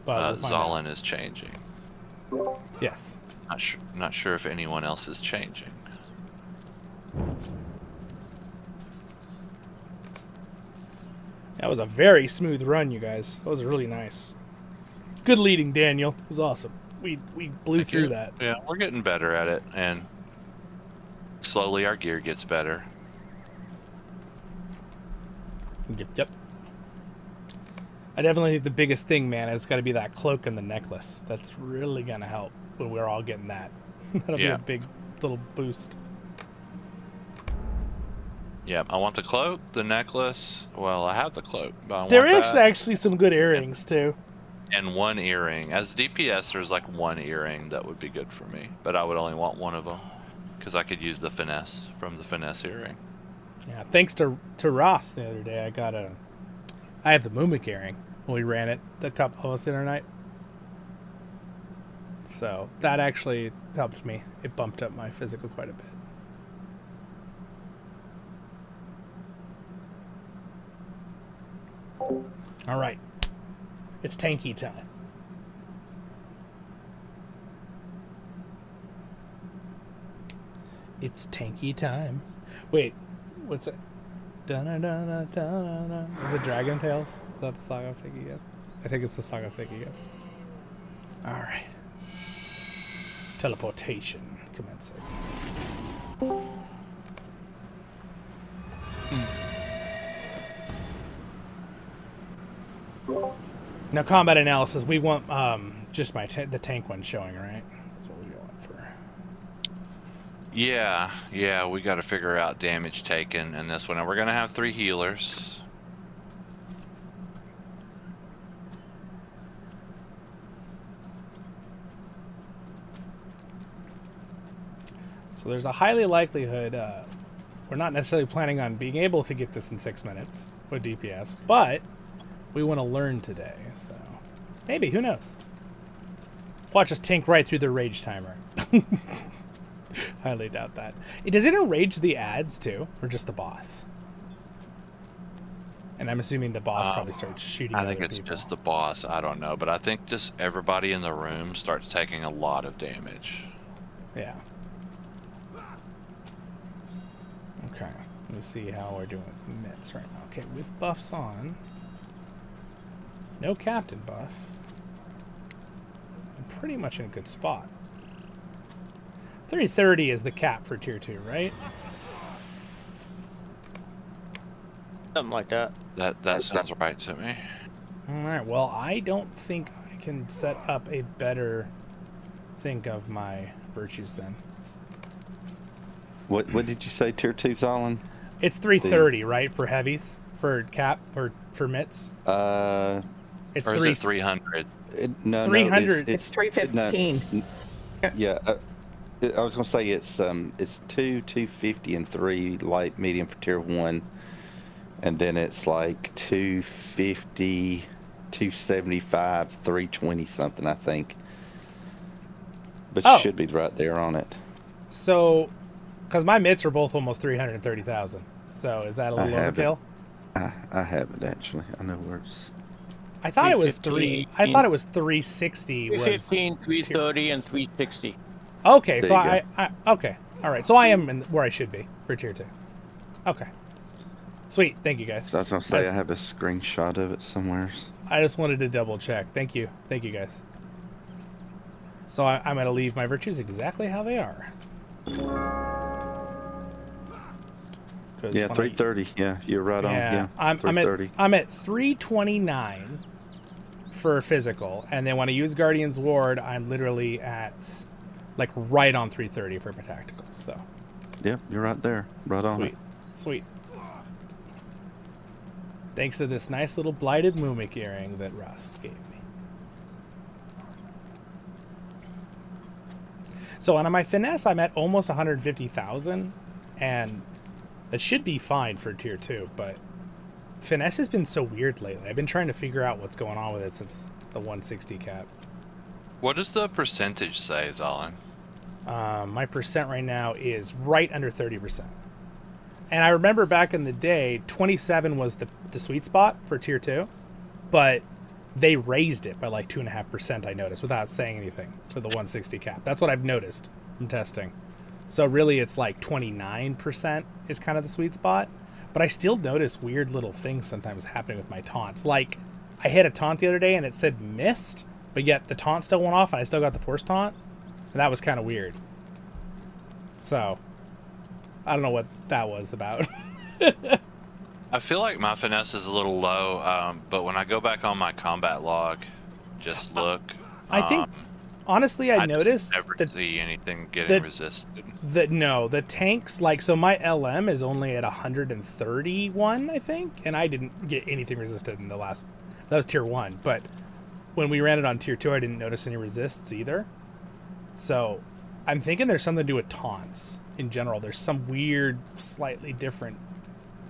Speaker 2: But we'll find out.
Speaker 4: Zollin is changing.
Speaker 2: Yes.
Speaker 4: Not sure if anyone else is changing.
Speaker 2: That was a very smooth run, you guys. That was really nice. Good leading, Daniel. It was awesome. We blew through that.
Speaker 4: Yeah, we're getting better at it, and slowly our gear gets better.
Speaker 2: Yep. I definitely think the biggest thing, man, is got to be that cloak and the necklace. That's really going to help when we're all getting that. That'll be a big little boost.
Speaker 4: Yeah, I want the cloak, the necklace. Well, I have the cloak, but I want
Speaker 2: There is
Speaker 4: that.
Speaker 2: actually some good earrings, too.
Speaker 4: And one earring. As DPS, there's like one earring that would be good for me, but I would only want one of them because I could use the finesse from the finesse earring.
Speaker 2: Yeah, thanks to Ross the other day, I have the Mumik earring when we ran it the couple of us the other night. So that actually helped me. It bumped up my physical quite a bit. All right, it's tanky time. It's tanky time. Wait, what's it? Da-na-na-na-da-na-na. Is it Dragon Tales? Is that the song I'm thinking of? I think it's the song I'm thinking of. All right. Teleportation commencing. Now, combat analysis. We want just the tank one showing, right? That's what we want for.
Speaker 4: Yeah, we got to figure out damage taken in this one, and we're gonna have 3 healers.
Speaker 2: So there's a highly likelihood we're not necessarily planning on being able to get this in 6 minutes with DPS, but we want to learn today, so maybe, who knows? Watch us tank right through the rage timer. Highly doubt that. Does it enrage the ads too, or just the boss? And I'm assuming the boss probably starts shooting
Speaker 4: I think
Speaker 2: other
Speaker 4: it's
Speaker 2: people.
Speaker 4: just the boss. I don't know, but I think just everybody in the room starts taking a lot of damage.
Speaker 2: Yeah. Okay, let me see how we're doing with mitts right now. Okay, with buffs on. No captain buff. I'm pretty much in a good spot. 330 is the cap for tier 2, right?
Speaker 14: Something like that.
Speaker 4: That sounds right to me.
Speaker 2: Alright, well, I don't think I can set up a better think of my virtues then.
Speaker 11: What did you say, tier 2, Zollin?
Speaker 2: It's 330, right, for heavies? For cap, or for mitts? It's
Speaker 4: or is it 300?
Speaker 11: No,
Speaker 2: 300.
Speaker 11: It's
Speaker 7: 315.
Speaker 11: Yeah, I was gonna say it's 250, and 3 light medium for tier 1, and then it's like 250, 275, 320 something, I think. But you should be right there on it.
Speaker 2: So, because my mitts are both almost 330,000. So is that a little overkill?
Speaker 11: I have it actually. I know where it's.
Speaker 2: I thought it was
Speaker 14: 315,
Speaker 2: I thought it was 360 was
Speaker 14: 315, 330, and 360.
Speaker 2: Okay,
Speaker 11: There
Speaker 2: so
Speaker 11: you
Speaker 2: I okay. All right. So I am where I should be for tier 2. Okay. Sweet. Thank you guys.
Speaker 11: So I was gonna say I have a screenshot of it somewhere.
Speaker 2: I just wanted to double check. Thank you. Thank you guys. So I'm going to leave my virtues exactly how they are.
Speaker 11: Yeah, 330. Yeah, you're right on. Yeah,
Speaker 2: I'm at 329 for physical, and then when I use Guardian's Ward, I'm literally at like right on 330 for my tacticals. So.
Speaker 11: Yep, you're right there, right on.
Speaker 2: Sweet, sweet. Thanks to this nice little blighted Mumik earring that Russ gave me. So on my finesse, I'm at almost 150,000, and that should be fine for tier 2, but finesse has been so weird lately. I've been trying to figure out what's going on with it since the 160 cap.
Speaker 4: What does the percentage say, Zollin?
Speaker 2: My percent right now is right under 30%. And I remember back in the day, 27 was the sweet spot for tier 2, but they raised it by like 2.5%, I noticed, without saying anything for the 160 cap. That's what I've noticed from testing. So really it's like 29% is kind of the sweet spot, but I still notice weird little things sometimes happening with my taunts. Like I hit a taunt the other day and it said missed, but yet the taunt still went off and I still got the force taunt. And that was kind of weird. So I don't know what that was about.
Speaker 4: I feel like my finesse is a little low, but when I go back on my combat log, just look.
Speaker 2: I think, honestly, I noticed
Speaker 4: never see anything getting resisted.
Speaker 2: The tanks, like, so my LM is only at 131, I think, and I didn't get anything resisted in the last, that was tier 1, but when we ran it on tier 2, I didn't notice any resists either. So I'm thinking there's something to do with taunts in general. There's some weird, slightly different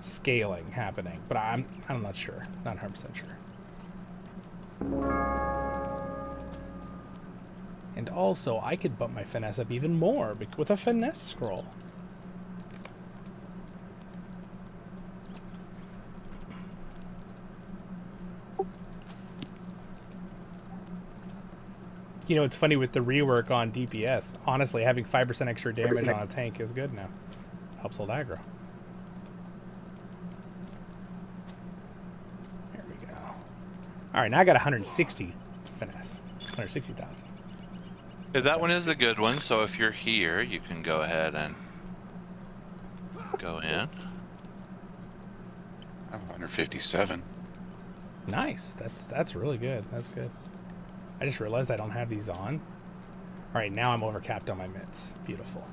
Speaker 2: scaling happening, but I'm not sure, not 100% sure. And also, I could bump my finesse up even more with a finesse scroll. You know, it's funny with the rework on DPS. Honestly, having 5% extra damage on a tank is good now. Helps hold aggro. There we go. All right, now I got 160 finesse. 160,000.
Speaker 4: That one is a good one, so if you're here, you can go ahead and go in.
Speaker 6: I have 157.
Speaker 2: Nice. That's really good. That's good. I just realized I don't have these on. All right, now I'm overcapped on my mitts. Beautiful.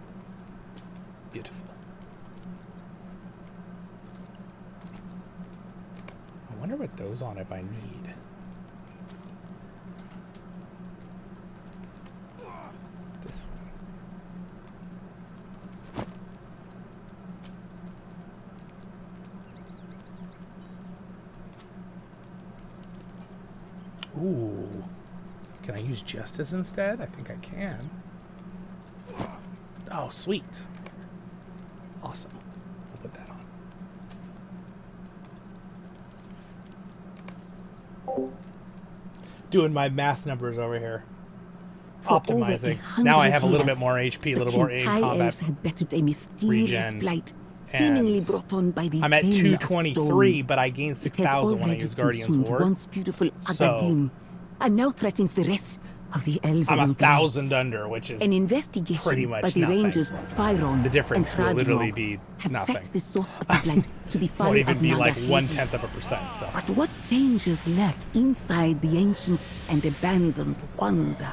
Speaker 2: Beautiful. I wonder what those on if I need. This one. Ooh. Can I use Justice instead? I think I can. Oh, sweet. Awesome. We'll put that on. Doing my math numbers over here. Optimizing. Now I have a little bit more HP, a little more aim combat regen.
Speaker 10: Seemingly brought on by the
Speaker 2: I'm at 223, but I gain 6,000 when I use Guardian's Ward.
Speaker 10: Once beautiful
Speaker 2: So
Speaker 10: and now threatens the rest of the Elven
Speaker 2: I'm 1,000 under, which is
Speaker 10: an investigation
Speaker 2: pretty much
Speaker 10: by the
Speaker 2: nothing.
Speaker 10: Rangers Fyron
Speaker 2: The difference
Speaker 10: and
Speaker 2: will literally
Speaker 10: Khazad-Dum
Speaker 2: be
Speaker 10: have
Speaker 2: nothing.
Speaker 10: tracked the source of the blight to the fire
Speaker 2: Won't even
Speaker 10: of
Speaker 2: be like
Speaker 10: Nagakhêdi.
Speaker 2: 0.1%. So
Speaker 10: But what dangers lurk inside the ancient and abandoned wonder?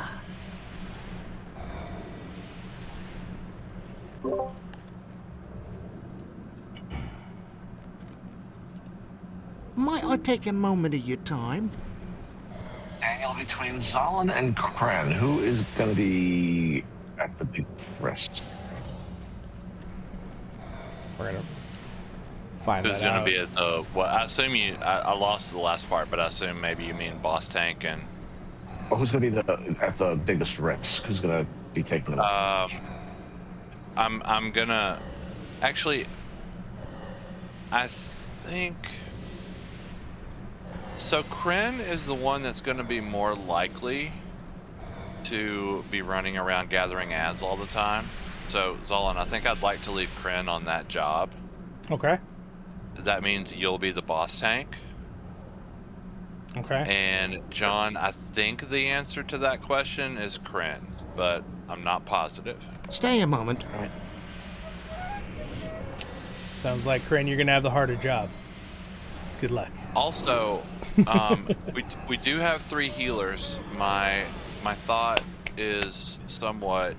Speaker 17: Might I take a moment of your time?
Speaker 5: Daniel, between Zollin and Kren, who is going to be at the big rest?
Speaker 2: we're gonna find
Speaker 4: Who's
Speaker 2: that
Speaker 4: going to
Speaker 2: out.
Speaker 4: be at the? Well, I assume I lost the last part, but I assume maybe you mean Boss Tank and.
Speaker 5: Oh, who's going to be at the biggest risk? Who's going to be taking it?
Speaker 4: I'm gonna actually. I think So Kryn is the one that's going to be more likely to be running around gathering ads all the time. So Zollin, I think I'd like to leave Kryn on that job.
Speaker 2: Okay.
Speaker 4: That means you'll be the boss tank.
Speaker 2: Okay.
Speaker 4: And John, I think the answer to that question is Kryn, but I'm not positive.
Speaker 17: Stay a moment.
Speaker 2: Sounds like, Kryn, you're going to have the harder job. Good luck.
Speaker 4: Also, we do have 3 healers. My thought is somewhat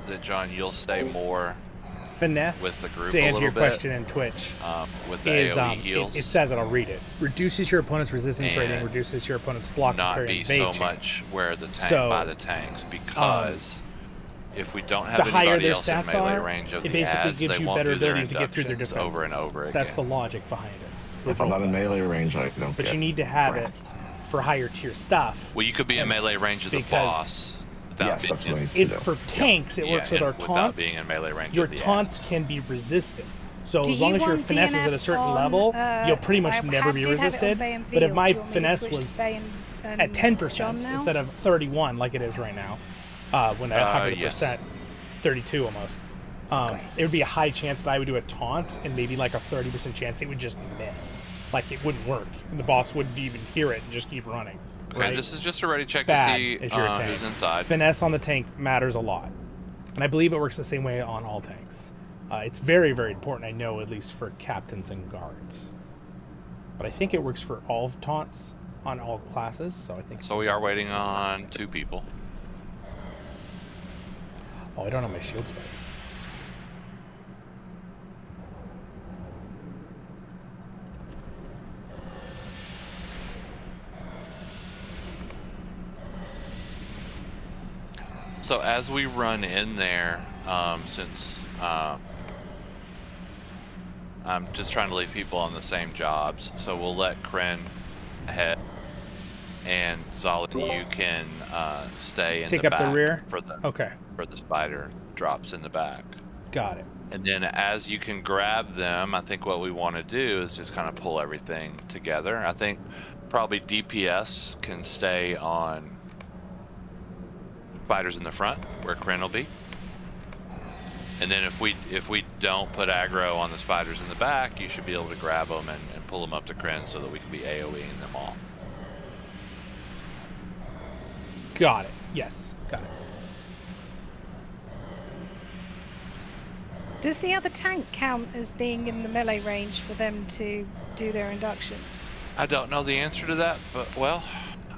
Speaker 4: that, John, you'll stay more
Speaker 2: finesse
Speaker 4: with the group
Speaker 2: to
Speaker 4: a
Speaker 2: answer
Speaker 4: little
Speaker 2: your
Speaker 4: bit,
Speaker 2: question in Twitch
Speaker 4: with the
Speaker 2: is
Speaker 4: AoE heals.
Speaker 2: it says it, I'll read it. Reduces your opponent's resistance
Speaker 4: And
Speaker 2: rating, reduces your opponent's block
Speaker 4: not
Speaker 2: parry
Speaker 4: be
Speaker 2: and evade
Speaker 4: so
Speaker 2: chance.
Speaker 4: much where the tank
Speaker 2: So,
Speaker 4: by the tanks, because if we don't have
Speaker 2: the higher
Speaker 4: anybody
Speaker 2: their
Speaker 4: else in
Speaker 2: stats
Speaker 4: melee
Speaker 2: are,
Speaker 4: range of
Speaker 2: it
Speaker 4: the
Speaker 2: basically
Speaker 4: ads,
Speaker 2: gives
Speaker 4: they
Speaker 2: you
Speaker 4: won't
Speaker 2: better
Speaker 4: do their
Speaker 2: abilities to get through their
Speaker 4: inductions
Speaker 2: defenses.
Speaker 4: over and over again.
Speaker 2: That's the logic behind it. for
Speaker 5: If I'm not in
Speaker 2: rollback.
Speaker 5: melee range, I don't
Speaker 2: But
Speaker 5: get
Speaker 2: you need to have
Speaker 5: rank.
Speaker 2: it for higher tier stuff.
Speaker 4: Well, you could be in melee range of the
Speaker 2: because
Speaker 4: boss.
Speaker 5: Yes, that's what I need to do.
Speaker 2: For tanks, it works with our
Speaker 4: without
Speaker 2: taunts.
Speaker 4: being in melee range
Speaker 2: Your
Speaker 4: of the
Speaker 2: taunts can be resisted. So
Speaker 3: Do
Speaker 2: as long
Speaker 3: you
Speaker 2: as your
Speaker 3: want
Speaker 2: finesse is at a
Speaker 3: DNF
Speaker 2: certain
Speaker 3: on,
Speaker 2: level, you'll pretty much
Speaker 3: I
Speaker 2: never be
Speaker 3: did have it on
Speaker 2: resisted.
Speaker 3: Bay and
Speaker 2: But if
Speaker 3: Veal.
Speaker 2: my
Speaker 3: Do you want me to
Speaker 2: finesse
Speaker 3: switch to
Speaker 2: was
Speaker 3: Bay and
Speaker 2: at
Speaker 3: John
Speaker 2: 10%
Speaker 3: now?
Speaker 2: instead of 31 like it is right now, when at 100%,
Speaker 4: yes.
Speaker 2: 32 almost, it would be a high chance that I would do a taunt and maybe like a 30% chance it would just miss. Like it wouldn't work. And the boss wouldn't even hear it and just keep running.
Speaker 4: Okay,
Speaker 2: right?
Speaker 4: this is just a ready check
Speaker 2: Bad
Speaker 4: to see
Speaker 2: if you're a tank.
Speaker 4: who's inside.
Speaker 2: Finesse on the tank matters a lot. And I believe it works the same way on all tanks. It's very, very important, I know, at least for captains and guards. But I think it works for all taunts on all classes, so I think...
Speaker 4: So we are waiting on 2 people.
Speaker 2: Oh, I don't have my shield spikes.
Speaker 4: So as we run in there, since I'm just trying to leave people on the same jobs, so we'll let Kryn ahead, and Zollin, you can stay in
Speaker 2: Take
Speaker 4: the
Speaker 2: up
Speaker 4: back
Speaker 2: the rear?
Speaker 4: for the
Speaker 2: Okay.
Speaker 4: for the spider drops in the back.
Speaker 2: Got it.
Speaker 4: And then as you can grab them, I think what we want to do is just kind of pull everything together. I think probably DPS can stay on spiders in the front where Kryn will be. And then if we don't put aggro on the spiders in the back, you should be able to grab them and pull them up to Kryn so that we can be AoEing them all.
Speaker 2: Got it. Yes, got it.
Speaker 3: Does the other tank count as being in the melee range for them to do their inductions?
Speaker 4: I don't know the answer to that, but well,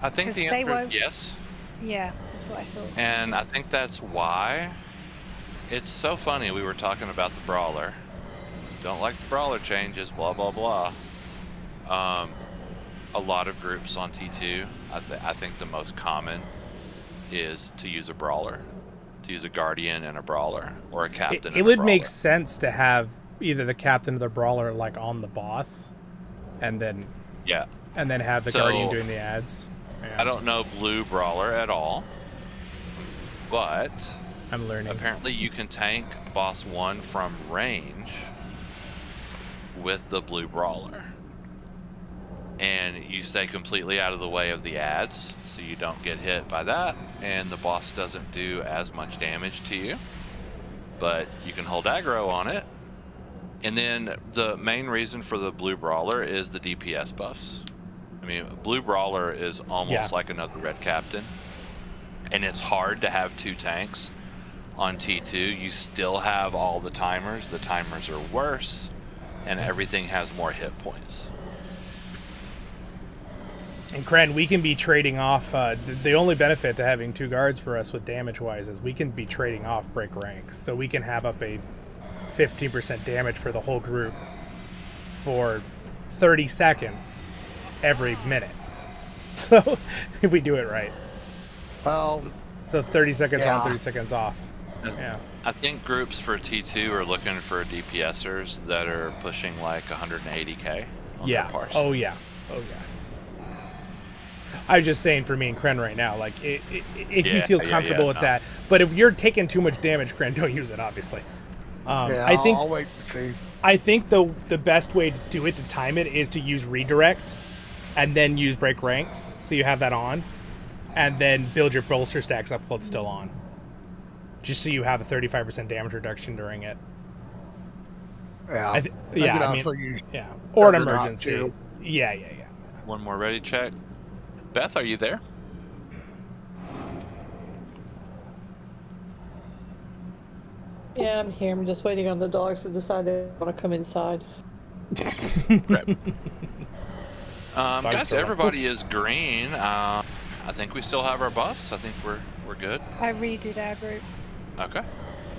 Speaker 4: I think
Speaker 3: 'Cause
Speaker 4: the
Speaker 3: they
Speaker 4: answer
Speaker 3: were-
Speaker 4: is yes.
Speaker 3: Yeah, that's what I thought.
Speaker 4: And I think that's why. It's so funny, we were talking about the brawler. Don't like the brawler changes, blah, blah, blah. A lot of groups on T2, I think the most common is to use a brawler. To use a guardian and a brawler, or a captain
Speaker 2: It would make sense to have either the captain or the brawler like on the boss, and then have the guardian doing the ads. Yeah.
Speaker 4: I don't know blue brawler at all, but
Speaker 2: I'm learning.
Speaker 4: Apparently you can tank boss 1 from range with the blue brawler, and you stay completely out of the way of the ads, so you don't get hit by that, and the boss doesn't do as much damage to you, but you can hold aggro on it. And then the main reason for the blue brawler is the DPS buffs. I mean, blue brawler is almost like another red captain, and it's hard to have 2 tanks on T2. You still have all the timers. The timers are worse, and everything has more hit points.
Speaker 2: And Kryn, we can be trading off. The only benefit to having 2 guards for us with damage-wise is we can be trading off break ranks. So we can have up a 15% damage for the whole group for 30 seconds every minute. So if we do it right.
Speaker 15: Well,
Speaker 2: so 30 seconds on,
Speaker 15: yeah.
Speaker 2: 30 seconds off. Yeah.
Speaker 4: I think groups for T2 are looking for DPSers that are pushing like 180k on their parse.
Speaker 2: Oh yeah. Oh yeah. I was just saying for me and Kryn right now, like if you feel comfortable with that, but if you're taking too much damage, Kryn, don't use it. Obviously,
Speaker 15: I'll wait and see.
Speaker 2: I think the best way to do it, to time it, is to use redirect and then use break ranks, so you have that on, and then build your bolster stacks up while it's still on, just so you have a 35% damage reduction during it.
Speaker 15: Yeah,
Speaker 2: I
Speaker 15: could also use
Speaker 2: or an
Speaker 15: Juggernaut,
Speaker 2: emergency.
Speaker 15: too.
Speaker 2: Yeah.
Speaker 4: One more ready check. Beth, are you there?
Speaker 16: Yeah, I'm here. I'm just waiting on the dogs to decide they want to come inside.
Speaker 4: Guys, everybody is green. I think we still have our buffs. I think we're good.
Speaker 3: I redid our group.
Speaker 4: Okay.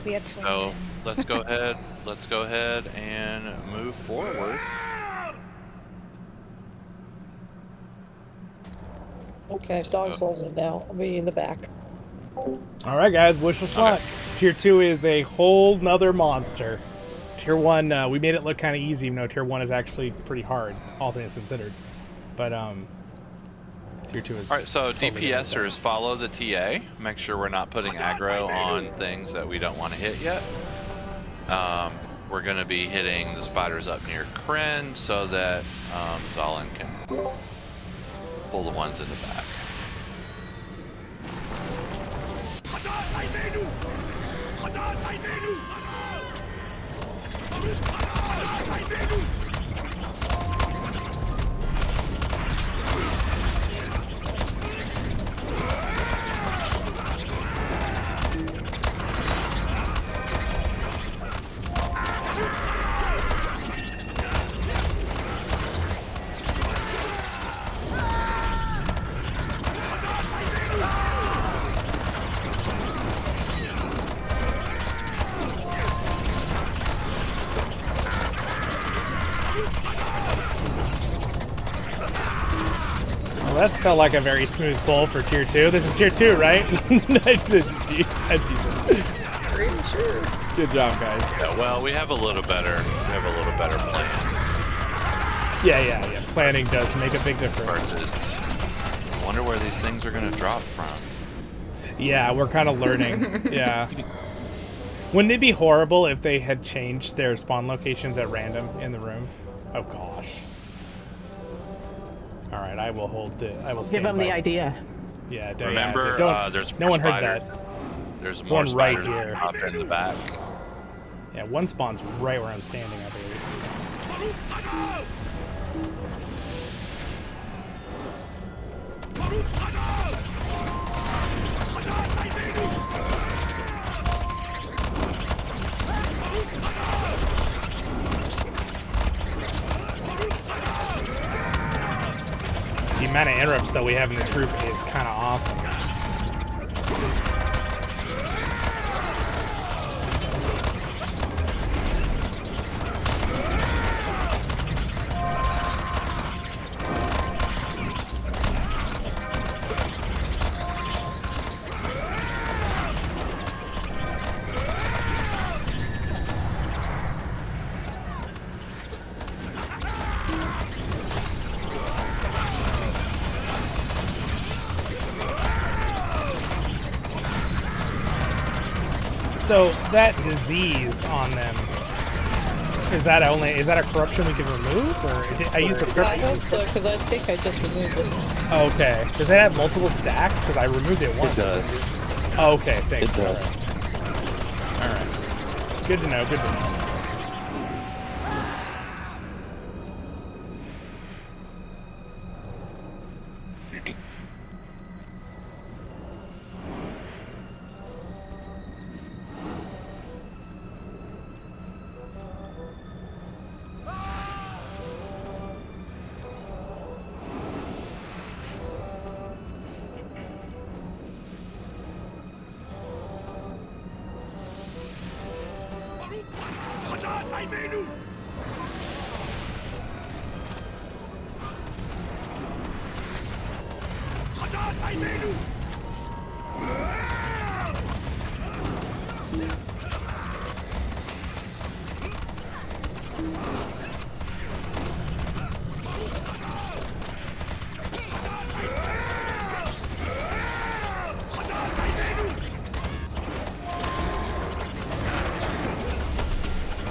Speaker 3: We had 20
Speaker 4: So
Speaker 3: men.
Speaker 4: let's go ahead. Let's go ahead and move forward.
Speaker 16: Okay, dogs rolling now. I'll be in the back.
Speaker 2: All right, guys, wish us luck. Tier 2 is a whole nother monster. Tier 1, we made it look kind of easy, even though Tier 1 is actually pretty hard, all things considered. But Tier 2 is...
Speaker 4: All right, so
Speaker 2: totally
Speaker 4: DPSers, follow the TA. Make sure we're not putting aggro on things that we don't want to hit yet. We're going to be hitting the spiders up near Kryn so that Zollin can pull the ones in the back.
Speaker 2: Well, that's felt like a very smooth pull for Tier 2. This is Tier 2, right? I'm teasing.
Speaker 12: Pretty sure.
Speaker 2: Good job, guys.
Speaker 4: Yeah, well, we have a little better plan.
Speaker 2: Yeah. Planning does make a big difference.
Speaker 4: Versus, I wonder where these things are going to drop from.
Speaker 2: Yeah, we're kind of learning. Yeah. Wouldn't it be horrible if they had changed their spawn locations at random in the room? Oh gosh. All right, I will hold the. I will stand
Speaker 7: Give them
Speaker 2: by.
Speaker 7: the idea.
Speaker 2: Yeah.
Speaker 4: Remember, there's
Speaker 2: no
Speaker 4: more
Speaker 2: one heard
Speaker 4: spiders.
Speaker 2: that.
Speaker 4: There's
Speaker 2: There's
Speaker 4: more
Speaker 2: one right
Speaker 4: spiders
Speaker 2: here.
Speaker 4: up in the back.
Speaker 2: Yeah, one spawn's right where I'm standing, I believe. The amount of interrupts that we have in this group is kind of awesome. So that disease on them, is that a corruption we can remove, or I used a
Speaker 16: I
Speaker 2: corruption?
Speaker 16: hope so, because I think I just removed it.
Speaker 2: Okay. Does it have multiple stacks? Because I removed it once.
Speaker 11: It does.
Speaker 2: Oh, okay, thanks.
Speaker 11: It does.
Speaker 2: All right. Good to know. Good to know.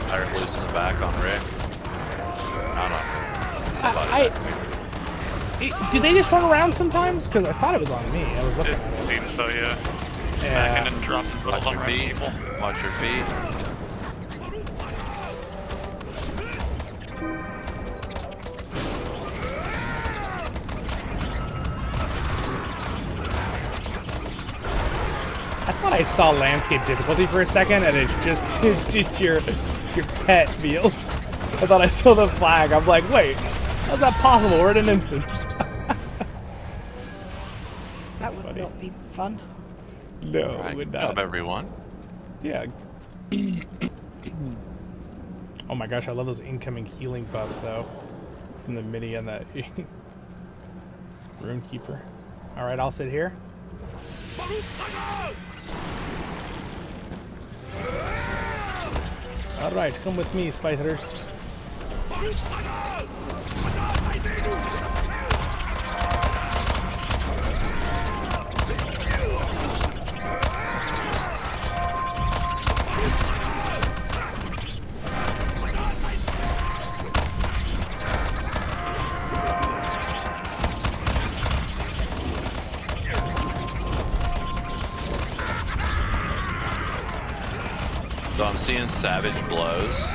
Speaker 4: Fire loose in the back on Rick. Not on somebody back here.
Speaker 2: Do they just run around sometimes? Because I thought it was on me. I was looking at it.
Speaker 13: Seems so, yeah.
Speaker 2: Yeah.
Speaker 13: Smacking and dropping
Speaker 4: Watch
Speaker 13: balls
Speaker 4: your
Speaker 13: around
Speaker 4: feet.
Speaker 13: people.
Speaker 4: Watch your feet.
Speaker 2: I thought I saw landscape difficulty for a second, and it's just your pet feels. I thought I saw the flag. I'm like, wait, how's that possible? We're in an instance.
Speaker 3: That would not be fun.
Speaker 2: No,
Speaker 4: Right,
Speaker 2: it would
Speaker 4: good
Speaker 2: not.
Speaker 4: job, everyone.
Speaker 2: Yeah. Oh my gosh, I love those incoming healing buffs though, from the mini and that Runekeeper. All right, I'll sit here. All right, come with me, spiders.
Speaker 4: So I'm seeing Savage Blows.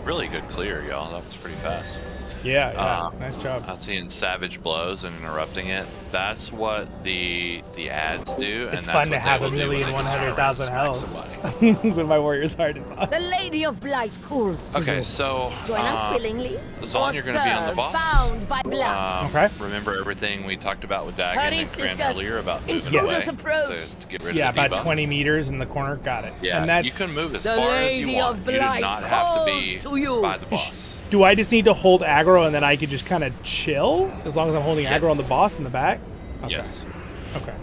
Speaker 4: Really good clear, y'all. That was pretty fast.
Speaker 2: Yeah, nice job.
Speaker 4: I'm seeing Savage Blows and interrupting it. That's what the ads do.
Speaker 2: It's
Speaker 4: and
Speaker 2: fun
Speaker 4: that's
Speaker 2: to have
Speaker 4: what they will do when they just
Speaker 2: 1,100,000
Speaker 4: smack
Speaker 2: health
Speaker 4: somebody.
Speaker 2: when my warrior's heart is on.
Speaker 10: The Lady of Blight calls to
Speaker 4: Okay,
Speaker 10: you.
Speaker 4: so
Speaker 10: Join us willingly,
Speaker 4: Zollin,
Speaker 10: or
Speaker 4: you're going to be on the
Speaker 10: serve
Speaker 4: boss.
Speaker 10: bound by blood.
Speaker 2: Okay.
Speaker 4: Remember everything we talked about with Dagon
Speaker 10: Hurry,
Speaker 4: and Kren
Speaker 10: sisters.
Speaker 4: earlier about moving
Speaker 10: Intruders
Speaker 4: away
Speaker 10: approach.
Speaker 4: to get rid
Speaker 2: Yeah,
Speaker 4: of the
Speaker 2: about
Speaker 4: debuff?
Speaker 2: 20 meters in the corner. Got it.
Speaker 4: Yeah,
Speaker 2: and that's,
Speaker 4: you can move as
Speaker 10: The
Speaker 4: far as you
Speaker 10: Lady
Speaker 4: want.
Speaker 10: of
Speaker 4: You do
Speaker 10: Blight
Speaker 4: not have to be
Speaker 10: calls to you.
Speaker 4: by the boss.
Speaker 2: do I just need to hold aggro and then I can just kind of chill as long as I'm holding
Speaker 4: Yeah.
Speaker 2: aggro on the boss in the back? Okay.
Speaker 4: Yes.
Speaker 2: Okay.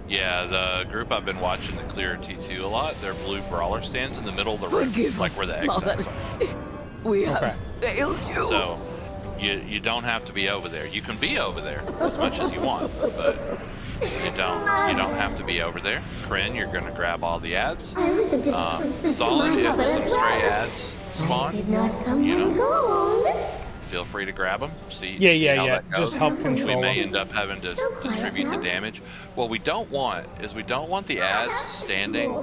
Speaker 4: Yeah, the group I've been watching that clear T2 a lot, their blue brawler stands in the middle of the room,
Speaker 10: Forgive
Speaker 4: like
Speaker 10: us,
Speaker 4: where the
Speaker 10: Mother.
Speaker 4: exits are.
Speaker 10: We have
Speaker 2: Okay.
Speaker 10: failed you.
Speaker 4: So you don't have to be over there. You can be over there as much as you want, but you don't have to be over there. Kren, you're gonna grab all the ads. Zollin, if some stray ads spawn, you know, feel free to grab them. See how that goes.
Speaker 2: Just help control
Speaker 4: We may
Speaker 2: them.
Speaker 4: end up having to distribute the damage. What we don't want is we don't want the ads standing,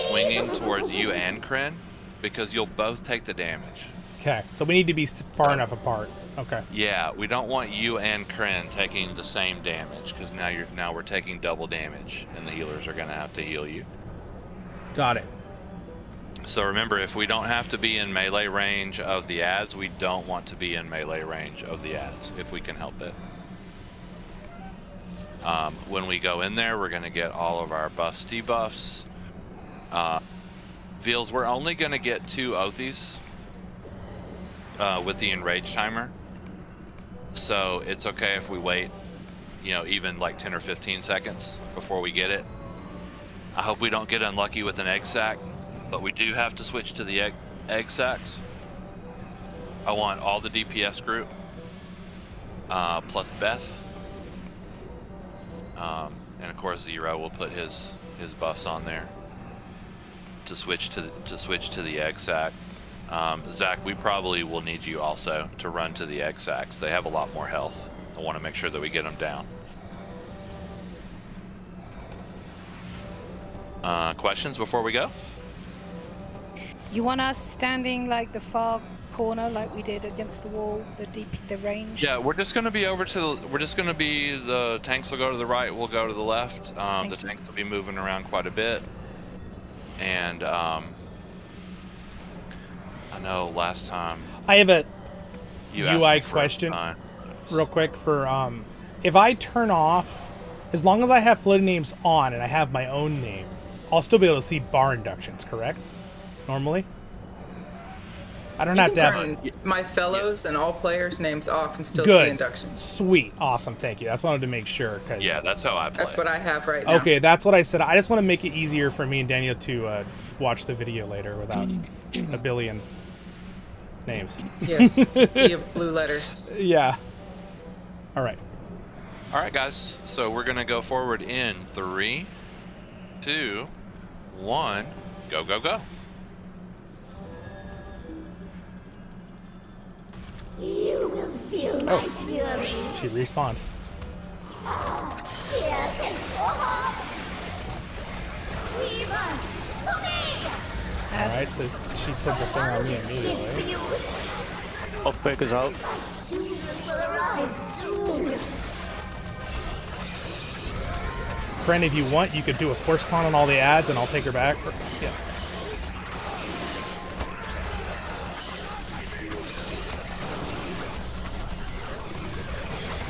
Speaker 4: swinging towards you and Kren, because you'll both take the damage.
Speaker 2: Okay, so we need to be far enough apart. Okay.
Speaker 4: Yeah, we don't want you and Kren taking the same damage, because now we're taking double damage, and the healers are gonna have to heal you.
Speaker 2: Got it.
Speaker 4: So remember, if we don't have to be in melee range of the ads, we don't want to be in melee range of the ads, if we can help it. When we go in there, we're going to get all of our buffs, debuffs. Veals, we're only going to get 2 Oathies with the enrage timer. So it's okay if we wait, even like 10 or 15 seconds before we get it. I hope we don't get unlucky with an egg sack. But we do have to switch to the egg sacks. I want all the DPS group, plus Beth. And of course Zero will put his buffs on there to switch to the egg sack. Zach, we probably will need you also to run to the egg sacks. They have a lot more health. I want to make sure that we get them down. Questions before we go?
Speaker 3: You want us standing like the far corner, like we did against the wall, the range?
Speaker 4: Yeah, we're just going to be the tanks will go to the right, we'll go to the left. The tanks will be moving around quite a bit. And I know last time
Speaker 2: I have a
Speaker 4: you asked
Speaker 2: UI
Speaker 4: me for
Speaker 2: question
Speaker 4: time.
Speaker 2: real quick for if I turn off, as long as I have floating names on and I have my own name, I'll still be able to see bar inductions, correct? Normally? I don't have to have
Speaker 12: turn my fellows and all players' names off and still
Speaker 2: Good.
Speaker 12: see inductions.
Speaker 2: Sweet. Awesome. Thank you. That's what I wanted to make sure. Cause...
Speaker 4: Yeah, that's how I play.
Speaker 12: That's what I have right now.
Speaker 2: Okay, that's what I said. I just want to make it easier for me and Daniel to watch the video later without a billion names.
Speaker 12: Yes. Sea of blue letters.
Speaker 2: Yeah. All right.
Speaker 4: All right, guys. So we're going to go forward in 3, 2, 1. Go, go, go.
Speaker 18: Yeah.
Speaker 10: You will feel my fury.
Speaker 2: She respawned.
Speaker 10: Here, take your heart. We must to me.
Speaker 2: Alright, so she put the thing on me immediately.
Speaker 14: I'll pick us out.
Speaker 10: Children will arrive soon.
Speaker 2: Friend, if you want, you could do a force taunt on all the ads and I'll take her back. Yeah.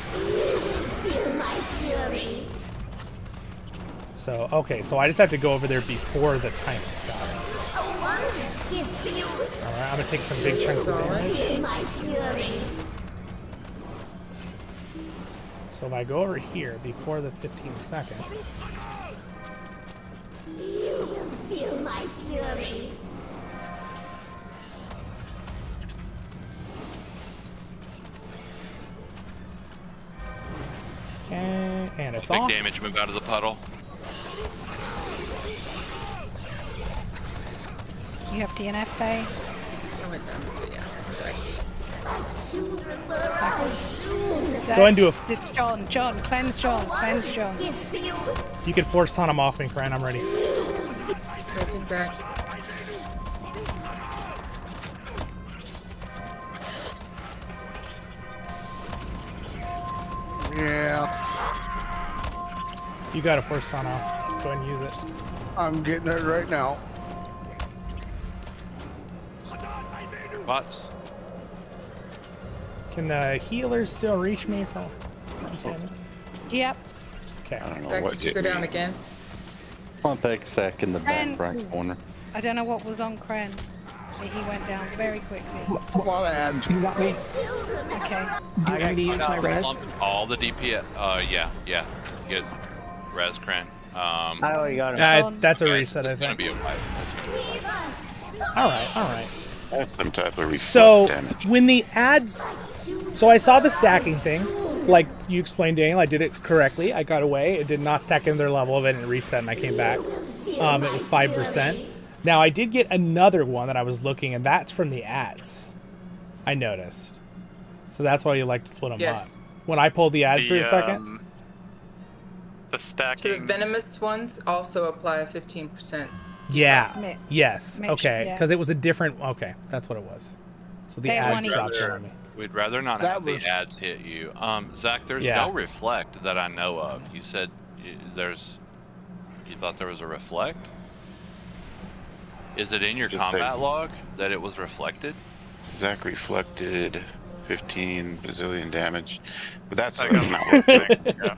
Speaker 10: Feel my fury.
Speaker 2: So, okay, so I just have to go over there before the timer. Got it.
Speaker 10: A wondrous gift for you.
Speaker 2: Alright, I'm gonna take some big chunks of damage.
Speaker 10: Feel my fury.
Speaker 2: So if I go over here before the 15 second,
Speaker 10: You will feel my fury.
Speaker 2: okay, and it's
Speaker 4: Big
Speaker 2: off.
Speaker 4: damage, move out of the puddle.
Speaker 3: You have DNF pay.
Speaker 12: I went down to the
Speaker 10: Children will arrive soon.
Speaker 2: Go and do a.
Speaker 3: John, cleanse John.
Speaker 10: Gift for you.
Speaker 2: You can force taunt him off me, Fran. I'm ready.
Speaker 12: That's exact.
Speaker 15: Yeah,
Speaker 2: You got a force taunt off. Go ahead and use it.
Speaker 15: I'm getting it right now.
Speaker 4: Bots.
Speaker 2: Can the healers still reach me from damage?
Speaker 3: Yep.
Speaker 11: I don't know
Speaker 12: Zach,
Speaker 11: what
Speaker 12: did you go down again?
Speaker 11: Pump X-Sack in the back right corner.
Speaker 3: I don't know what was on Kren. He went down very quickly.
Speaker 15: A lot of ads.
Speaker 14: You got me.
Speaker 3: Okay.
Speaker 14: Do you want me to use my res?
Speaker 4: All the DPS. Yeah. Good. Res Kren.
Speaker 14: I already got it.
Speaker 2: That's a reset, I
Speaker 4: It's gonna
Speaker 2: think.
Speaker 4: be a fight.
Speaker 2: Alright.
Speaker 6: That's some type of reflect
Speaker 2: So,
Speaker 6: damage.
Speaker 2: when the ads... So I saw the stacking thing. Like you explained, Daniel, I did it correctly. I got away. It did not stack in their level of it and it reset and I came back. It was 5%. Now, I did get another one that I was looking, and that's from the ads. I noticed. So that's why you like to split them
Speaker 12: Yes.
Speaker 2: up. When I pulled the ads for a second...
Speaker 13: The stacking.
Speaker 12: So the venomous ones also apply a 15%.
Speaker 2: Yeah. Yes.
Speaker 3: Mitch,
Speaker 2: Okay.
Speaker 3: yeah.
Speaker 2: Because it was a different... Okay. That's what it was. So the
Speaker 3: They
Speaker 2: ads
Speaker 3: wanted-
Speaker 2: dropped it on me.
Speaker 4: We'd rather not
Speaker 15: That
Speaker 4: have
Speaker 15: was-
Speaker 4: the ads hit you. Zach, there's
Speaker 2: Yeah.
Speaker 4: no reflect that I know of. You said there's... You thought there was a reflect? Is it in your
Speaker 6: Just
Speaker 4: combat
Speaker 6: big.
Speaker 4: log that it was reflected?
Speaker 6: Zach reflected 15 bazillion damage, but that's
Speaker 13: I
Speaker 6: not
Speaker 13: got
Speaker 6: what
Speaker 13: the same thing, yeah.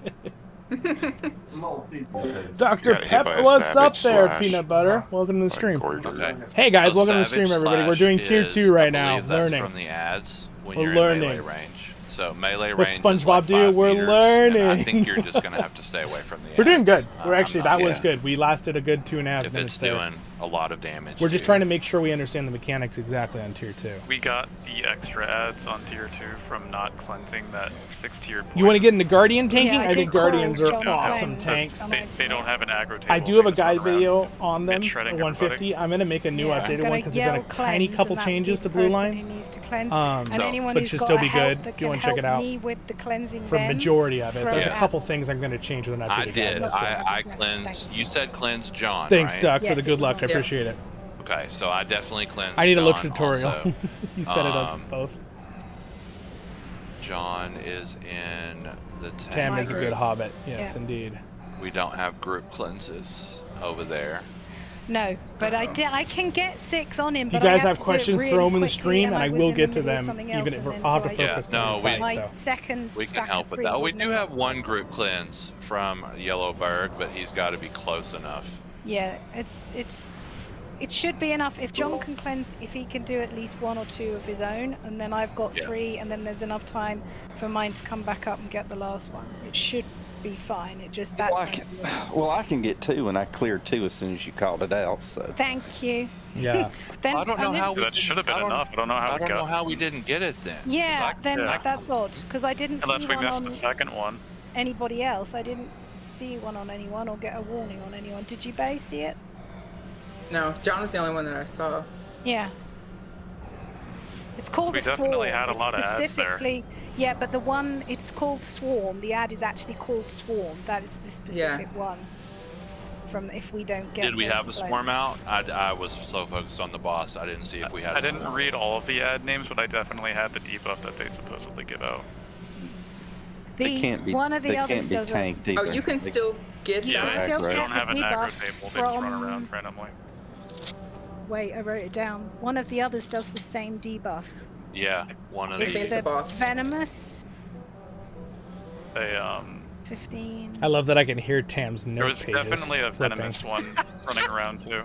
Speaker 2: Dr.
Speaker 6: Got hit by
Speaker 2: Pep,
Speaker 6: a
Speaker 2: what's up
Speaker 6: savage
Speaker 2: there,
Speaker 6: slash
Speaker 2: Peanut Butter? Welcome to the stream.
Speaker 4: Okay.
Speaker 2: Hey guys,
Speaker 4: So
Speaker 2: welcome to the stream,
Speaker 4: Savage
Speaker 2: everybody. We're
Speaker 4: Slash
Speaker 2: doing tier
Speaker 4: is,
Speaker 2: 2 right
Speaker 4: I
Speaker 2: now.
Speaker 4: believe that's
Speaker 2: Learning.
Speaker 4: from the ads when
Speaker 2: We're
Speaker 4: you're
Speaker 2: learning.
Speaker 4: in melee range. So melee
Speaker 2: What's
Speaker 4: range is
Speaker 2: SpongeBob
Speaker 4: like
Speaker 2: do?
Speaker 4: 5
Speaker 2: We're
Speaker 4: meters,
Speaker 2: learning.
Speaker 4: and I think you're just gonna have to stay away from the ads.
Speaker 2: We're doing good. We're
Speaker 4: I'm
Speaker 2: actually,
Speaker 4: not-
Speaker 2: that was
Speaker 6: yeah.
Speaker 2: good. We lasted a good 2.5
Speaker 4: If
Speaker 2: minutes
Speaker 4: it's
Speaker 2: there.
Speaker 4: doing a lot of damage.
Speaker 2: We're just
Speaker 4: to
Speaker 2: trying to
Speaker 4: you.
Speaker 2: make sure we understand the mechanics exactly on tier 2.
Speaker 13: We got the extra ads on tier 2 from not cleansing that 6-tiered.
Speaker 2: You want to get into Guardian tanking?
Speaker 3: Yeah, I
Speaker 2: I think
Speaker 3: did call
Speaker 2: Guardians are
Speaker 3: John
Speaker 2: awesome
Speaker 3: Cleanse.
Speaker 2: tanks.
Speaker 13: They don't have an aggro table.
Speaker 2: I do have
Speaker 13: They
Speaker 2: a
Speaker 13: just run
Speaker 2: guide
Speaker 13: around
Speaker 2: video on them,
Speaker 13: shredding
Speaker 2: 150.
Speaker 13: everybody.
Speaker 2: I'm going to make a new
Speaker 3: Yeah,
Speaker 2: updated
Speaker 3: I'm
Speaker 2: one because they've done a
Speaker 3: gonna
Speaker 2: tiny
Speaker 3: yell
Speaker 2: couple
Speaker 3: cleanse,
Speaker 2: changes
Speaker 3: and
Speaker 2: to
Speaker 3: that'd be
Speaker 2: Blue
Speaker 3: the person
Speaker 2: Line.
Speaker 3: who needs to cleanse.
Speaker 2: So,
Speaker 3: and anyone
Speaker 2: but
Speaker 3: who's
Speaker 2: should
Speaker 3: got
Speaker 2: still
Speaker 3: a
Speaker 2: be
Speaker 3: help
Speaker 2: good
Speaker 3: that
Speaker 2: if you
Speaker 3: can
Speaker 2: want to check it
Speaker 3: help
Speaker 2: out.
Speaker 3: me with the cleansing
Speaker 2: For
Speaker 3: them,
Speaker 2: majority of it.
Speaker 3: throw
Speaker 2: There's
Speaker 3: it
Speaker 2: a
Speaker 3: out.
Speaker 2: couple things I'm going to change with an updated
Speaker 4: I
Speaker 2: guide,
Speaker 4: did.
Speaker 2: though, so-
Speaker 4: I cleansed. You said cleanse John.
Speaker 2: Thanks,
Speaker 4: right?
Speaker 2: Duck, for
Speaker 3: Yes,
Speaker 2: the
Speaker 3: it
Speaker 2: good
Speaker 3: was
Speaker 2: luck. I
Speaker 3: on-
Speaker 2: appreciate it.
Speaker 4: Okay, so I definitely cleansed.
Speaker 2: I need a look
Speaker 4: John
Speaker 2: tutorial.
Speaker 4: also.
Speaker 2: You set it up both.
Speaker 4: John is in the tank.
Speaker 2: Tam is a good
Speaker 3: group.
Speaker 2: hobbit. Yes,
Speaker 3: Yeah.
Speaker 2: indeed.
Speaker 4: We don't have group cleanses over there.
Speaker 3: No, but I can get 6 on him.
Speaker 2: If you
Speaker 3: but I
Speaker 2: guys
Speaker 3: have
Speaker 2: have
Speaker 3: to do it
Speaker 2: questions,
Speaker 3: really
Speaker 2: throw them in the
Speaker 3: quickly,
Speaker 2: stream, and I
Speaker 3: was
Speaker 2: will
Speaker 3: in
Speaker 2: get
Speaker 3: the
Speaker 2: to
Speaker 3: middle of
Speaker 2: them,
Speaker 3: something
Speaker 2: even
Speaker 3: else,
Speaker 2: if
Speaker 3: and then
Speaker 2: I'll have
Speaker 3: so
Speaker 2: to
Speaker 3: I-
Speaker 2: focus
Speaker 4: Yeah, no,
Speaker 2: on
Speaker 4: we-
Speaker 2: the fight,
Speaker 3: My
Speaker 2: though.
Speaker 3: second
Speaker 4: We can
Speaker 3: stack
Speaker 4: help
Speaker 3: of
Speaker 4: with
Speaker 3: 3
Speaker 4: that. We
Speaker 3: wouldn't
Speaker 4: do have one group cleanse from Yellowberg, but he's got to be close enough.
Speaker 3: Yeah, it should be enough. If John can cleanse, if he can do at least 1 or 2 of his own, and then I've got
Speaker 4: Yeah.
Speaker 3: 3, and then there's enough time for mine to come back up and get the last one. It should be fine. It just that's.
Speaker 11: Well, I can get 2, and I cleared 2 as soon as you called it out. So
Speaker 3: Thank you.
Speaker 2: Yeah.
Speaker 3: Then
Speaker 4: I don't know how
Speaker 13: That should have been enough. I don't know how
Speaker 4: I
Speaker 13: we
Speaker 4: don't know
Speaker 13: got.
Speaker 4: how we didn't get it then.
Speaker 3: Yeah, then
Speaker 13: yeah.
Speaker 3: that's odd because I didn't
Speaker 13: Unless
Speaker 3: see
Speaker 13: we
Speaker 3: one
Speaker 13: missed
Speaker 3: on
Speaker 13: the second one.
Speaker 3: anybody else. I didn't see one on anyone or get a warning on anyone. Did you, Bay, see it?
Speaker 12: No, John was the only one that I saw.
Speaker 3: Yeah. It's called
Speaker 13: We
Speaker 3: a swarm.
Speaker 13: definitely had a
Speaker 3: It's
Speaker 13: lot of ads there.
Speaker 3: specifically, yeah, but the one it's called Swarm. The ad is actually called Swarm. That is the specific one. From if we don't get.
Speaker 4: Did we
Speaker 3: the
Speaker 4: have a swarm
Speaker 3: cleanse.
Speaker 4: out? I was so focused on the boss, I didn't see if we had.
Speaker 13: I didn't read all of the ad names, but I definitely had the debuff that they supposedly give out.
Speaker 11: They can't be.
Speaker 3: One of the
Speaker 11: They
Speaker 3: others
Speaker 11: can't be
Speaker 3: doesn't.
Speaker 11: tanked
Speaker 12: Oh,
Speaker 11: either.
Speaker 12: you can still get
Speaker 3: You
Speaker 12: that.
Speaker 3: still
Speaker 13: They
Speaker 3: get
Speaker 13: don't have
Speaker 3: the
Speaker 13: an aggro
Speaker 3: debuff
Speaker 13: table. They just run
Speaker 3: from-
Speaker 13: around randomly.
Speaker 3: Wait, I wrote it down. One of the others does the same debuff.
Speaker 4: Yeah, one of
Speaker 3: It's
Speaker 4: these.
Speaker 3: the venomous
Speaker 13: They
Speaker 3: 15.
Speaker 2: I love that I can hear Tam's note
Speaker 13: There was
Speaker 2: pages
Speaker 13: definitely a
Speaker 2: flipping.
Speaker 13: venomous one running around too.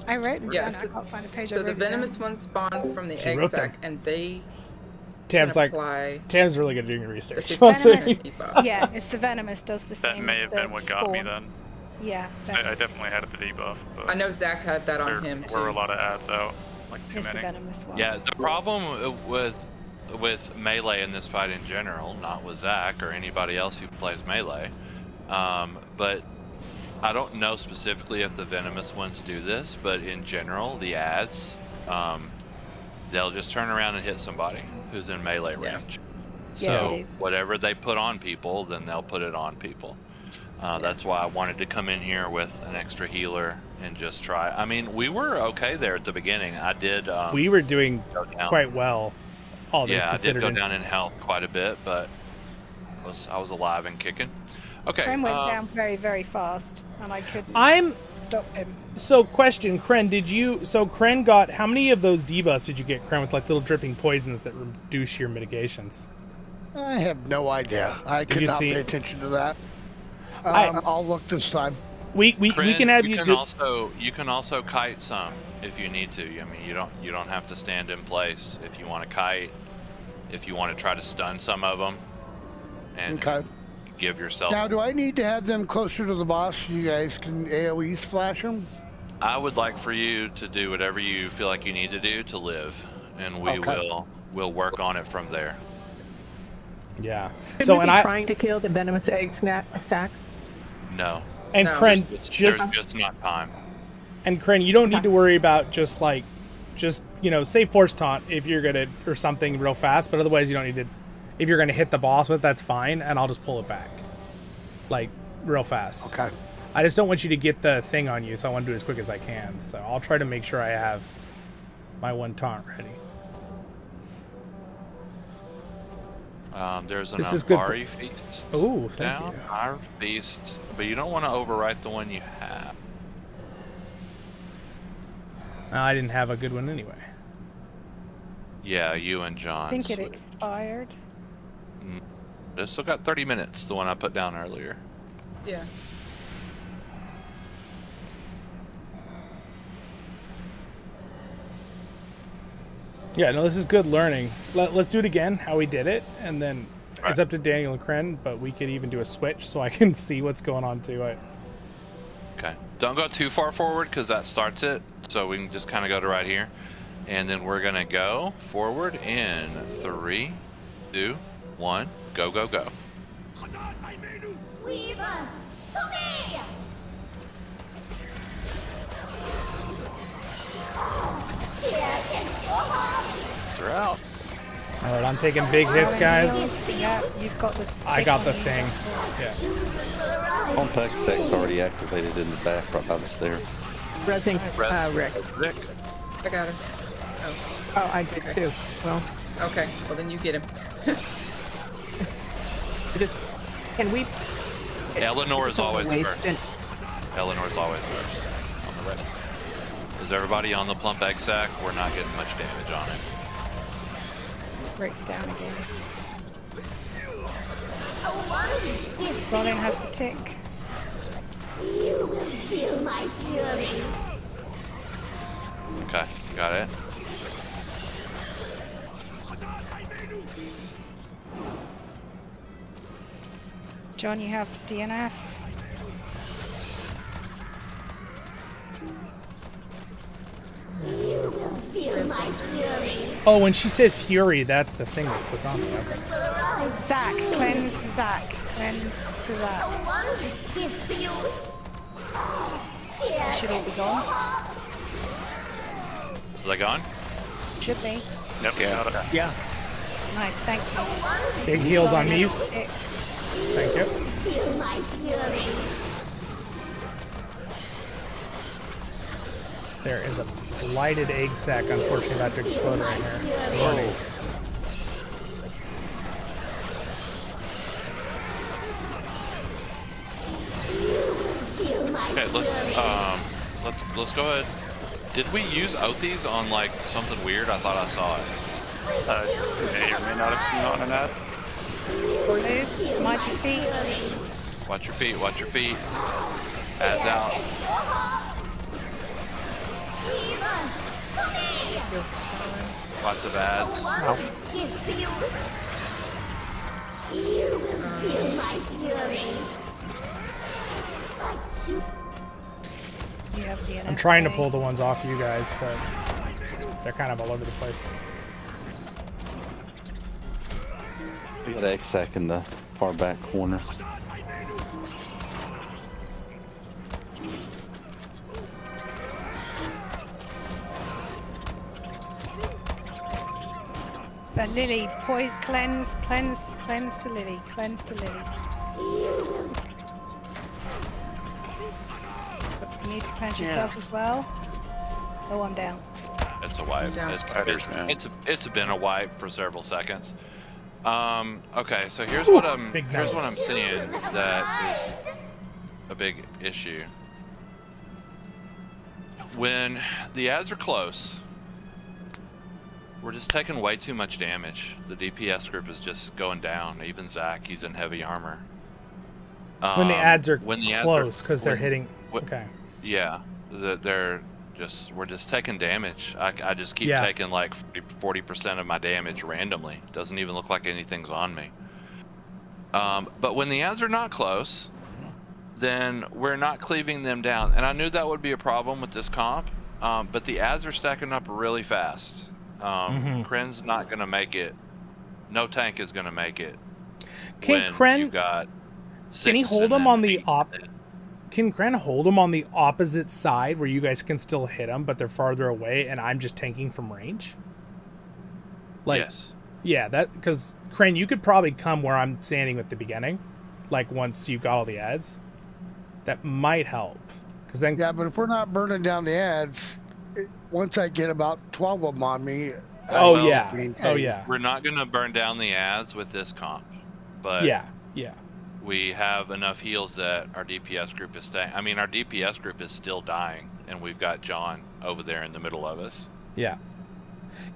Speaker 3: I wrote them
Speaker 12: Yeah,
Speaker 3: down.
Speaker 12: so,
Speaker 3: I can't find a page. I
Speaker 12: so the
Speaker 3: wrote it down.
Speaker 12: venomous ones spawn from the
Speaker 2: She
Speaker 12: egg
Speaker 2: wrote
Speaker 12: sac, and they
Speaker 2: Tam's
Speaker 12: can
Speaker 2: like,
Speaker 12: apply
Speaker 2: Tam's really good at doing research.
Speaker 3: Venomous, yeah, it's the venomous does the
Speaker 13: That
Speaker 3: same.
Speaker 13: may
Speaker 3: as
Speaker 13: have
Speaker 3: the
Speaker 13: been what got me
Speaker 3: spawn.
Speaker 13: then.
Speaker 3: Yeah,
Speaker 13: So I definitely had the debuff, but
Speaker 12: I know Zach had that on
Speaker 13: there
Speaker 12: him too.
Speaker 13: were a lot of ads out, like too
Speaker 3: It's the
Speaker 13: many.
Speaker 3: venomous one.
Speaker 4: Yeah, the problem with melee in this fight in general, not with Zach or anybody else who plays melee, but I don't know specifically if the venomous ones do this, but in general, the ads, they'll just turn around and hit somebody who's in melee range.
Speaker 3: Yeah,
Speaker 4: So
Speaker 3: they do.
Speaker 4: whatever they put on people, then they'll put it on people. That's why I wanted to come in here with an extra healer and just try. I mean, we were okay there at the beginning. I did.
Speaker 2: We were doing
Speaker 4: go down.
Speaker 2: quite well. All things
Speaker 4: Yeah, I did
Speaker 2: considered.
Speaker 4: go down in health quite a bit, but I was alive and kicking. Okay.
Speaker 3: Kren went down very, very fast, and I couldn't
Speaker 2: I'm
Speaker 3: stop him.
Speaker 2: So, question, Kren, Kren got, how many of those debuffs did you get, Kren, with like little dripping poisons that reduce your mitigations?
Speaker 15: I have no idea. I
Speaker 2: Did
Speaker 15: could
Speaker 2: you
Speaker 15: not
Speaker 2: see-
Speaker 15: pay attention to that. I'll look this time.
Speaker 2: We can have you do.
Speaker 4: You can also kite some if you need to. I mean, you don't have to stand in place if you want to kite. If you want to try to stun some of them, and
Speaker 15: Okay.
Speaker 4: give yourself.
Speaker 15: Now, do I need to have them closer to the boss so you guys can AoE splash them?
Speaker 4: I would like for you to do whatever you feel like you need to do to live, and we
Speaker 15: Okay.
Speaker 4: we'll work on it from there.
Speaker 2: Yeah.
Speaker 7: Shouldn't
Speaker 2: So,
Speaker 7: we
Speaker 2: and
Speaker 7: be
Speaker 2: I.
Speaker 7: trying to kill the venomous egg sacks?
Speaker 4: No.
Speaker 2: And
Speaker 12: No.
Speaker 2: Kren,
Speaker 4: There's
Speaker 2: just
Speaker 4: just not time.
Speaker 2: and Kren, you don't need to worry about just say force taunt if you're gonna or something real fast, but otherwise you don't need to. If you're gonna hit the boss with, that's fine, and I'll just pull it back, like real fast.
Speaker 15: Okay.
Speaker 2: I just don't want you to get the thing on you, so I want to do it as quick as I can. So I'll try to make sure I have my one taunt ready.
Speaker 4: There's an
Speaker 2: This is good.
Speaker 4: Avari feast.
Speaker 2: Ooh, thank
Speaker 4: down,
Speaker 2: you.
Speaker 4: Our feast, but you don't want to overwrite the one you have.
Speaker 2: I didn't have a good one anyway.
Speaker 4: Yeah, you and John.
Speaker 3: I think it expired.
Speaker 4: This still got 30 minutes. The one I put down earlier.
Speaker 12: Yeah.
Speaker 2: Yeah, no, this is good learning. Let's do it again, how we did it, and then it's up to Daniel and Kren, but we could even do a switch so I can see what's going on too.
Speaker 4: Okay. Don't go too far forward because that starts it. So we can just kind of go to right here. And then we're going to go forward in 3, 2, 1. Go, go, go.
Speaker 18: Leave us to me!
Speaker 4: They're out.
Speaker 2: All right, I'm taking big hits, guys.
Speaker 3: Yeah, you've got the.
Speaker 2: I got the thing. Yeah.
Speaker 11: Compact Sex's already activated in the back right by the stairs.
Speaker 7: Resing Rick.
Speaker 4: Rick.
Speaker 12: I got him.
Speaker 7: Oh, I did too. Well,
Speaker 12: Okay, well then you get him.
Speaker 7: can we?
Speaker 4: Eleanor is always
Speaker 7: Wait,
Speaker 4: first.
Speaker 7: and-
Speaker 4: Eleanor's always first on the rest. Is everybody on the plump egg sack? We're not getting much damage on it.
Speaker 3: Breaks down again. Zollin has the tick.
Speaker 18: You will feel my fury.
Speaker 4: Okay, got it.
Speaker 3: John, you have DNF.
Speaker 18: You will feel my fury.
Speaker 2: Oh, when she said fury, that's the thing that puts on me. Okay.
Speaker 3: Zach, cleanse Zach. Cleanse to that. Should all be gone.
Speaker 4: Is that gone?
Speaker 3: Should be.
Speaker 13: Yep, got it.
Speaker 14: Yeah.
Speaker 3: Nice, thank you.
Speaker 2: Big heals on me.
Speaker 3: Stick.
Speaker 2: Thank you.
Speaker 18: Feel my fury.
Speaker 2: There is a blighted egg sac, unfortunately, about to explode right here.
Speaker 14: Whoa.
Speaker 4: Okay, let's go ahead. Did we use Oathies on like something weird? I thought I saw it.
Speaker 13: May or may not have seen it on an ad.
Speaker 3: Move, mind your feet.
Speaker 4: Watch your feet, watch your feet. Ads out. Lots of ads.
Speaker 18: You will feel my fury.
Speaker 3: You have DNA.
Speaker 2: I'm trying to pull the ones off you guys, but they're kind of all over the place.
Speaker 11: We got X-Sac in the far back corner.
Speaker 3: But Lily, cleanse to Lily, cleanse to Lily. You need to cleanse yourself as well. Oh, I'm down.
Speaker 4: It's a wipe. It's been a wipe for several seconds. Okay, so here's what I'm seeing that is a big issue. When the ads are close, we're just taking way too much damage. The DPS group is just going down. Even Zach, he's in heavy armor.
Speaker 2: When the ads are close, because they're hitting. Okay.
Speaker 4: Yeah, we're just taking damage. I just keep taking like 40% of my damage randomly. Doesn't even look like anything's on me. But when the ads are not close, then we're not cleaving them down. And I knew that would be a problem with this comp, but the ads are stacking up really fast. Kren's not going to make it. No tank is going to make it.
Speaker 2: Can Kren Can he hold him on the Can Kren hold him on the opposite side where you guys can still hit him, but they're farther away, and I'm just tanking from range? Like,
Speaker 4: yes.
Speaker 2: Yeah, because Kren, you could probably come where I'm standing at the beginning, like once you got all the ads. That might help. Cause then,
Speaker 15: yeah, but if we're not burning down the ads, once I get about 12 of them on me.
Speaker 2: Oh yeah.
Speaker 4: We're not going to burn down the ads with this comp, but
Speaker 2: yeah.
Speaker 4: We have enough heals that our DPS group is staying. I mean, our DPS group is still dying, and we've got John over there in the middle of us.
Speaker 2: Yeah.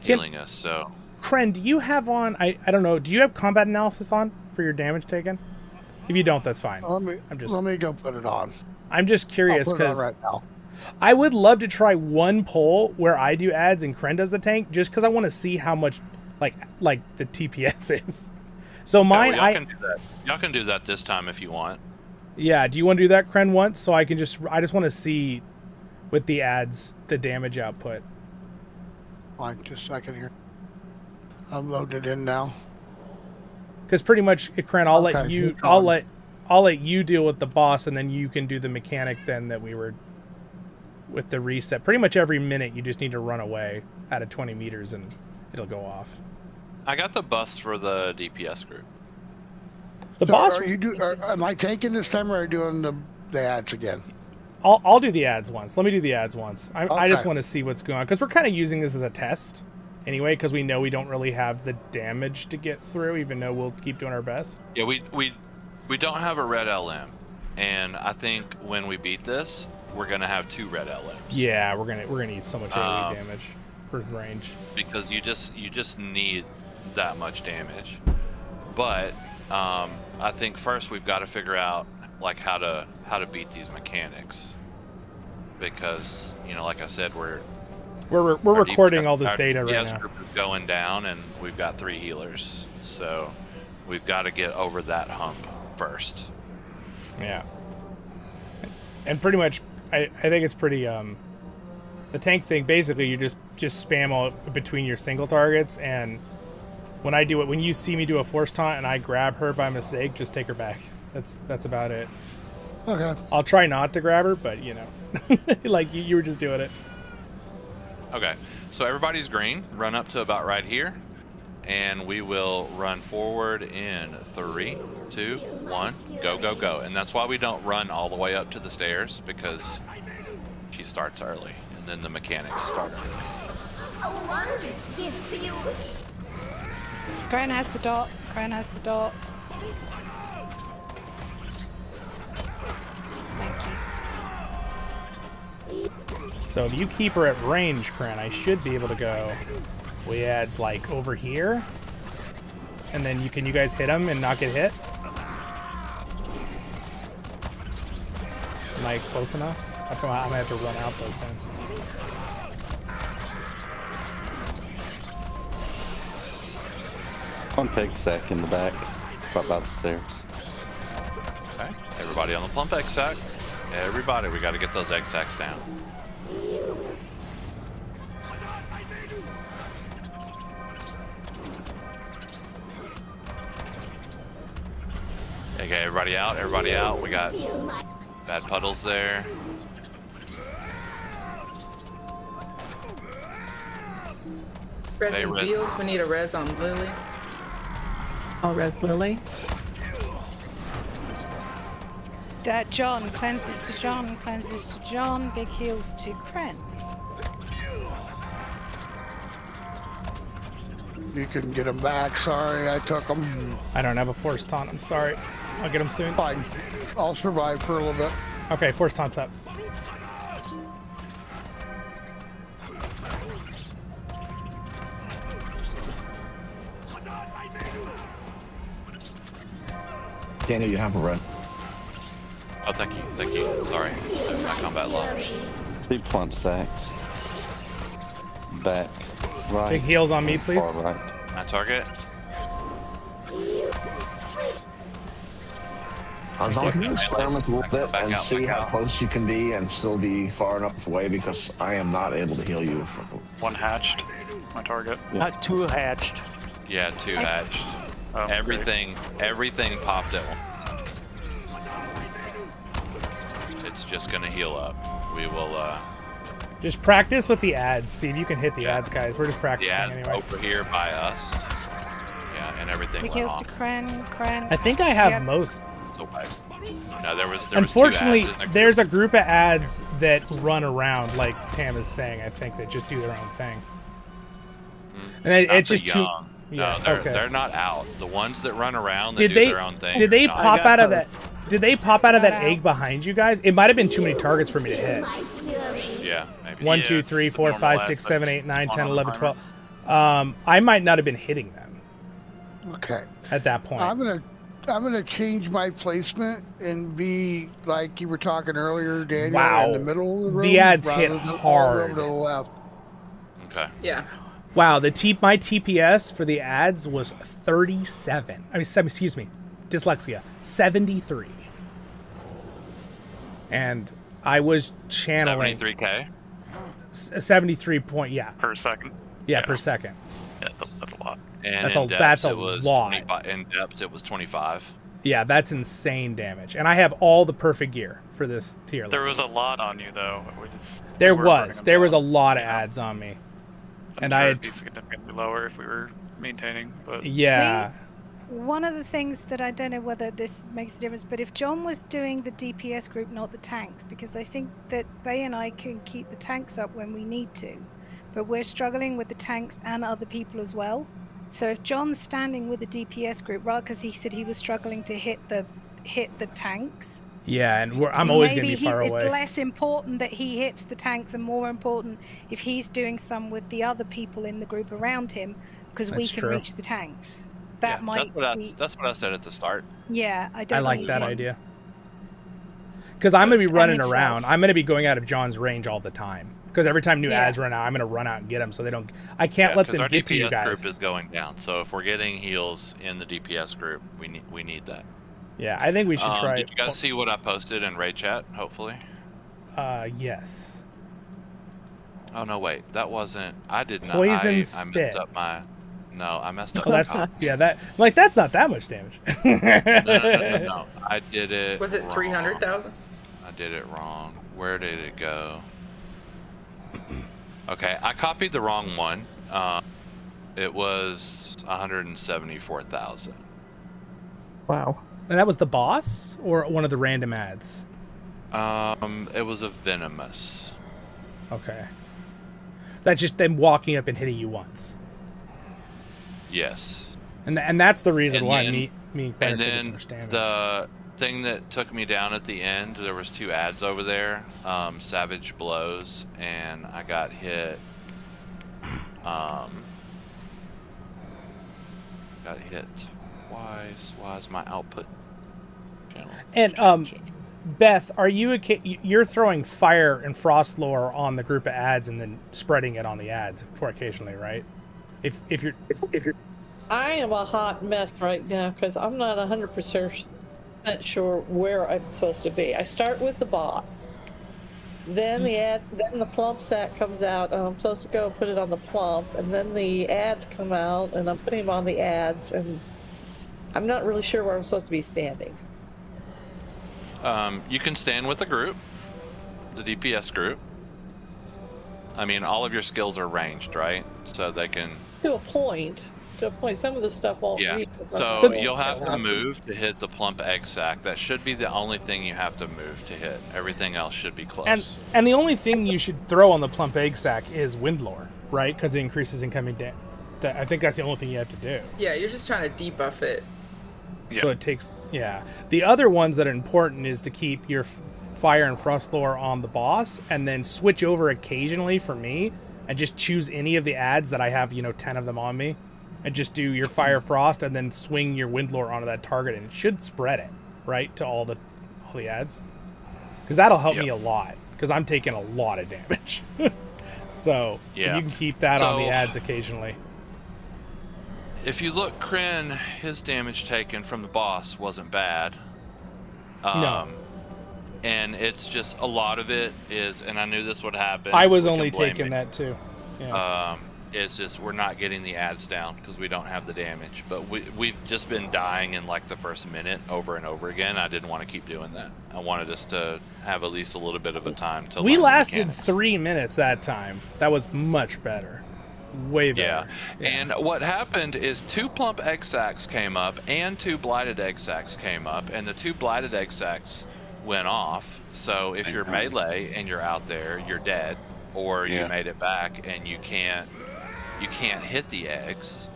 Speaker 4: Healing us, so.
Speaker 2: Kren, do you have on, I don't know, do you have combat analysis on for your damage taken? If you don't, that's fine.
Speaker 15: Let me go put it on.
Speaker 2: I'm just curious because
Speaker 15: right now.
Speaker 2: I would love to try one poll where I do ads and Kren does the tank, just because I want to see how much, like the TPS is. So mine,
Speaker 4: y'all can do that this time if you want.
Speaker 2: Yeah, do you want to do that, Kren, once? So I just want to see with the ads the damage output.
Speaker 15: Fine, just a second here. I'm loading it in now.
Speaker 2: Because pretty much, Kren, I'll let you deal with the boss, and then you can do the mechanic then that we were with the reset. Pretty much every minute, you just need to run away out of 20 meters, and it'll go off.
Speaker 4: I got the buffs for the DPS group.
Speaker 2: Boss.
Speaker 15: Am I tanking this time, or are you doing the ads again?
Speaker 2: I'll do the ads once. Let me do the ads once. I just want to see what's going on, because we're kind of using this as a test anyway, because we know we don't really have the damage to get through, even though we'll keep doing our best.
Speaker 4: Yeah, we don't have a red LM, and I think when we beat this, we're gonna have 2 red LMs.
Speaker 2: Yeah, we're gonna need so much AoE damage for range,
Speaker 4: because you just need that much damage. But I think first we've got to figure out like how to beat these mechanics, because like I said, we're
Speaker 2: recording all this data right now.
Speaker 4: Our DPS group is going down, and we've got 3 healers, so we've got to get over that hump first.
Speaker 2: Yeah, and pretty much I think it's pretty the tank thing. Basically, you just spam all between your single targets, and when I do it, when you see me do a force taunt and I grab her by mistake, just take her back. That's about it.
Speaker 15: Okay.
Speaker 2: I'll try not to grab her, but like you were just doing it.
Speaker 4: Okay, so everybody's green. Run up to about right here, and we will run forward in 3, 2, 1, go, go, go. And that's why we don't run all the way up to the stairs, because she starts early, and then the mechanics start early.
Speaker 18: A wondrous gift for you.
Speaker 3: Glain has the dot. Glain has the dot.
Speaker 2: So if you keep her at range, Kren, I should be able to go. We adds like over here, and then you guys hit him and not get hit? Am I close enough? I'm gonna have to run out though soon.
Speaker 11: One peg sack in the back, right by the stairs.
Speaker 4: Okay, everybody on the plump egg sack. Everybody, we got to get those egg sacks down. Okay, everybody out, everybody out. We got bad puddles there.
Speaker 12: Res and Beals, we need a res on Lily.
Speaker 7: I'll res Lily.
Speaker 3: John cleanses to John, cleanses to John, big heals to Kren.
Speaker 15: You can get him back. Sorry, I took him.
Speaker 2: I don't have a force taunt. I'm sorry. I'll get him soon.
Speaker 15: Fine. I'll survive for a little bit.
Speaker 2: Okay, force taunt's up.
Speaker 5: Daniel, you have a red.
Speaker 4: Oh, thank you, thank you. Sorry, my combat low.
Speaker 11: 2 plump sacks. Back, right.
Speaker 2: Big heals on me, please.
Speaker 11: Far right.
Speaker 4: My target.
Speaker 5: As long as you experiment a little bit and see how close you can be and still be far enough away, because I am not able to heal you.
Speaker 13: One hatched, my target.
Speaker 14: Not 2 hatched.
Speaker 4: Yeah, 2 hatched. Everything popped at once. It's just gonna heal up. We will
Speaker 2: just practice with the ads. See if you can hit the ads, guys. We're just practicing anyway.
Speaker 4: Over here by us. Yeah, and everything
Speaker 3: Big
Speaker 4: went
Speaker 3: heals
Speaker 4: off.
Speaker 3: to Kren.
Speaker 2: I think I have most.
Speaker 4: No, there was
Speaker 2: Unfortunately,
Speaker 4: 2 ads in the
Speaker 2: there's a group of ads that run around, like Tam is saying. I think that just do their own thing. And it's just too.
Speaker 4: Yeah, no, they're not out. The ones that run around,
Speaker 2: Did
Speaker 4: do
Speaker 2: they?
Speaker 4: their own thing.
Speaker 2: Did they
Speaker 4: not
Speaker 2: pop out of
Speaker 4: out.
Speaker 2: that? Did they pop out of that egg behind you guys? It might have been too many targets for me to hit.
Speaker 4: Yeah, maybe.
Speaker 2: 1, 2, 3, 4, 5, 6, 7, 8, 9, 10, 11, 12. I might not have been hitting them.
Speaker 15: Okay.
Speaker 2: At that point.
Speaker 15: I'm gonna change my placement and be like you were talking earlier, Daniel,
Speaker 2: Wow.
Speaker 15: in the middle of the room.
Speaker 2: The ads hit
Speaker 15: rather than all
Speaker 2: hard.
Speaker 15: over to the left.
Speaker 4: Okay.
Speaker 12: Yeah.
Speaker 2: Wow, my TPS for the ads was 37. I mean, excuse me, dyslexia, 73. And I was channeling
Speaker 4: 73K.
Speaker 2: 73 point, yeah.
Speaker 13: Per second.
Speaker 2: Yeah, per second.
Speaker 13: Yeah, that's a lot.
Speaker 4: And
Speaker 2: That's
Speaker 4: in
Speaker 2: a-
Speaker 4: depth,
Speaker 2: that's a
Speaker 4: it was
Speaker 2: lot.
Speaker 4: 25 in depth, it was 25.
Speaker 2: Yeah, that's insane damage. And I have all the perfect gear for this tier level.
Speaker 13: There was a lot on you though.
Speaker 2: There was a lot of ads on me. And I
Speaker 13: It'd
Speaker 2: had
Speaker 13: be significantly lower if we were maintaining, but
Speaker 2: yeah.
Speaker 3: One of the things that I don't know whether this makes a difference, but if John was doing the DPS group, not the tanks, because I think that Bay and I can keep the tanks up when we need to, but we're struggling with the tanks and other people as well. So if John's standing with the DPS group, right, because he said he was struggling to hit the tanks.
Speaker 2: Yeah, and I'm always going to be far
Speaker 3: It's
Speaker 2: away.
Speaker 3: less important that he hits the tanks and more important if he's doing some with the other people in the group around him, because we
Speaker 2: That's
Speaker 3: can
Speaker 2: true.
Speaker 3: reach the tanks. That might be...
Speaker 4: That's what I said at the start.
Speaker 3: Yeah, I don't
Speaker 2: I like
Speaker 3: need
Speaker 2: that
Speaker 3: him.
Speaker 2: idea. Because I'm going to be running
Speaker 3: himself.
Speaker 2: around. I'm going to be going out of John's range all the time. Because every time new
Speaker 3: Yeah.
Speaker 2: ads run out, I'm going to run out and get them so they don't... I can't let them
Speaker 4: our
Speaker 2: get to you
Speaker 4: DPS
Speaker 2: guys.
Speaker 4: group is going down. So if we're getting heals in the DPS group, we need that.
Speaker 2: Yeah, I think we should try...
Speaker 4: Did you guys see what I posted in Raid Chat, hopefully?
Speaker 2: Yes.
Speaker 4: Oh, no, wait. That wasn't... I did not...
Speaker 2: Poison
Speaker 4: I
Speaker 2: spit.
Speaker 4: messed up my... No, I messed up
Speaker 2: Oh,
Speaker 4: my
Speaker 2: that's...
Speaker 4: copy.
Speaker 2: Yeah, that... Like, that's not that much damage.
Speaker 4: No. I did it
Speaker 12: Was it
Speaker 4: wrong.
Speaker 12: 300,000?
Speaker 4: I did it wrong. Where did it go? Okay, I copied the wrong one. It was 174,000.
Speaker 7: Wow.
Speaker 2: And that was the boss or one of the random ads?
Speaker 4: It was a venomous.
Speaker 2: Okay. That's just them walking up and hitting you once.
Speaker 4: Yes.
Speaker 2: And that's the reason
Speaker 4: And
Speaker 2: why
Speaker 4: then-
Speaker 2: me and Craig
Speaker 4: And
Speaker 2: took
Speaker 4: then
Speaker 2: so much damage.
Speaker 4: the thing that took me down at the end, there was 2 ads over there, Savage Blows, and I got hit. Got hit twice. Why is my output channel?
Speaker 2: And Beth, are you you're throwing fire and frost lore on the group of ads and then spreading it on the ads for occasionally, right? If you're
Speaker 16: I am a hot mess right now because I'm not 100% sure where I'm supposed to be. I start with the boss. Then then the plump sack comes out, and I'm supposed to go put it on the plump, and then the ads come out, and I'm putting them on the ads, and I'm not really sure where I'm supposed to be standing.
Speaker 4: You can stand with the group, the DPS group. I mean, all of your skills are ranged, right? So they can.
Speaker 16: To a point. Some of the stuff won't
Speaker 4: Yeah.
Speaker 16: reach.
Speaker 4: So you'll have to move to hit the plump egg sac. That should be the only thing you have to move to hit. Everything else should be close.
Speaker 2: and the only thing you should throw on the plump egg sac is wind lore, right? Because it increases incoming damage. I think that's the only thing you have to do.
Speaker 12: Yeah, you're just trying to debuff it.
Speaker 2: So it takes, The other ones that are important is to keep your fire and frost lore on the boss, and then switch over occasionally for me, and just choose any of the ads that I have, 10 of them on me, and just do your fire frost, and then swing your wind lore onto that target, and it should spread it right to all the ads, because that'll help me a lot, because I'm taking a lot of damage. So if you can keep that on the ads occasionally.
Speaker 4: If you look, Kryn, his damage taken from the boss wasn't bad.
Speaker 2: No.
Speaker 4: And it's just a lot of it is, and I knew this would happen.
Speaker 2: I was
Speaker 4: we
Speaker 2: only
Speaker 4: can blame
Speaker 2: taking
Speaker 4: it.
Speaker 2: that too. Yeah.
Speaker 4: It's just we're not getting the ads down because we don't have the damage. But we've just been dying in like the first minute over and over again. I didn't want to keep doing that. I wanted us to have at least a little bit of a time to.
Speaker 2: We
Speaker 4: learn the
Speaker 2: lasted
Speaker 4: mechanics.
Speaker 2: 3 minutes that time. That was much better. Way better.
Speaker 4: Yeah. And what happened is 2 plump egg sacs came up and 2 blighted egg sacs came up, and the 2 blighted egg sacs went off. So if you're melee and you're out there, you're dead, or you made it back and you can't hit the eggs.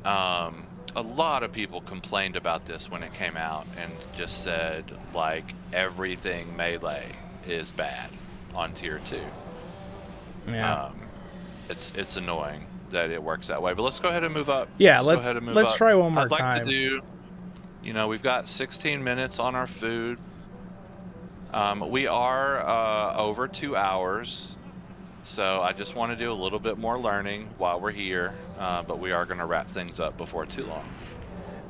Speaker 4: A lot of people complained about this when it came out and just said like everything melee is bad on tier 2.
Speaker 2: Yeah.
Speaker 4: It's annoying that it works that way, but let's go ahead and move up.
Speaker 2: Yeah,
Speaker 4: go ahead and move
Speaker 2: let's
Speaker 4: up.
Speaker 2: try one more
Speaker 4: I'd like
Speaker 2: time.
Speaker 4: to do, we've got 16 minutes on our food. We are over 2 hours, so I just want to do a little bit more learning while we're here, but we are going to wrap things up before too long.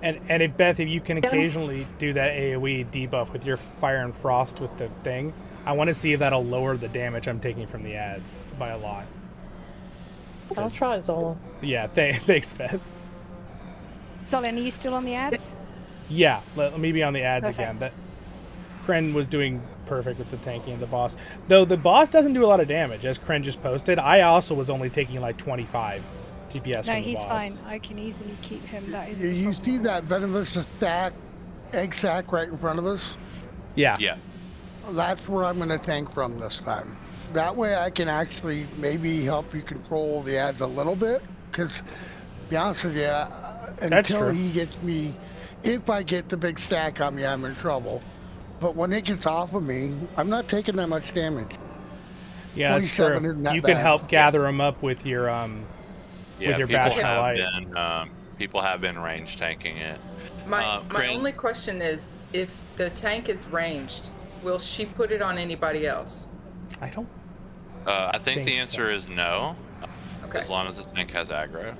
Speaker 2: And if Beth, if you can occasionally do that AoE debuff with your fire and frost with the thing, I want to see if that'll lower the damage I'm taking from the ads by a lot.
Speaker 16: I'll try, Zollin.
Speaker 2: Yeah, thanks, Beth.
Speaker 3: Zollin, are you still on the ads?
Speaker 2: Yeah, let me be on the ads
Speaker 3: Perfect.
Speaker 2: again. That Kren was doing perfect with the tanking and the boss. Though the boss doesn't do a lot of damage, as Kren just posted. I also was only taking like 25 TPS
Speaker 3: No,
Speaker 2: from the
Speaker 3: he's
Speaker 2: boss.
Speaker 3: fine. I can easily keep him. That is.
Speaker 15: You see that venomous egg sac right in front of us?
Speaker 2: Yeah.
Speaker 4: Yeah.
Speaker 15: That's where I'm going to tank from this time. That way I can actually maybe help you control the ads a little bit. Because, to be honest with you,
Speaker 2: That's
Speaker 15: until
Speaker 2: true.
Speaker 15: he gets me, if I get the big stack on me, I'm in trouble. But when it gets off of me, I'm not taking that much damage.
Speaker 2: Yeah, that's
Speaker 15: 27
Speaker 2: true.
Speaker 15: isn't that
Speaker 2: You can
Speaker 15: bad.
Speaker 2: help gather them up with your
Speaker 4: Yeah,
Speaker 2: your
Speaker 4: people
Speaker 2: Bastion of Light.
Speaker 4: people have been range tanking it.
Speaker 12: My
Speaker 4: Crane-
Speaker 12: only question is, if the tank is ranged, will she put it on anybody else?
Speaker 2: I don't.
Speaker 4: I think the
Speaker 2: think
Speaker 4: answer is no,
Speaker 12: Okay.
Speaker 4: as long as the tank has aggro.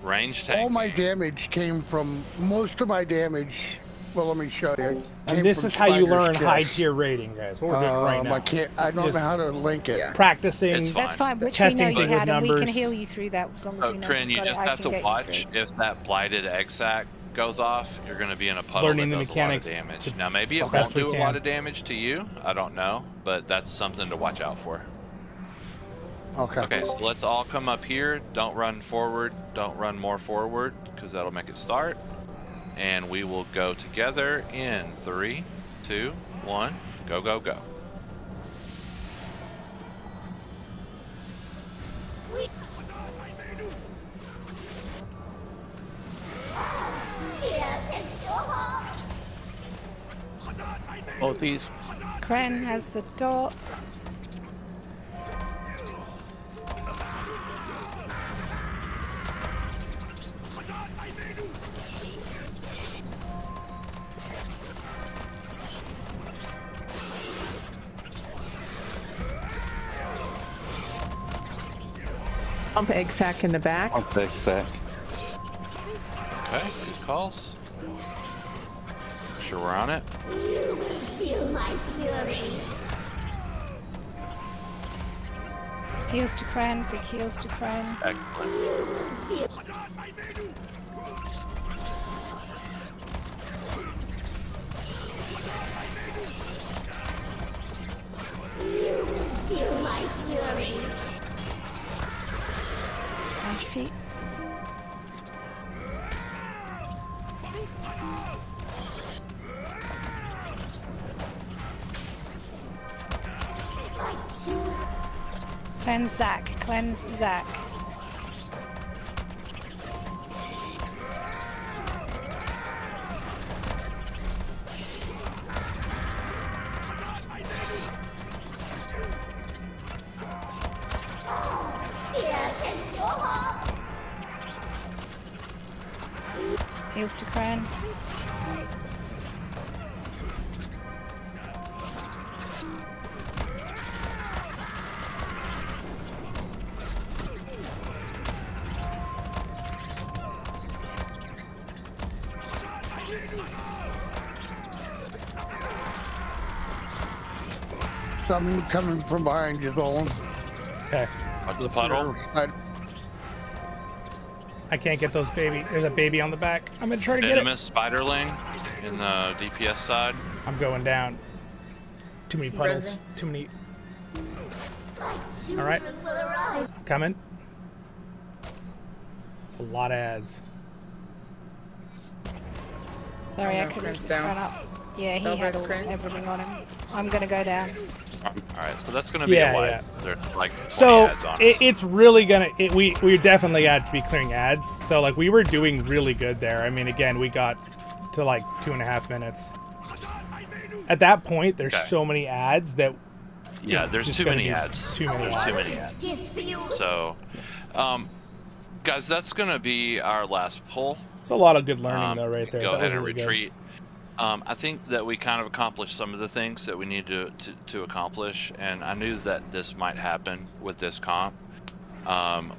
Speaker 4: Range tank.
Speaker 15: All my damage came from, most of my damage, well, let me show you. came
Speaker 2: And this
Speaker 15: from
Speaker 2: is how you
Speaker 15: Spider's
Speaker 2: learn
Speaker 15: Kiss.
Speaker 2: high tier rating, guys. What we're doing right now.
Speaker 15: I don't
Speaker 2: Just
Speaker 15: know how to link it.
Speaker 2: practicing.
Speaker 4: It's
Speaker 3: That's fine. Which we
Speaker 2: testing
Speaker 3: know you
Speaker 2: things
Speaker 3: had,
Speaker 2: with
Speaker 3: and we can
Speaker 2: numbers.
Speaker 3: heal you through that as long as we know.
Speaker 4: Kryn,
Speaker 3: you've
Speaker 4: you
Speaker 3: got
Speaker 4: just
Speaker 3: it. I
Speaker 4: have
Speaker 3: can
Speaker 4: to
Speaker 3: get you
Speaker 4: watch
Speaker 3: through.
Speaker 4: if that blighted egg sac goes off, you're going to be in a puddle
Speaker 2: Learning
Speaker 4: that
Speaker 2: the
Speaker 4: does a lot of
Speaker 2: mechanics
Speaker 4: damage.
Speaker 2: to
Speaker 4: Now maybe
Speaker 2: the
Speaker 4: it
Speaker 2: best
Speaker 4: won't
Speaker 2: we
Speaker 4: do a lot
Speaker 2: can.
Speaker 4: of damage to you. I don't know, but that's something to watch out for.
Speaker 15: Okay.
Speaker 4: Okay, so let's all come up here. Don't run forward. Don't run more forward, because that'll make it start. And we will go together in 3, 2, 1. Go, go, go.
Speaker 14: Both these.
Speaker 3: Kren has the dot.
Speaker 7: Pump egg sack in the back.
Speaker 11: Pump egg sack.
Speaker 4: Okay, good calls. Sure we're on it.
Speaker 18: You will feel my fury.
Speaker 3: Heals to Kren, big heals to Kren.
Speaker 4: Excellent.
Speaker 18: You will feel my fury.
Speaker 3: 90 feet. Cleanse Zach. Cleanse Zach. Heals to Kren.
Speaker 15: Something coming from behind you, Zollin.
Speaker 2: Okay.
Speaker 4: What's the puddle?
Speaker 2: I can't get those baby. There's a baby on the back. I'm gonna try to get it.
Speaker 4: Venomous spiderling in the DPS side.
Speaker 2: I'm going down. Too many puddles.
Speaker 12: Resin.
Speaker 2: Too many. All right. I'm coming. It's a lot of ads.
Speaker 3: Sorry, I
Speaker 12: no,
Speaker 3: couldn't
Speaker 12: Kren's
Speaker 3: keep
Speaker 12: down.
Speaker 3: Kren up. Yeah, he
Speaker 12: Belwynne's
Speaker 3: had all,
Speaker 12: Kren.
Speaker 3: everything on him. I'm gonna go down.
Speaker 4: Alright, so that's going to be a light. There's like 20
Speaker 2: So
Speaker 4: ads on it.
Speaker 2: it's really gonna. We definitely had to be clearing ads. So like we were doing really good there. I mean, again, we got to like 2.5 minutes. At that point, there's
Speaker 4: Okay.
Speaker 2: so many ads that.
Speaker 4: Yeah,
Speaker 2: it's
Speaker 4: there's
Speaker 2: just
Speaker 4: too
Speaker 2: gonna
Speaker 4: many
Speaker 2: be
Speaker 4: ads.
Speaker 2: Too many
Speaker 4: There's
Speaker 2: ads.
Speaker 4: too many ads. So, guys, that's going to be our last pull.
Speaker 2: It's a lot of good learning though, right there.
Speaker 4: Go
Speaker 2: That
Speaker 4: ahead
Speaker 2: was
Speaker 4: and
Speaker 2: really good.
Speaker 4: retreat. I think that we kind of accomplished some of the things that we need to accomplish, and I knew that this might happen with this comp.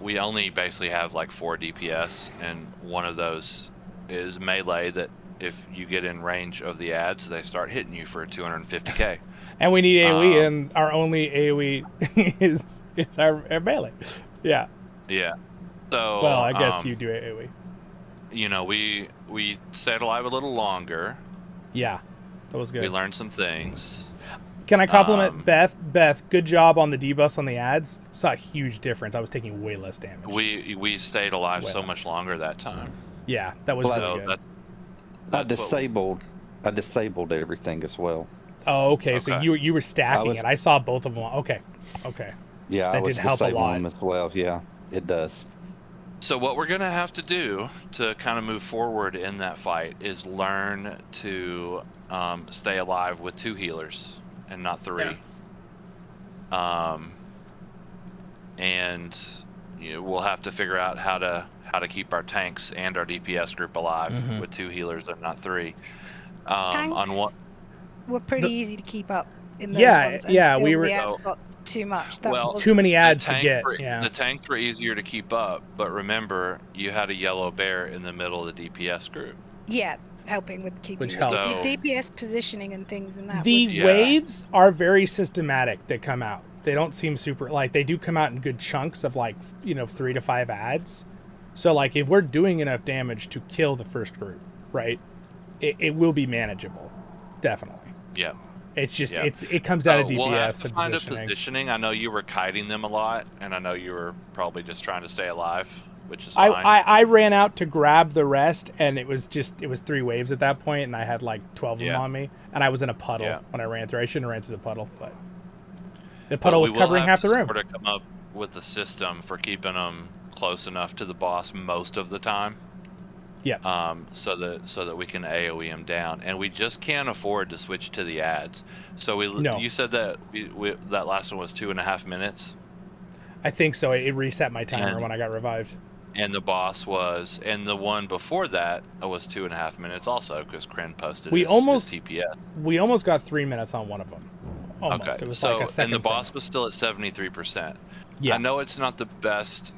Speaker 4: We only basically have like 4 DPS, and one of those is melee, that if you get in range of the ads, they start hitting you for 250k.
Speaker 2: And we need AoE, and our only AoE is our melee. Yeah.
Speaker 4: Yeah. So.
Speaker 2: Well, I guess you do AoE.
Speaker 4: You know, we stayed alive a little longer.
Speaker 2: Yeah, that was good.
Speaker 4: We learned some things.
Speaker 2: Can I compliment Beth? Beth, good job on the debuffs on the ads. Saw a huge difference. I was taking way less damage.
Speaker 4: We stayed alive so
Speaker 2: Well,
Speaker 4: much longer that time.
Speaker 2: Yeah, that was really good.
Speaker 11: I disabled everything as well.
Speaker 2: Oh, okay. So you were stacking it. I saw both of them. Okay.
Speaker 11: Yeah,
Speaker 2: that
Speaker 11: I was
Speaker 2: did help a
Speaker 11: disabling
Speaker 2: lot.
Speaker 11: them as well. Yeah, it does.
Speaker 4: So what we're gonna have to do to kind of move forward in that fight is learn to stay alive with 2 healers and not 3.
Speaker 12: Yeah.
Speaker 4: And we'll have to figure out how to keep our tanks and our DPS group alive with 2 healers and not 3.
Speaker 3: Tanks
Speaker 4: On what?
Speaker 3: were pretty easy to keep up in those
Speaker 2: Yeah,
Speaker 3: ones
Speaker 2: yeah,
Speaker 3: until
Speaker 2: we were-
Speaker 3: the ads got too much. That was-
Speaker 2: too many ads
Speaker 4: the
Speaker 2: to
Speaker 4: tanks
Speaker 2: get.
Speaker 4: were-
Speaker 2: Yeah.
Speaker 4: The tanks were easier to keep up, but remember, you had a yellow bear in the middle of the DPS group.
Speaker 3: Yeah, helping with keeping
Speaker 2: Which
Speaker 3: the
Speaker 2: helped.
Speaker 3: DPS positioning and things and that.
Speaker 2: The
Speaker 3: would-
Speaker 2: waves are very systematic that come out. They don't seem super, like, they do come out in good chunks of, like, 3 to 5 ads. So, like, if we're doing enough damage to kill the first group, right, it will be manageable. Definitely.
Speaker 4: Yeah.
Speaker 2: It's just it comes down to DPS
Speaker 4: we'll have to
Speaker 2: and
Speaker 4: find
Speaker 2: positioning.
Speaker 4: a positioning. I know you were kiting them a lot, and I know you were probably just trying to stay alive, which is fine.
Speaker 2: I ran out to grab the rest, and it was 3 waves at that point, and I had like 12 of them on me, and I was in a puddle when I ran through. I shouldn't have ran through the puddle, but the puddle was covering half the room.
Speaker 4: Sort of come up with a system for keeping them close enough to the boss most of the time.
Speaker 2: Yeah.
Speaker 4: So that we can AoE them down, and we just can't afford to switch to the ads. So you said that that last one was 2.5 minutes.
Speaker 2: I think so. It reset my timer when I got revived.
Speaker 4: And the boss was, and the one before that was 2.5 minutes also, because Kryn posted his TPS.
Speaker 2: We almost got 3 minutes on one of them. Almost.
Speaker 4: Okay.
Speaker 2: It was like a second
Speaker 4: and the boss was still at 73%.
Speaker 2: Yeah.
Speaker 4: I know it's not the best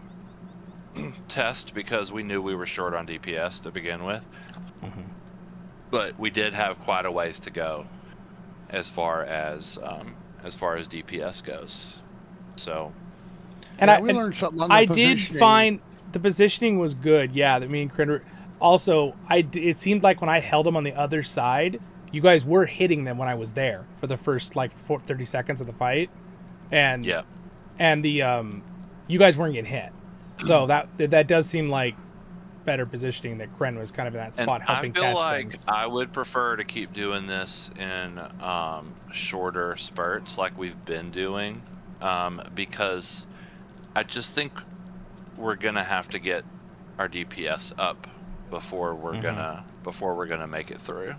Speaker 4: test because we knew we were short on DPS to begin with, but we did have quite a ways to go as far as DPS goes. So,
Speaker 15: we learned something on the
Speaker 2: I
Speaker 15: positioning.
Speaker 2: did find the positioning was good. Yeah, that me and Kryn also. It seemed like when I held them on the other side, you guys were hitting them when I was there for the first like 30 seconds of the fight, and the you guys weren't getting hit. So that does seem like better positioning, that Kryn was kind of in that spot helping catch things.
Speaker 4: I feel like I would prefer to keep doing this in shorter spurts like we've been doing, because I just think we're gonna have to get our DPS up before we're gonna make it through.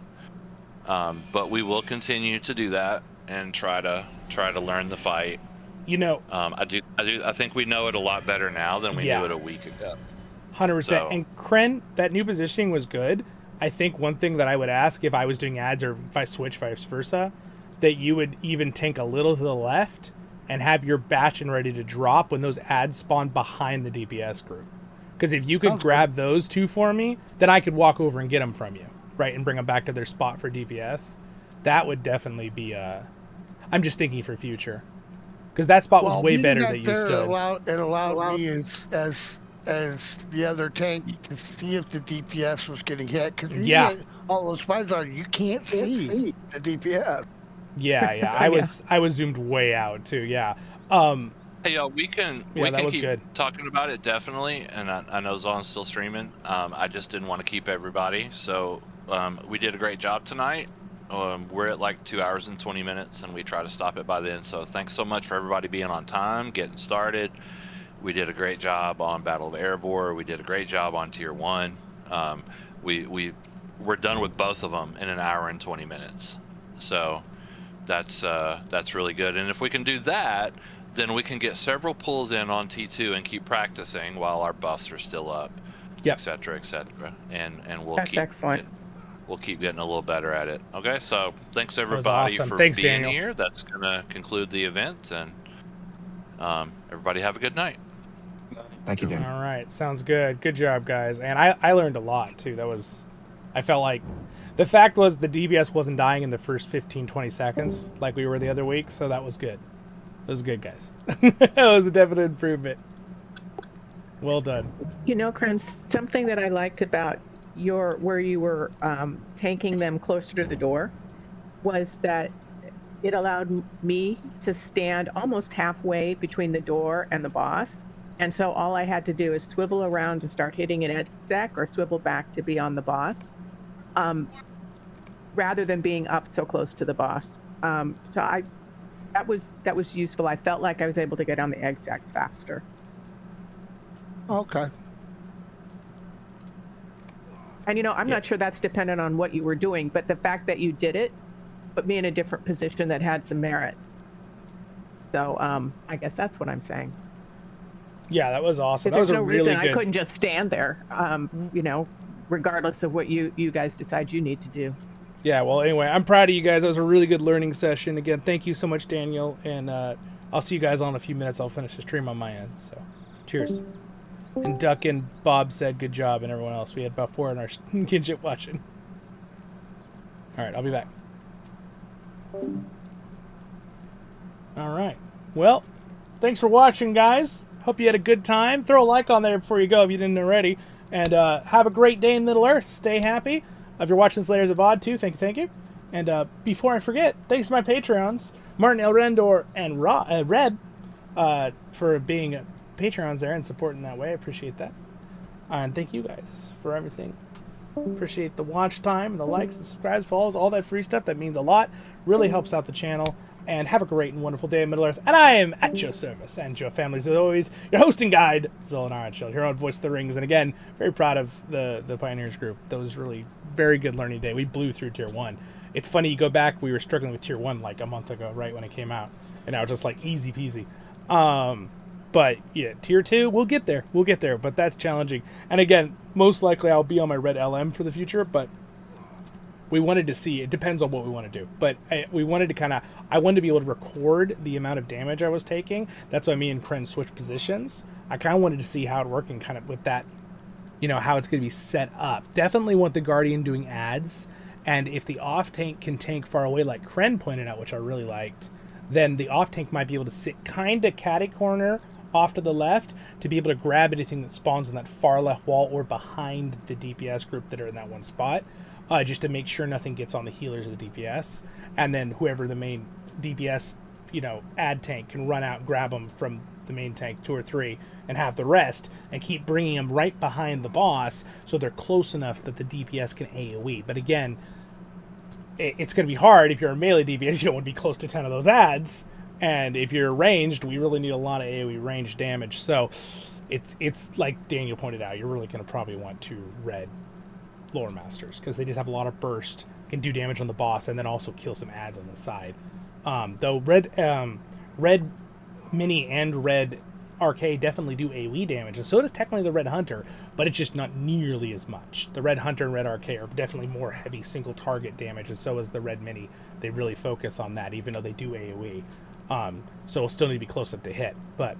Speaker 4: But we will continue to do that and try to learn the fight.
Speaker 2: You know,
Speaker 4: I think we know it a lot better now than we knew it a week ago.
Speaker 2: 100%. And Kryn, that new positioning was good. I think one thing that I would ask if I was doing ads or if I switch vice versa, that you would even tank a little to the left and have your batch and ready to drop when those ads spawn behind the DPS group. Because if you could grab those two for me, then I could walk over and get them from you, right, and bring them back to their spot for DPS. That would definitely be. I'm just thinking for future. Because that spot was way better than you stood.
Speaker 15: It allowed me as the other tank to see if the DPS was getting hit. Because when you get all those spiders on you, can't see the DPS.
Speaker 2: Yeah. I was zoomed way out too. Yeah.
Speaker 4: Hey, we can keep talking about it definitely, and I know Zollin's still streaming. I just didn't want to keep everybody, so we did a great job tonight. We're at like 2 hours and 20 minutes, and we try to stop it by then. So thanks so much for everybody being on time, getting started. We did a great job on Battle of Erebor. We did a great job on Tier 1. We're done with both of them in 1 hour and 20 minutes. So that's really good. And if we can do that, then we can get several pulls in on T2 and keep practicing while our buffs are still up, et cetera, and we'll we'll keep getting a little better at it. Okay, so thanks everybody for being
Speaker 2: Daniel.
Speaker 4: here. That's gonna conclude the event, and everybody have a good night.
Speaker 5: Thank you, Dan.
Speaker 2: All right, sounds good. Good job, guys. And I learned a lot too. I felt like the fact was the DPS wasn't dying in the first 15-20 seconds like we were the other week, so that was good. It was good, guys. That was a definite improvement. Well done.
Speaker 7: You know, Kryn, something that I liked about where you were tanking them closer to the door was that it allowed me to stand almost halfway between the door and the boss. And so all I had to do is swivel around and start hitting an edge stack or swivel back to be on the boss, rather than being up so close to the boss. So that was useful. I felt like I was able to get on the egg stacks faster.
Speaker 15: Okay.
Speaker 7: And I'm not sure that's dependent on what you were doing, but the fact that you did it put me in a different position that had some merit. So I guess that's what I'm saying.
Speaker 2: Yeah, that was awesome. That
Speaker 7: There's
Speaker 2: was
Speaker 7: no
Speaker 2: a really
Speaker 7: reason
Speaker 2: good.
Speaker 7: I couldn't just stand there, regardless of what you guys decide you need to do.
Speaker 2: Yeah, well, anyway, I'm proud of you guys. That was a really good learning session. Again, thank you so much, Daniel. And I'll see you guys all in a few minutes. I'll finish the stream on my end. So, cheers. And Duck and Bob said good job, and everyone else. We had about 4 in our kinship watching. All right, I'll be back. All right. Well, thanks for watching, guys. Hope you had a good time. Throw a like on there before you go if you didn't already. And have a great day in Middle-earth. Stay happy. If you're watching this later as a VOD too, thank you. And before I forget, thanks to my Patreons, Martin, Elraandor, and Reb, for being Patreons there and supporting that way. I appreciate that. And thank you guys for everything. Appreciate the watch time, and the likes, the subscribes, follows, all that free stuff. That means a lot. Really helps out the channel. And have a great and wonderful day in Middle-earth. And I am at your service and your families as always. Your hosting guide, Zollin Ironshield, here on Voice of the Rings. And again, very proud of the Pioneers group. That was really very good learning day. We blew through Tier 1. It's funny, you go back, we were struggling with Tier 1 like a month ago, right when it came out. And now it's just like easy peasy. But yeah, Tier 2, we'll get there. We'll get there, but that's challenging. And again, most likely I'll be on my red LM for the future, but we wanted to see, it depends on what we want to do, but we wanted to I wanted to be able to record the amount of damage I was taking. That's why me and Kren switched positions. I kind of wanted to see how it worked and kind of with that, you know, how it's going to be set up. Definitely want the Guardian doing ads, and if the off tank can tank far away like Kren pointed out, which I really liked, then the off tank might be able to sit kind of catty corner off to the left to be able to grab anything that spawns in that far left wall or behind the DPS group that are in that one spot. Just to make sure nothing gets on the healers of the DPS, and then whoever the main DPS, you know, ad tank can run out, grab them from the main tank, 2 or 3, and have the rest, and keep bringing them right behind the boss, so they're close enough that the DPS can AoE. But again, it's going to be hard if you're a melee DPS. You don't want to be close to 10 of those ads, and if you're ranged, we really need a lot of AoE range damage. So it's like Daniel pointed out, you're really going to probably want 2 red lore masters because they just have a lot of burst, can do damage on the boss, and then also kill some ads on the side. Though red mini and red arcade definitely do AoE damage, and so does technically the red hunter, but it's just not nearly as much. The red hunter and red arcade are definitely more heavy single target damage, and so is the red mini. They really focus on that, even though they do AoE. So we'll still need to be close up to hit, but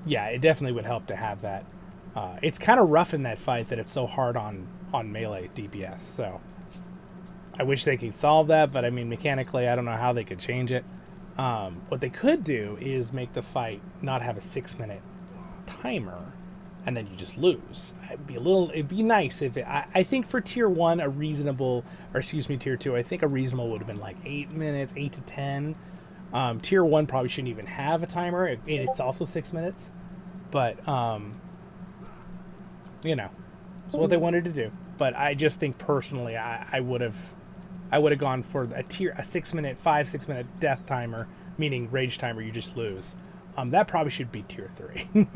Speaker 2: yeah, it definitely would help to have that. It's kind of rough in that fight that it's so hard on melee DPS, so I wish they could solve that, but I mean, mechanically, I don't know how they could change it. What they could do is make the fight not have a 6-minute timer, and then you just lose. It'd be nice if I think for Tier 1, Tier 2, I think a reasonable would have been like 8 minutes, 8 to 10. Tier 1 probably shouldn't even have a timer. It's also 6 minutes, but you know, it's what they wanted to do. But I just think personally, I would have gone for a 6-minute, 5-6 minute death timer, meaning rage timer. You just lose. That probably should be Tier 3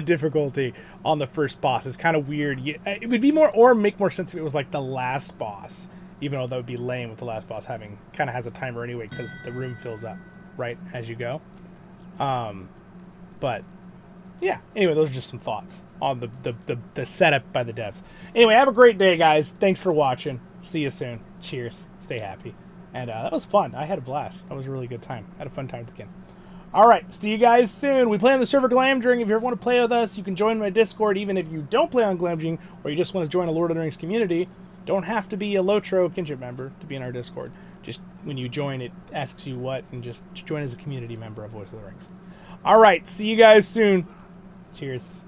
Speaker 2: difficulty on the first boss. It's kind of weird. It would be make more sense if it was like the last boss, even though that would be lame with the last boss kind of has a timer anyway because the room fills up right as you go. But yeah, anyway, those are just some thoughts on the setup by the devs. Anyway, have a great day, guys. Thanks for watching. See you soon. Cheers. Stay happy. And that was fun. I had a blast. That was a really good time. I had a fun time with the game. All right, see you guys soon. We play on the server Glamdring. If you ever want to play with us, you can join my Discord. Even if you don't play on Glamdring or you just want to join a Lord of the Rings community, don't have to be a LOTRO kinship member to be in our Discord. Just when you join, it asks you what, and just join as a community member of Voice of the Rings. All right, see you guys soon. Cheers.